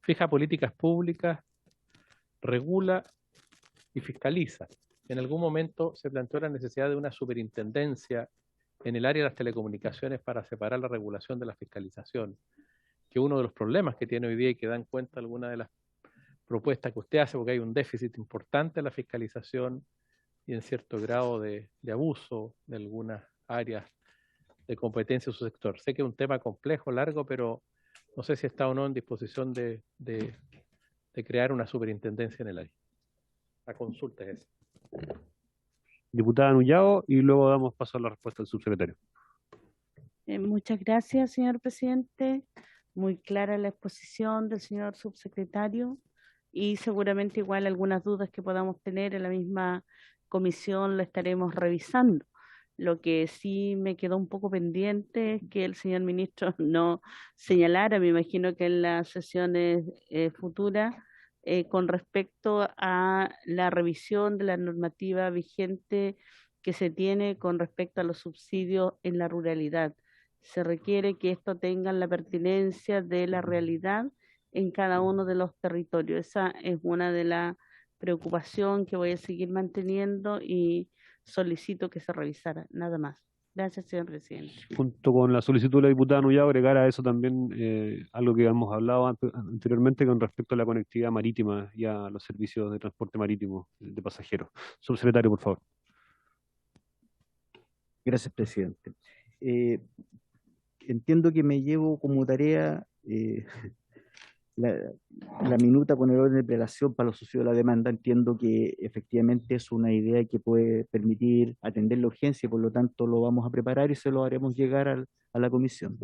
fija políticas públicas, regula y fiscaliza. En algún momento se planteó la necesidad de una superintendencia en el área de las telecomunicaciones para separar la regulación de la fiscalización, que uno de los problemas que tiene hoy día y que dan cuenta algunas de las propuestas que usted hace, porque hay un déficit importante en la fiscalización y en cierto grado de abuso de algunas áreas de competencia de su sector. Sé que es un tema complejo, largo, pero no sé si está o no en disposición de crear una superintendencia en el área. La consulta es esa. Diputada Nullao, y luego damos paso a la respuesta del subsecretario. Muchas gracias, señor presidente. Muy clara la exposición del señor subsecretario y seguramente igual algunas dudas que podamos tener en la misma comisión la estaremos revisando. Lo que sí me quedó un poco pendiente es que el señor ministro no señalara, me imagino que en las sesiones futuras, con respecto a la revisión de la normativa vigente que se tiene con respecto a los subsidios en la ruralidad. Se requiere que esto tenga la pertinencia de la realidad en cada uno de los territorios. Esa es una de las preocupaciones que voy a seguir manteniendo y solicito que se revisara, nada más. Gracias, señor presidente. Junto con la solicitud de la diputada Nullao, agregar a eso también algo que hemos hablado anteriormente con respecto a la conectividad marítima y a los servicios de transporte marítimo de pasajeros. Subsecretario, por favor. Gracias, presidente. Entiendo que me llevo como tarea la minuta con el orden de prelación para los subsidios de la demanda. Entiendo que efectivamente es una idea que puede permitir atender la urgencia y por lo tanto lo vamos a preparar y se lo haremos llegar a la comisión.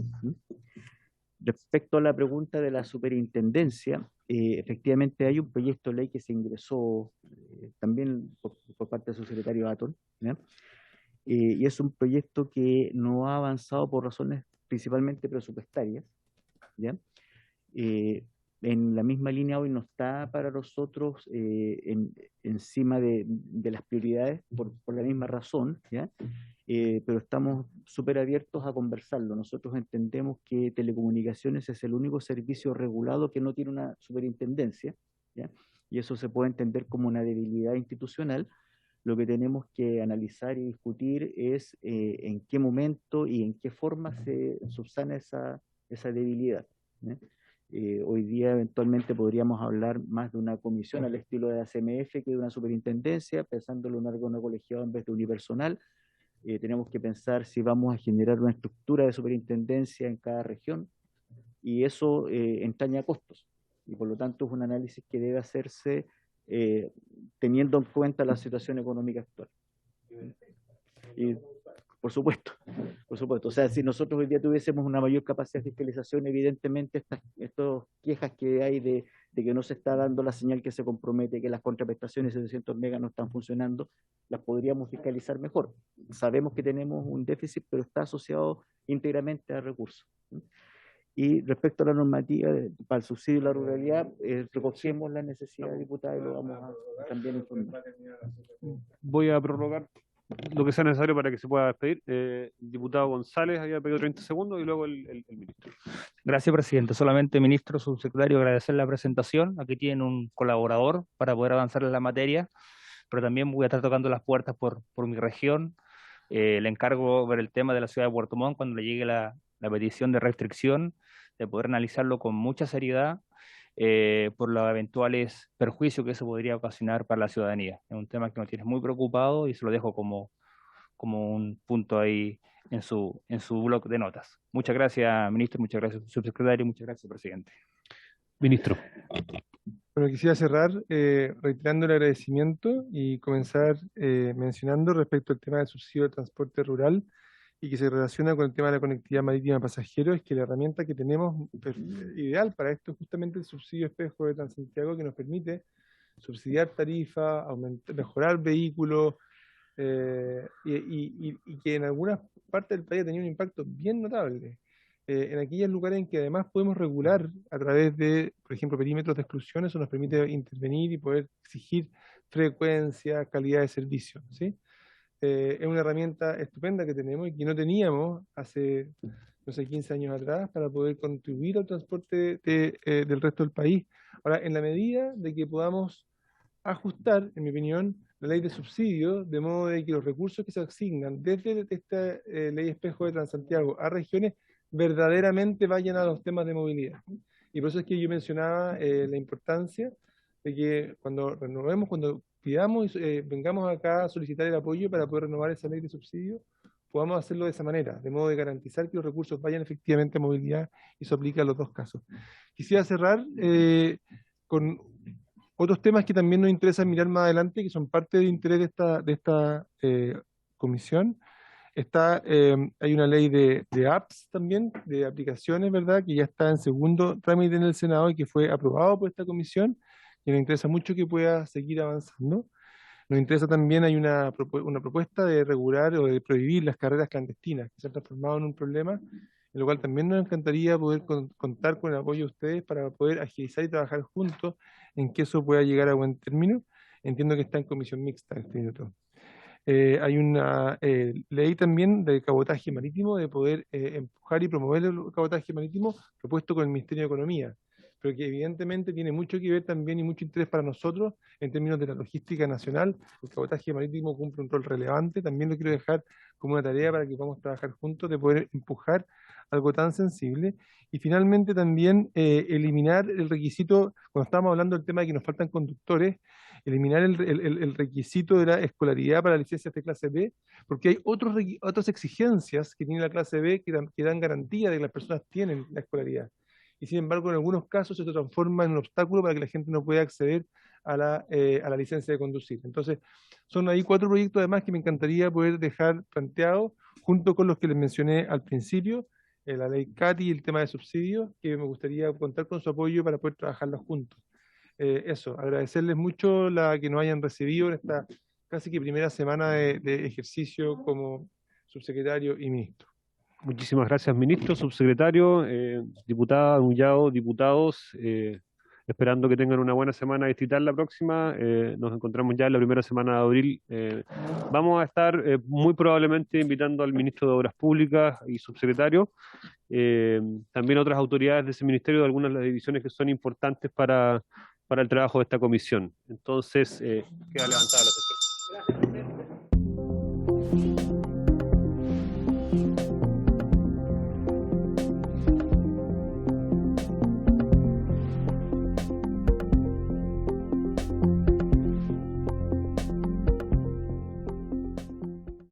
Respecto a la pregunta de la superintendencia, efectivamente hay un proyecto de ley que se ingresó también por parte del subsecretario Atol, y es un proyecto que no ha avanzado por razones principalmente presupuestarias, ¿ya? En la misma línea hoy no está para nosotros encima de las prioridades por la misma razón, ¿ya? Pero estamos súper abiertos a conversarlo. Nosotros entendemos que telecomunicaciones es el único servicio regulado que no tiene una superintendencia, ¿ya? Y eso se puede entender como una debilidad institucional. Lo que tenemos que analizar y discutir es en qué momento y en qué forma se subsana esa debilidad, ¿ya? Hoy día eventualmente podríamos hablar más de una comisión al estilo de la CMF que de una superintendencia, pensándolo en un órgano colegiado en vez de unipersonal. Tenemos que pensar si vamos a generar una estructura de superintendencia en cada región y eso entraña costos y por lo tanto es un análisis que debe hacerse teniendo en cuenta la situación económica actual. Y por supuesto. O sea, si nosotros hoy día tuviésemos una mayor capacidad de fiscalización, evidentemente estas quejas que hay de que no se está dando la señal que se compromete, que las contraprestaciones de 700 megas no están funcionando, las podríamos fiscalizar mejor. Sabemos que tenemos un déficit, pero está asociado íntegramente a recursos. Y respecto a la normativa para el subsidio de la ruralidad, recogemos la necesidad, diputada, y lo vamos a también informar. Voy a prorrogar lo que sea necesario para que se pueda despedir. Diputado González había pedido 30 segundos y luego el ministro. Gracias, presidente. Solamente, ministro, subsecretario, agradecer la presentación. Aquí tienen un colaborador para poder avanzar en la materia, pero también voy a estar tocando las puertas por mi región. Le encargo ver el tema de la ciudad de Puerto Montt cuando le llegue la petición de restricción, de poder analizarlo con mucha seriedad por los eventuales perjuicios que eso podría ocasionar para la ciudadanía. Es un tema que nos tiene muy preocupado y se lo dejo como un punto ahí en su blog de notas. Muchas gracias, ministro, muchas gracias, subsecretario, muchas gracias, presidente. Ministro. Bueno, quisiera cerrar reiterando el agradecimiento y comenzar mencionando respecto al tema del subsidio de transporte rural y que se relaciona con el tema de la conectividad marítima de pasajeros, es que la herramienta que tenemos ideal para esto es justamente el subsidio espejo de Transantiago, que nos permite subsidiar tarifas, mejorar vehículos, y que en algunas partes del país ha tenido un impacto bien notable. En aquellos lugares en que además podemos regular a través de, por ejemplo, perímetros de exclusión, eso nos permite intervenir y poder exigir frecuencia, calidad de servicio, ¿sí? Es una herramienta estupenda que tenemos y que no teníamos hace, no sé, 15 años atrás para poder contribuir al transporte del resto del país. Ahora, en la medida de que podamos ajustar, en mi opinión, la ley de subsidios, de modo de que los recursos que se asignan desde esta ley espejo de Transantiago a regiones verdaderamente vayan a los temas de movilidad. Y por eso es que yo mencionaba la importancia de que cuando renovemos, cuando pidamos, vengamos acá a solicitar el apoyo para poder renovar esa ley de subsidios, podamos hacerlo de esa manera, de modo de garantizar que los recursos vayan efectivamente a movilidad, y eso aplica a los dos casos. Quisiera cerrar con otros temas que también nos interesa mirar más adelante, que son parte del interés de esta comisión. Hay una ley de apps también, de aplicaciones, ¿verdad?, que ya está en segundo trámite en el Senado y que fue aprobado por esta comisión, y nos interesa mucho que pueda seguir avanzando. Nos interesa también, hay una propuesta de regular o de prohibir las carreras clandestinas, que se han transformado en un problema, en lo cual también nos encantaría poder contar con el apoyo de ustedes para poder agilizar y trabajar juntos en que eso pueda llegar a buen término. Entiendo que está en comisión mixta este minuto. Hay una ley también de cabotaje marítimo, de poder empujar y promover el cabotaje marítimo propuesto con el Ministerio de Economía, pero que evidentemente tiene mucho que ver también y mucho interés para nosotros en términos de la logística nacional. El cabotaje marítimo cumple un rol relevante, también lo quiero dejar como una tarea para que podamos trabajar juntos, de poder empujar algo tan sensible. Y finalmente también eliminar el requisito, cuando estábamos hablando del tema de que nos faltan conductores, eliminar el requisito de la escolaridad para licencias de clase B, porque hay otras exigencias que tiene la clase B que dan garantía de que las personas tienen la escolaridad. Y sin embargo, en algunos casos se transforma en un obstáculo para que la gente no pueda acceder a la licencia de conducir. Entonces, son ahí 4 proyectos además que me encantaría poder dejar planteados, junto con los que les mencioné al principio, la ley CATI y el tema de subsidios, que me gustaría contar con su apoyo para poder trabajarlos juntos. Eso, agradecerles mucho que nos hayan recibido en esta casi que primera semana de ejercicio como subsecretario y ministro. Muchísimas gracias, ministro, subsecretario, diputada Ullado, diputados, esperando que tengan una buena semana distrital la próxima. Nos encontramos ya en la primera semana de abril. Vamos a estar muy probablemente invitando al ministro de Obras Públicas y subsecretario, también otras autoridades de ese ministerio, de algunas de las divisiones que son importantes para el trabajo de esta comisión. Entonces, queda levantada la sesión.